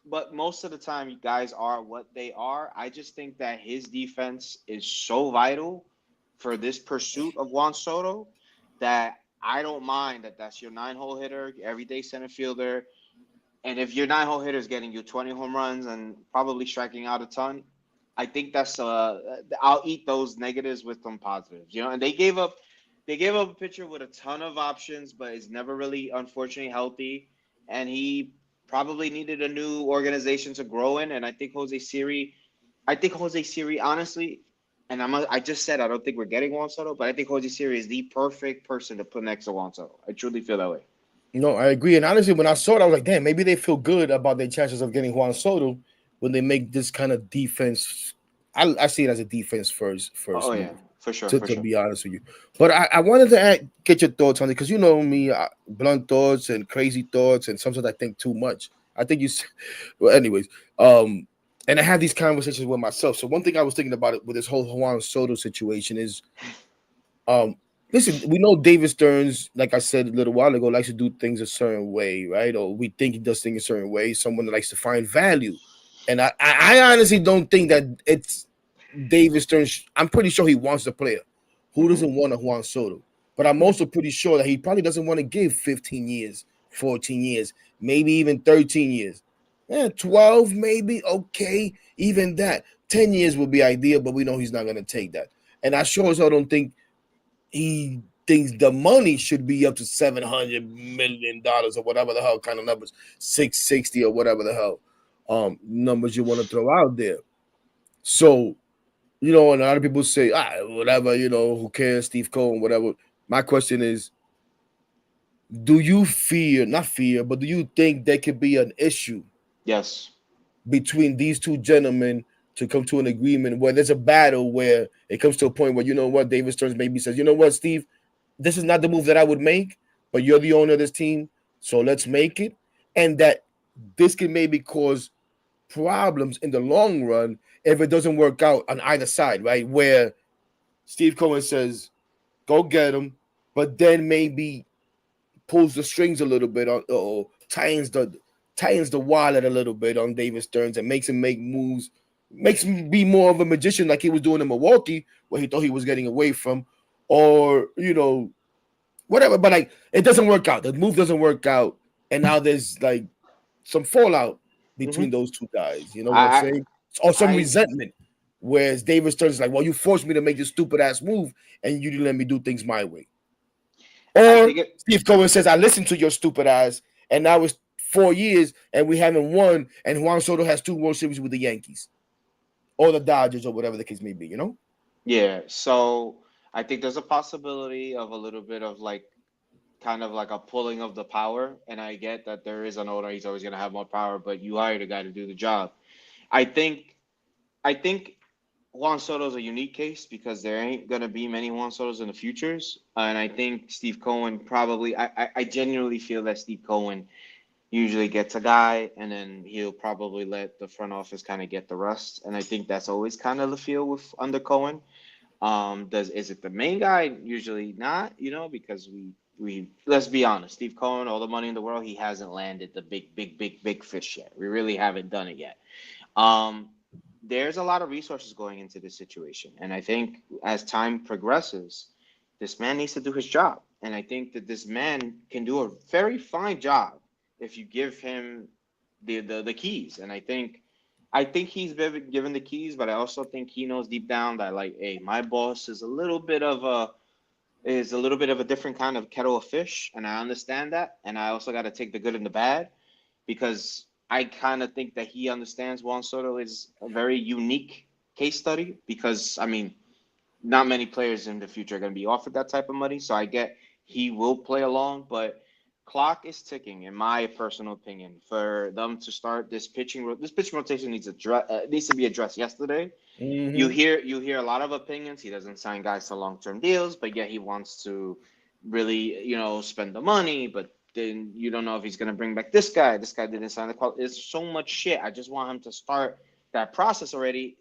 But most of the time, you guys are what they are. I just think that his defense is so vital for this pursuit of Juan Soto that I don't mind that that's your 9-hole hitter, your everyday center fielder. And if your 9-hole hitter is getting you 20 home runs and probably striking out a ton, I think that's I'll eat those negatives with some positives, And they gave up a pitcher with a ton of options, but is never really, unfortunately, healthy. And he probably needed a new organization to grow in. And I think Jose Siri, honestly, and I just said I don't think we're getting Juan Soto, but I think Jose Siri is the perfect person to put next to Juan Soto. I truly feel that way. No, I agree. And honestly, when I saw it, I was like, damn, maybe they feel good about their chances of getting Juan Soto when they make this kind of defense. I see it as a defense first. Oh, yeah, for sure. To be honest with you. But I wanted to get your thoughts on it because you know me, blunt thoughts and crazy thoughts. And sometimes I think too much. I think well, anyways. And I have these conversations with myself. So one thing I was thinking about it with this whole Juan Soto situation is, listen, we know David Stearns, like I said a little while ago, likes to do things a certain way, right? Or we think he does things a certain way. Someone that likes to find value. And I honestly don't think that it's David Stearns. I'm pretty sure he wants a player. Who doesn't want a Juan Soto? But I'm also pretty sure that he probably doesn't want to give 15 years, 14 years, maybe even 13 years. 12 maybe, okay, even that. 10 years would be ideal, but we know he's not going to take that. And I sure as hell don't think he thinks the money should be up to $700 million or whatever the hell kind of numbers, 660 or whatever the hell numbers you want to throw out there. So And a lot of people say, whatever, who cares, Steve Cohen, whatever. My question is, do you not fear, but do you think there could be an issue Yes. between these two gentlemen to come to an agreement where there's a battle where it comes to a point where, David Stearns maybe says, Steve, this is not the move that I would make, but you're the owner of this team, so let's make it. And that this can maybe cause problems in the long run if it doesn't work out on either side, right? Where Steve Cohen says, go get him, but then maybe pulls the strings a little bit on, or tightens the wallet a little bit on David Stearns and makes him make moves, makes him be more of a magician like he was doing in Milwaukee, where he thought he was getting away from, or whatever. But like it doesn't work out. The move doesn't work out, and now there's like some fallout between those two guys. You know what I'm I, saying? Or some I, resentment. Whereas David Stearns is like, well, you forced me to make this stupid ass move, and you didn't let me do things my way. I Or think it. Steve Cohen says, I listened to your stupid ass, and now it's 4 years and we haven't won, and Juan Soto has 2 World Series with the Yankees or the Dodgers or whatever the case may be, Yeah. So I think there's a possibility of a little bit of like kind of like a pulling of the power. And I get that there is an owner, he's always gonna have more power, but you hired a guy to do the job. I think I think Juan Soto's a unique case because there ain't gonna be many Juan Sotos in the futures. And I think Steve Cohen probably I genuinely feel that Steve Cohen usually gets a guy and then he'll probably let the front office kind of get the rest. And I think that's always kind of the feel with under Cohen. Is it the main guy? Usually not, because we let's be honest, Steve Cohen, all the money in the world, he hasn't landed the big fish yet. We really haven't done it yet. Um, there's a lot of resources going into this situation, and I think as time progresses, this man needs to do his job, and I think that this man can do a very fine job if you give him the keys, and I think he's been given the keys, but I also think he knows deep down that like, hey, my boss is a little bit of a different kind of kettle of fish, and I understand that, and I also got to take the good and the bad because I kind of think that he understands Juan Soto is a very unique case study because I mean, not many players in the future are going to be offered that type of money, so I get he will play along, but clock is ticking, in my personal opinion, for them to start this pitching. This pitching rotation needs to be addressed yesterday. You Mm-hmm. hear a lot of opinions. He doesn't sign guys to long-term deals, but yet he wants to really, spend the money. But then you don't know if he's going to bring back this guy. This guy didn't sign the quality. It's so much shit. I just want him to start that process already.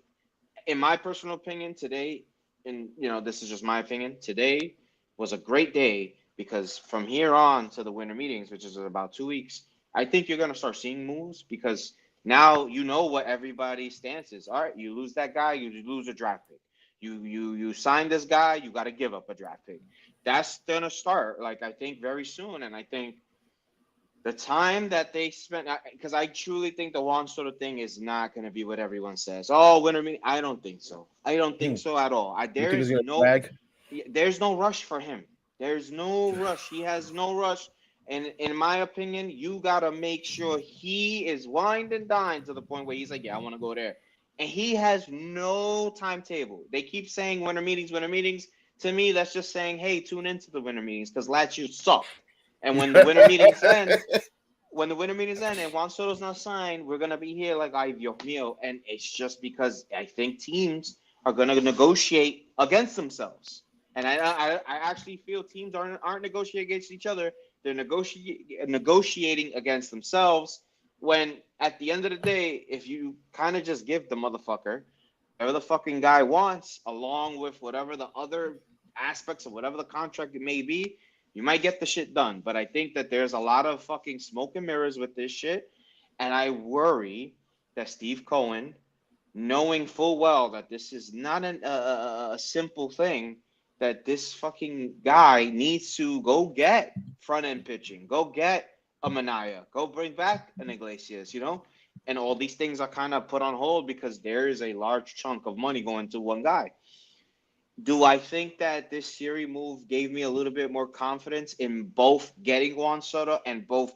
In my personal opinion, today, and this is just my opinion, today was a great day because from here on to the winter meetings, which is in about 2 weeks, I think you're going to start seeing moves because now you know what everybody's stance is. All right, you lose that guy, you lose a draft pick. You sign this guy, you got to give up a draft pick. That's gonna start, like I think very soon, and I think the time that they spent, because I truly think the Juan Soto thing is not going to be what everyone says. Oh, winter meeting. I don't think so. I don't think so at all. You think it's gonna drag? There's no rush for him. There's no rush. He has no rush. And in my opinion, you gotta make sure he is wined and dined to the point where he's like, yeah, I want to go there. And he has no timetable. They keep saying winter meetings, winter meetings. To me, that's just saying, hey, tune into the winter meetings because last year sucked. And when the winter meetings end and Juan Soto's not signed, we're gonna be here like, ay Dios mío, and it's just because I think teams are gonna negotiate against themselves, and I actually feel teams aren't negotiating against each other; they're negotiating against themselves. When at the end of the day, if you kind of just give the motherfucker whatever the fucking guy wants, along with whatever the other aspects of whatever the contract it may be, you might get the shit done. But I think that there's a lot of fucking smoke and mirrors with this shit. And I worry that Steve Cohen, knowing full well that this is not a simple thing, that this fucking guy needs to go get front end pitching, go get a Manaya, go bring back an Iglesias, and all these things are kind of put on hold because there is a large chunk of money going to one guy. Do I think that this Siri move gave me a little bit more confidence in both getting Juan Soto and both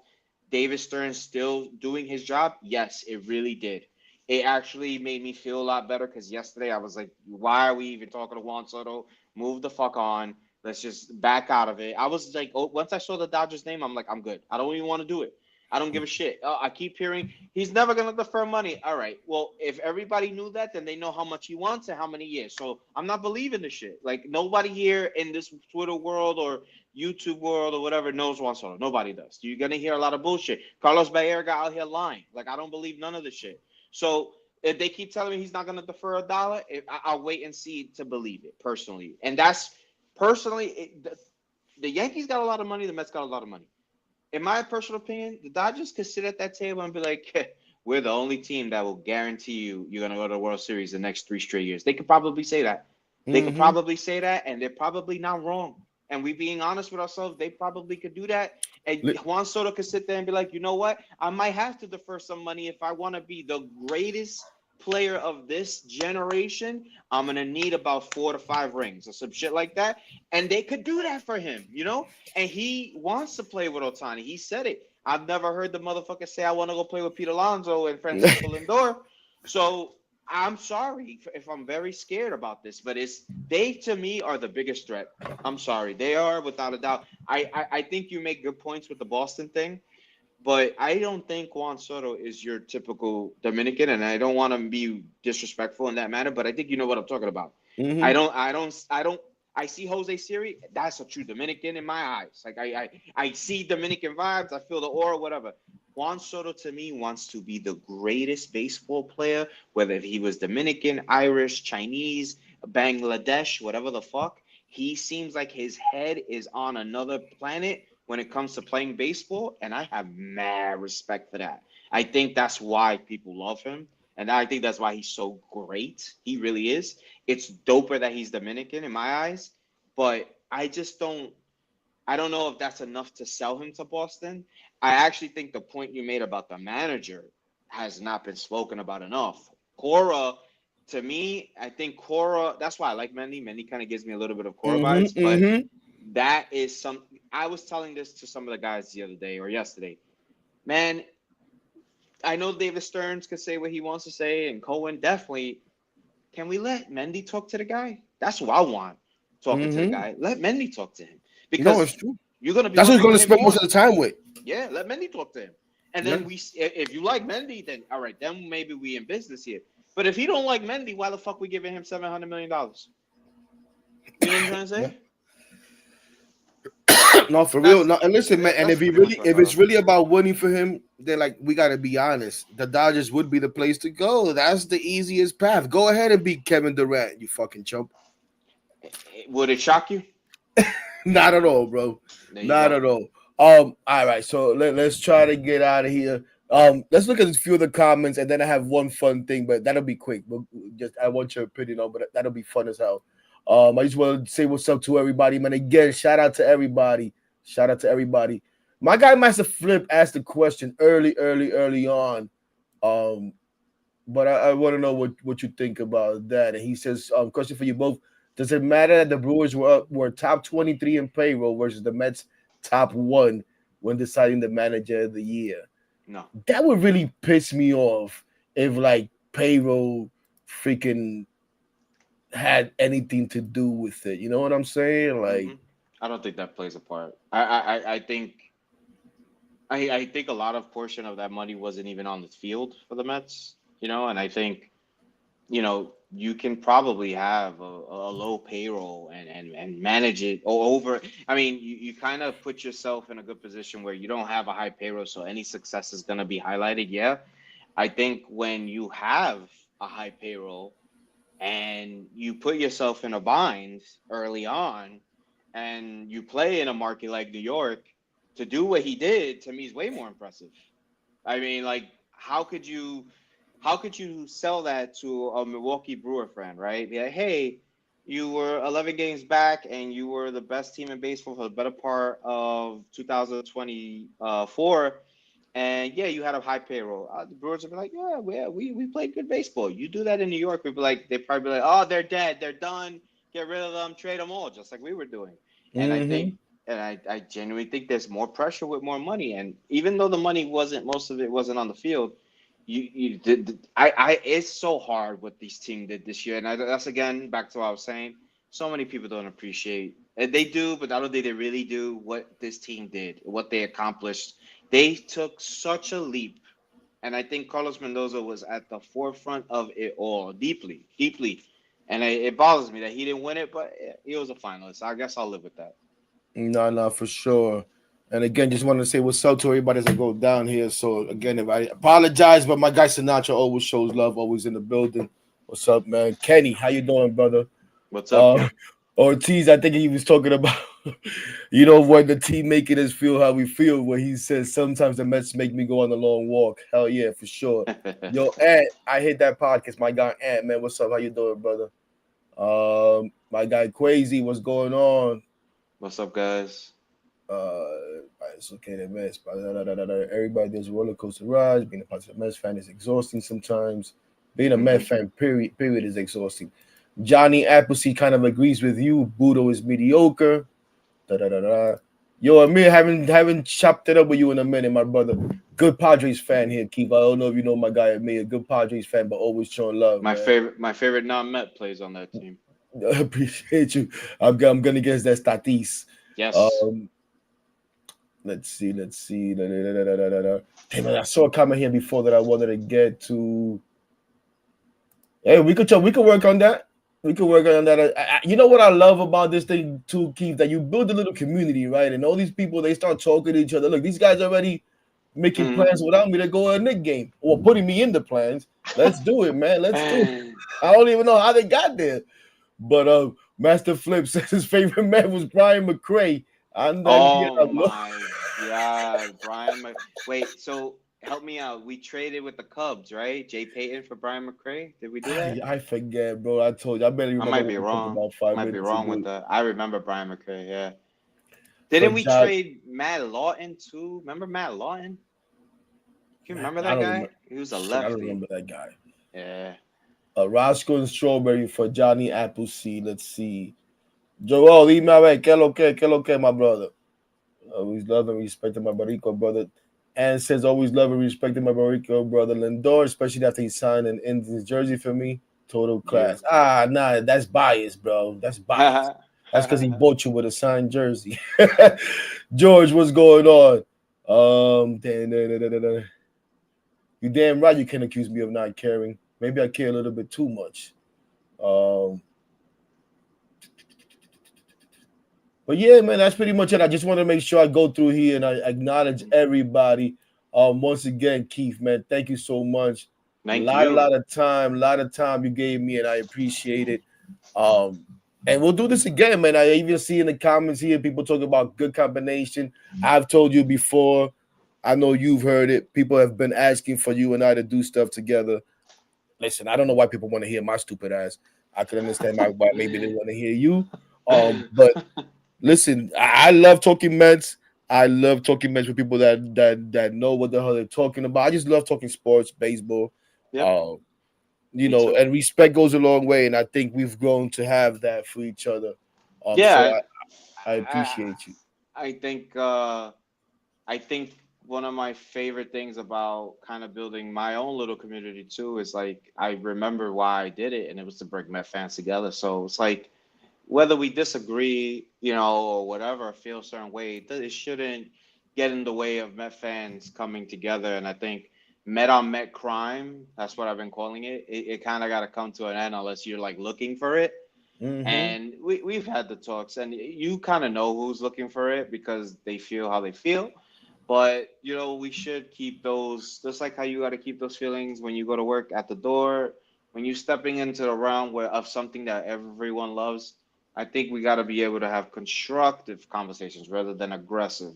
David Stearns still doing his job? Yes, it really did. it actually made me feel a lot better because yesterday I was like, why are we even talking to Juan Soto? Move the fuck on. Let's just back out of it. I was like, oh, once I saw the Dodgers name, I'm like, I'm good. I don't even want to do it. I don't give a shit. I keep hearing he's never going to defer money. All right. Well, if everybody knew that, then they know how much he wants and how many years. So I'm not believing this shit. Like, nobody here in this Twitter world or YouTube world or whatever knows Juan Soto. Nobody does. You're going to hear a lot of bullshit. Carlos Baerga out here lying. Like, I don't believe none of this shit. So if they keep telling me he's not going to defer a dollar, I'll wait and see to believe it personally. And that's personally, the Yankees got a lot of money. The Mets got a lot of money. In my personal opinion, the Dodgers could sit at that table and be like, we're the only team that will guarantee you're going to go to the World Series the next 3 straight years. They could probably say that. They could probably say that, and they're probably not wrong. And we being honest with ourselves, they probably could do that. And Juan Soto could sit there and be like, you know what? I might have to defer some money if I want to be the greatest player of this generation. I'm going to need about 4 to 5 rings or some shit like that. And they could do that for him, you know? And he wants to play with Ohtani. He said it. I've never heard the motherfucker say, I want to go play with Pete Alonso and Francisco Lindor. So I'm sorry if I'm very scared about this, but they to me are the biggest threat. I'm sorry. They are without a doubt. I think you make good points with the Boston thing. But I don't think Juan Soto is your typical Dominican, and I don't want to be disrespectful in that manner, but I think you know what I'm talking about. I see Jose Siri. That's a true Dominican in my eyes. Like I see Dominican vibes. I feel the aura, whatever. Juan Soto to me wants to be the greatest baseball player, whether he was Dominican, Irish, Chinese, Bangladesh, whatever the fuck. He seems like his head is on another planet when it comes to playing baseball, and I have mad respect for that. I think that's why people love him, and I think that's why he's so great. He really is. It's doper that he's Dominican in my eyes, but I don't know if that's enough to sell him to Boston. I actually think the point you made about the manager has not been spoken about enough. Cora, to me, I think Cora, that's why I like Mendy. Mendy kind of gives me a little bit of Cora vibes, but that is I was telling this to some of the guys the other day or yesterday. Man, I know David Stearns could say what he wants to say, and Cohen definitely. Can we let Mendy talk to the guy? That's what I want. Talking to the guy. Let Mendy talk to him. Because it's true. You're going to be. That's what he's going to spend most of the time with. Yeah, let Mendy talk to him. And then if you like Mendy, then all right, then maybe we in business here. But if he don't like Mendy, why the fuck we giving him $700 million? You know what I'm trying to say? No, for real. No, and listen, man. And if it's really about winning for him, then like we got to be honest. The Dodgers would be the place to go. That's the easiest path. Go ahead and beat Kevin Durant, you fucking chump. Would it shock you? Not at all, bro. Not at all. All right. So let's try to get out of here. Let's look at a few of the comments, and then I have one fun thing, but that'll be quick. But I want your opinion on, but that'll be fun as hell. I just want to say what's up to everybody, man. Again, shout out to everybody. My guy Master Flip asked the question early on. But I want to know what you think about that. And he says, question for you both. Does it matter that the Brewers were top 23 in payroll versus the Mets top 1 when deciding the manager of the year? No. That would really piss me off if like payroll freaking had anything to do with it. You know what I'm saying? Like, I don't think that plays a part. I think a lot of portion of that money wasn't even on the field for the Mets, you know, and I think, you know, you can probably have a low payroll and manage it over. I mean, you kind of put yourself in a good position where you don't have a high payroll, so any success is going to be highlighted. Yeah. I think when you have a high payroll and you put yourself in a bind early on and you play in a market like New York, to do what he did, to me, is way more impressive. I mean, like, how could you sell that to a Milwaukee Brewer fan, right? Be like, hey, you were 11 games back and you were the best team in baseball for the better part of 2024. And yeah, you had a high payroll. The Brewers would be like, yeah, we played good baseball. You do that in New York, we'd be like, they'd probably be like, oh, they're dead, they're done, get rid of them, trade them all, just like we were doing. And I genuinely think there's more pressure with more money. And even though the money most of it wasn't on the field, you did. I it's so hard what this team did this year, and that's again back to what I was saying. So many people don't appreciate, and they do, but I don't think they really do what this team did, what they accomplished. They took such a leap, and I think Carlos Mendoza was at the forefront of it all, deeply, deeply. And it bothers me that he didn't win it, but he was a finalist. I guess I'll live with that. No, for sure. And again, just wanted to say what's up to everybody as I go down here. So again, if I apologize, but my guy Sinatra always shows love, always in the building. What's up, man? Kenny, how you doing, brother? What's up, Ken? Ortiz, I think he was talking about, you know, when the team making us feel how we feel, where he says sometimes the Mets make me go on a long walk. Hell yeah, for sure. Yo, Ant, I hit that podcast. My guy Ant, man, what's up? How you doing, brother? My guy Quasi, what's going on? What's up, guys? It's okay, the Mets. Everybody does a roller coaster ride. Being a positive Mets fan is exhausting sometimes. Being a Mets fan, period, is exhausting. Johnny Appleseed kind of agrees with you. Budo is mediocre. Yo, Amir, haven't chopped it up with you in a minute, my brother. Good Padres fan here, Keef. I don't know if you know my guy Amir. Good Padres fan, but always showing love. My favorite non-Met plays on that team. I appreciate you. I'm gonna guess that's Tatis. Yes. Let's see. Damn, I saw a comment here before that I wanted to get to. Hey, we could work on that. We could work on that. You know what I love about this thing too, Keith? That you build a little community, right? And all these people, they start talking to each other. Look, these guys already making plans without me to go to a Knick game or putting me in the plans. Let's do it, man. Let's do it. I don't even know how they got there. But Master Flip says his favorite man was Brian McRae. Oh my God, Brian. Wait, so help me out. We traded with the Cubs, right? Jay Payton for Brian McRae. Did we do that? I forget, bro. I told you. I better remember. I might be wrong. With that. I remember Brian McRae. Yeah. Didn't we trade Matt Lawton too? Remember Matt Lawton? You remember that guy? He was a lefty. I don't remember that guy. Yeah. Roscoe and Strawberry for Johnny Appleseed. Let's see. Joel, dime a ver, ¿qué lo que, my brother? Always love and respecting my Barico brother. And says always love and respecting my Barico brother Lindor, especially after he signed an Indians jersey for me. Total class. Yeah. Nah, that's bias, bro. That's bias. That's because he bought you with a signed jersey. George, what's going on? You damn right you can't accuse me of not caring. Maybe I care a little bit too much. But yeah, man, that's pretty much it. I just want to make sure I go through here and I acknowledge everybody. Once again, Keith, man, thank you so much. Thank you. A lot of time you gave me, and I appreciate it. And we'll do this again, man. I even see in the comments here people talking about good combination. I've told you before. I know you've heard it. People have been asking for you and I to do stuff together. Listen, I don't know why people want to hear my stupid ass. I can understand why maybe they want to hear you. But listen, I love talking Mets. I love talking Mets with people that know what the hell they're talking about. I just love talking sports, baseball. Yep. And respect goes a long way, and I think we've grown to have that for each other. So I appreciate you. I think one of my favorite things about kind of building my own little community too is like I remember why I did it, and it was to bring Met fans together. So it's like whether we disagree, or whatever, feel a certain way, it shouldn't get in the way of Met fans coming together. And I think Met on Met crime, that's what I've been calling it. It kind of got to come to an end unless you're like looking for it. Mm-hmm. And we've had the talks, and you kind of know who's looking for it because they feel how they feel. But, we should keep those, just like how you got to keep those feelings when you go to work at the door, when you're stepping into the realm of something that everyone loves. I think we got to be able to have constructive conversations rather than aggressive,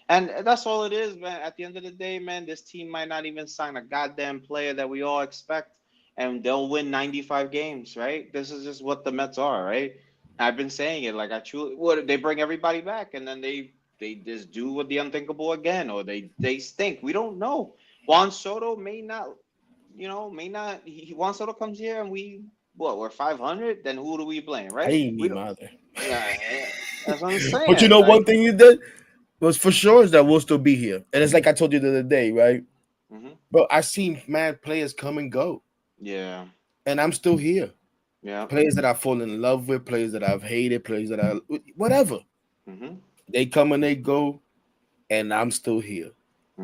And that's all it is, man. At the end of the day, man, this team might not even sign a goddamn player that we all expect, and they'll win 95 games, right? This is just what the Mets are, right? I've been saying it. Like, they bring everybody back, and then they just do the unthinkable again, or they stink. We don't know. Juan Soto may not. Juan Soto comes here and we're 500. Then who do we blame, right? Hey, mother. Yeah, that's what I'm saying. But one thing you did was for sure is that we'll still be here. And it's like I told you the other day, right? But I seen mad players come and go, Yeah. and I'm still here. Yeah. Players that I've fallen in love with, players that I've hated, players that I whatever. Mm-hmm. They come and they go, and I'm still here.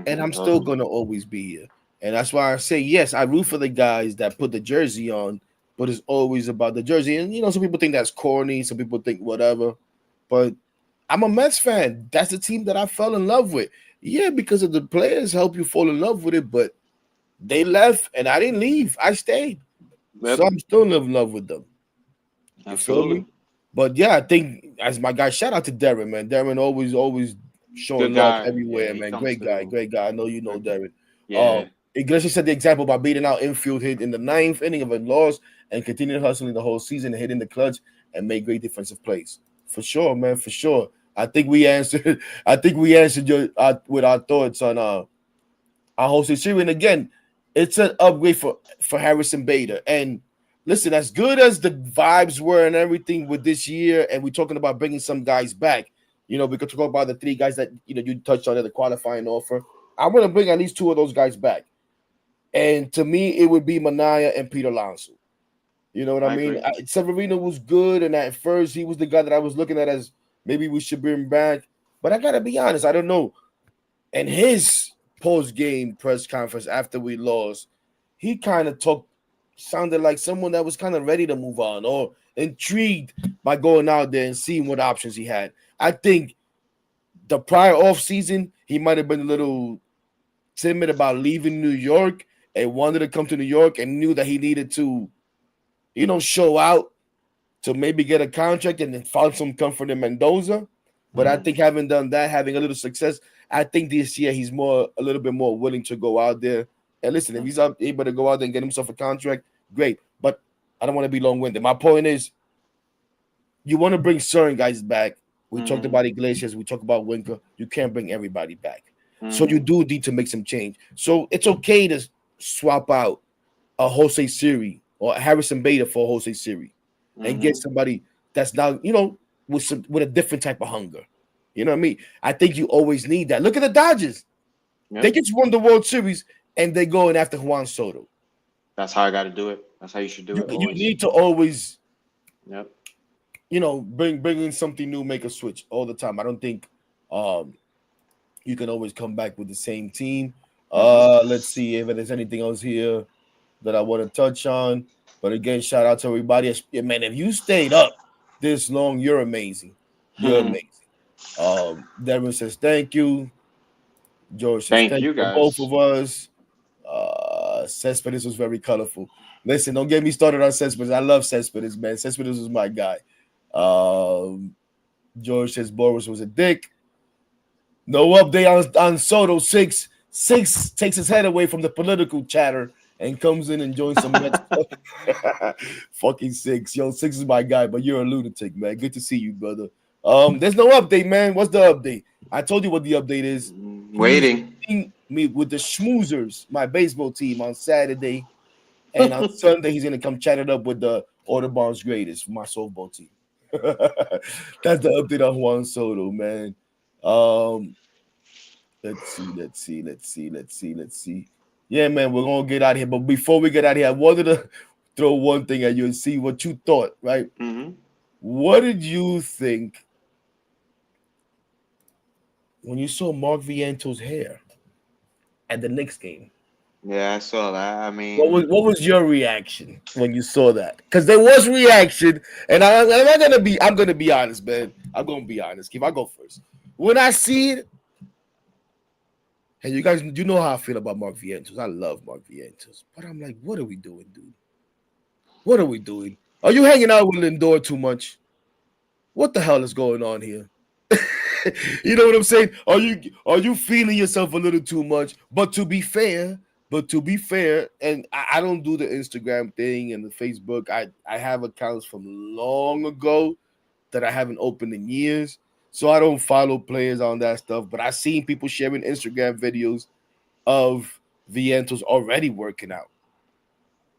And I'm still gonna always be here. And that's why I say yes, I root for the guys that put the jersey on, but it's always about the jersey. And some people think that's corny, some people think whatever. But I'm a Mets fan. That's the team that I fell in love with. Yeah, because of the players help you fall in love with it, but they left and I didn't leave. I stayed. Yep. So I'm still in love with them. You feel me? But yeah, I think as my guy, shout out to Darren, man. Darren always showing Good love guy. everywhere, Yeah, he man. comes Great guy, through. great guy. I know you know Darren. Yeah. Iglesias set the example by beating out infield hit in the 9th inning of a loss and continued hustling the whole season and hitting the clutch and made great defensive plays. For sure, man. For sure. I think we answered. I think we answered your with our thoughts on our Jose Siri. And again, it's an upgrade for Harrison Bader. And listen, as good as the vibes were and everything with this year, and we're talking about bringing some guys back. We could talk about the 3 guys that you touched on at the qualifying offer. I want to bring at least 2 of those guys back. And to me, it would be Manaya and Peter Alonso. You know what I mean? Severino was good, and at first he was the guy that I was looking at as maybe we should bring back. But I gotta be honest, I don't know. And his post-game press conference after we lost, he kind of sounded like someone that was kind of ready to move on or intrigued by going out there and seeing what options he had. I think the prior off season, he might have been a little timid about leaving New York and wanted to come to New York and knew that he needed to, show out to maybe get a contract and then found some comfort in Mendoza. But I think having done that, having a little success, I think this year he's a little bit more willing to go out there. And listen, if he's able to go out there and get himself a contract, great. But I don't want to be long-winded. My point is, you want to bring certain guys back. We talked about Iglesias. We talked about Winker. You can't bring everybody back. So you do need to make some change. So it's okay to swap out a Jose Siri or a Harrison Bader for Jose Siri and get somebody that's now, with a different type of hunger. You know what I mean? I think you always need that. Look at the Dodgers. Yep. They just won the World Series and they're going after Juan Soto. That's how I got to do it. That's how you should do it. You need to always, yep. Bring in something new, make a switch all the time. I don't think you can always come back with the same team. Let's see if there's anything else here that I want to touch on. But again, shout out to everybody. Man, if you stayed up this long, you're amazing. You're amazing. Devin says thank you. George says thank you guys. Both of us. Cespedes was very colorful. Listen, don't get me started on Cespedes. I love Cespedes, man. Cespedes was my guy. George says Boris was a dick. No update on Soto. Six takes his head away from the political chatter and comes in and joins some Mets. Fucking Six. Yo, Six is my guy, but you're a lunatic, man. Good to see you, brother. There's no update, man. What's the update? I told you what the update is. Waiting. Me with the Schmoozers, my baseball team, on Saturday. And on Sunday, he's going to come chat it up with the Audubon's greatest, my softball team. That's the update on Juan Soto, man. Let's see. Yeah, man, we're going to get out of here. But before we get out of here, I wanted to throw one thing at you and see what you thought, right? What did you think when you saw Mark Viento's hair at the Knicks game? Yeah, I saw that. I mean, what was your reaction when you saw that? Because there was reaction, and I'm gonna be honest, man. I'm gonna be honest. Keef, I go first. When I see it, and you guys, you know how I feel about Mark Vientos. I love Mark Vientos, but I'm like, what are we doing, dude? What are we doing? Are you hanging out with Lindor too much? What the hell is going on here? You know what I'm saying? Are you feeling yourself a little too much? But to be fair, and I don't do the Instagram thing and the Facebook. I have accounts from long ago that I haven't opened in years, so I don't follow players on that stuff. But I've seen people sharing Instagram videos of Vientos already working out.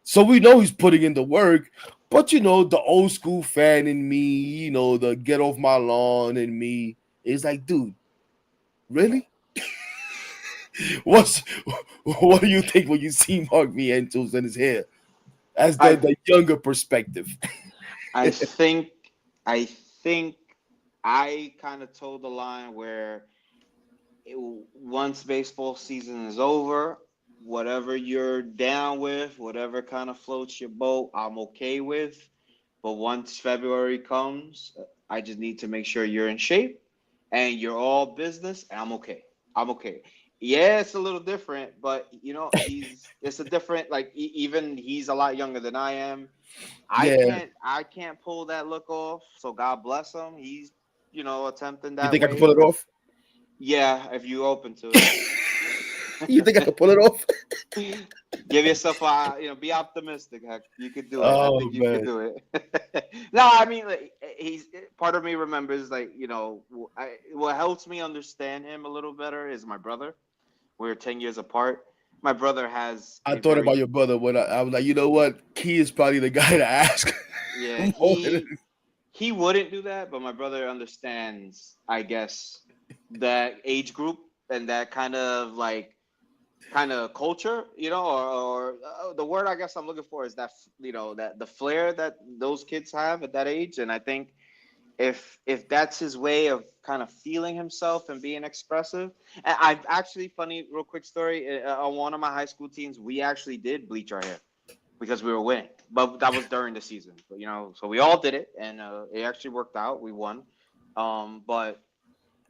So we know he's putting in the work, but the old school fan in me, the get off my lawn in me is like, dude, really? What do you think when you see Mark Vientos and his hair as I the younger perspective? I think I think I kind of told the line where once baseball season is over, whatever you're down with, whatever kind of floats your boat, I'm okay with. But once February comes, I just need to make sure you're in shape and you're all business. And I'm okay. I'm okay. Yeah, it's a little different, but it's a different, like even he's a lot younger than I am. Yeah, I can't pull that look off. So God bless him. He's attempting you that think I can way. pull it off? Yeah, if you open to it. You think I can pull it off? Give yourself be optimistic. Heck, you could do it. I Oh think you could man, do it. No, I mean, like, he's part of me remembers, like, what helps me understand him a little better is my brother. We're 10 years apart. My brother has I a thought about very, your brother when I was like, you know what? Key is probably the guy to ask. yeah, More than- he wouldn't do that, but my brother understands, I guess, that age group and that kind of culture, or the word I guess I'm looking for is that that the flair that those kids have at that age. And I think if that's his way of kind of feeling himself and being expressive. And I've actually, funny real quick story, on one of my high school teams, we actually did bleach our hair because we were winning, but that was during the season. But so we all did it, and it actually worked out. We won. But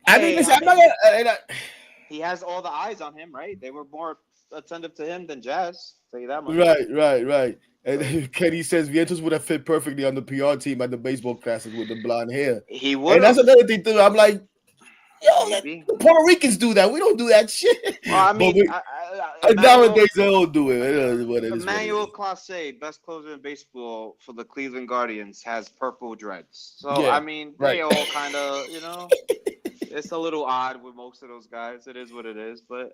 I mean, hey, listen, I'm not gonna. he has all the eyes on him, right? They were more attentive to him than Jazz. Tell you that much. Right. So And Kenny says Vientos would have fit perfectly on the PR team at the baseball classes with the blonde hair. he would And that's have, another thing too. I'm like, yo, maybe. Puerto Ricans do that. We don't do that shit. Well, I But mean, nowadays they all do it. It is what it is. What it Emmanuel is. Clase, best closer in baseball for the Cleveland Guardians, has purple dreads. So I Yeah, mean, right. they all kind of, it's a little odd with most of those guys. It is what it is. But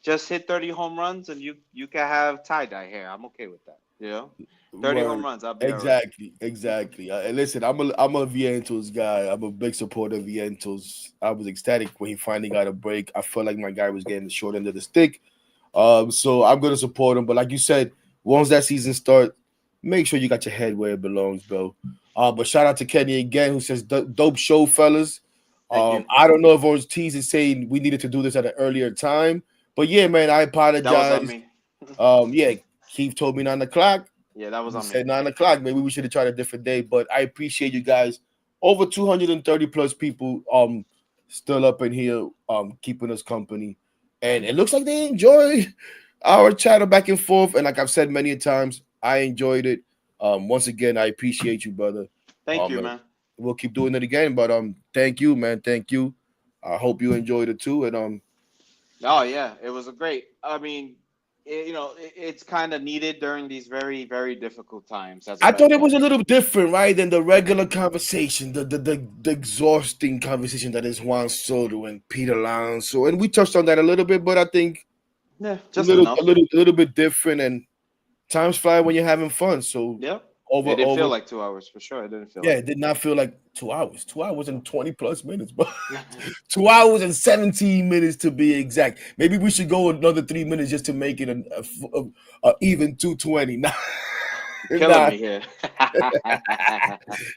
just hit 30 home runs and you can have tie dye hair. I'm okay with that. 30 home Word. runs, I'll be all right. Exactly. And listen, I'm a Vientos guy. I'm a big supporter of Vientos. I was ecstatic when he finally got a break. I felt like my guy was getting the short end of the stick. So I'm gonna support him. But like you said, once that season starts, make sure you got your head where it belongs, bro. But shout out to Kenny again, who says dope show, fellas. Thank you. I don't know if Ortiz is saying we needed to do this at an earlier time, but yeah, man, I That was on apologize. me. Yeah, Keith told me 9 o'clock. Yeah, that was He on me. said 9 o'clock. Maybe we should have tried a different day, but I appreciate you guys. Over 230 plus people still up in here keeping us company. And it looks like they enjoy our chatter back and forth. And like I've said many times, I enjoyed it. Once again, I appreciate you, brother. Thank you, And man. we'll keep doing it again. But thank you, man. Thank you. I hope you enjoyed it too. And Oh yeah, it was a great. I mean, it's kind of needed during these very, very difficult times as a I Met thought it fan. was a little different, right, than the regular conversation, the exhausting conversation that is Juan Soto and Peter Alonso, and we touched on that a little bit, but I think Yeah, a just little, a enough. little, a little bit different, and times fly when you're having fun. So Yeah, over, it didn't feel over, like 2 hours for sure. It didn't feel yeah, like it did not feel like 2 hours, 2 hours and 20 plus minutes, but it. 2 hours and 17 minutes to be exact. Maybe we should go another 3 minutes just to make it a even 220. Killing Nah, me here.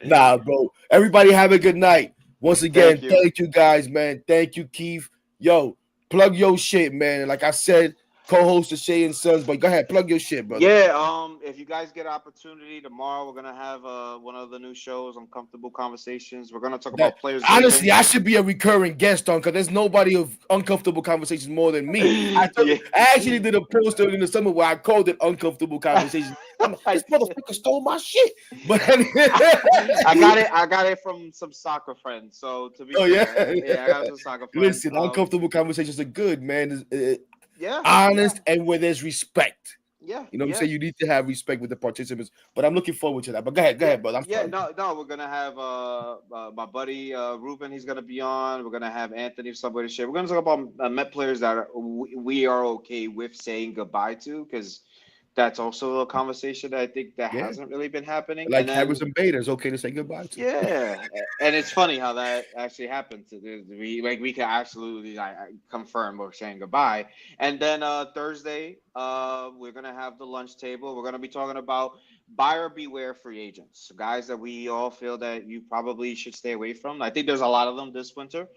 nah, bro. Everybody have a good night. Once Thank again, you. thank you guys, man. Thank you, Keith. Yo, plug your shit, man. Like I said, co-host of Shea and Sons, but go ahead, plug your shit, brother. Yeah, if you guys get opportunity tomorrow, we're gonna have one of the new shows, Uncomfortable Conversations. We're gonna talk That about players honestly, leaving. I should be a recurring guest on because there's nobody of uncomfortable conversations more than me. Yeah. I actually did a post earlier in the summer where I called it uncomfortable conversations. I'm like, this motherfucker stole my shit. But I got it from some soccer friends. So to be oh fair, yeah, I got it from soccer friends. listen, uncomfortable conversations are good, man. Yeah, Honest and where there's respect. yeah, You know what I'm yeah. saying? You need to have respect with the participants. But I'm looking forward to that. But go Yeah, ahead, brother. I'm yeah, sorry. no, we're gonna have my buddy Ruben. He's gonna be on. We're gonna have Anthony of Subway to share. We're gonna talk about Met players that we are okay with saying goodbye to because that's also a conversation that I think that Yeah. hasn't really been happening. Like And then Harrison Bader is okay to say goodbye to. yeah, and it's funny how that actually happened. We can absolutely confirm we're saying goodbye. And then Thursday, we're gonna have the lunch table. We're gonna be talking about buyer beware free agents, guys that we all feel that you probably should stay away from. I think there's a lot of them this winter.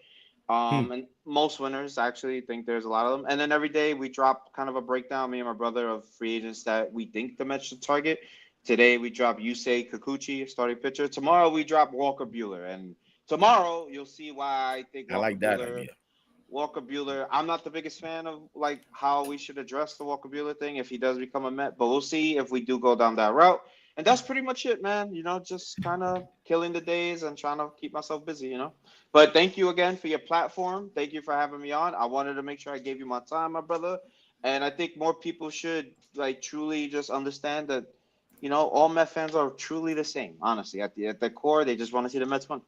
And most winners actually think there's a lot of them. And then every day we drop kind of a breakdown, me and my brother, of free agents that we think the Mets should target. Today we drop Yusei Kikuchi, starting pitcher. Tomorrow we drop Walker Buehler. And tomorrow you'll see why I think I like that idea. Walker Buehler, I'm not the biggest fan of like how we should address the Walker Buehler thing if he does become a Met, but we'll see if we do go down that route. And that's pretty much it, man. You know, just kind of killing the days and trying to keep myself busy, you know. But thank you again for your platform. Thank you for having me on. I wanted to make sure I gave you my time, my brother. And I think more people should like truly just understand that, you know, all Met fans are truly the same. Honestly, at the core, they just want to see the Mets win.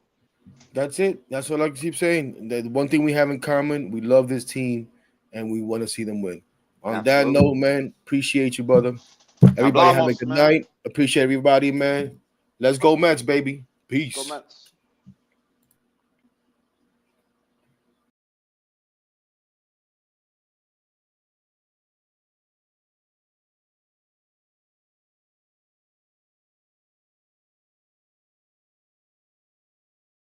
That's it. That's what I keep saying. The one thing we have in common, we love this team, and we want to see them win. On that note, man, appreciate you, brother. Everybody have a good night. Appreciate everybody, man. Let's go Mets, baby. Peace. Go Mets.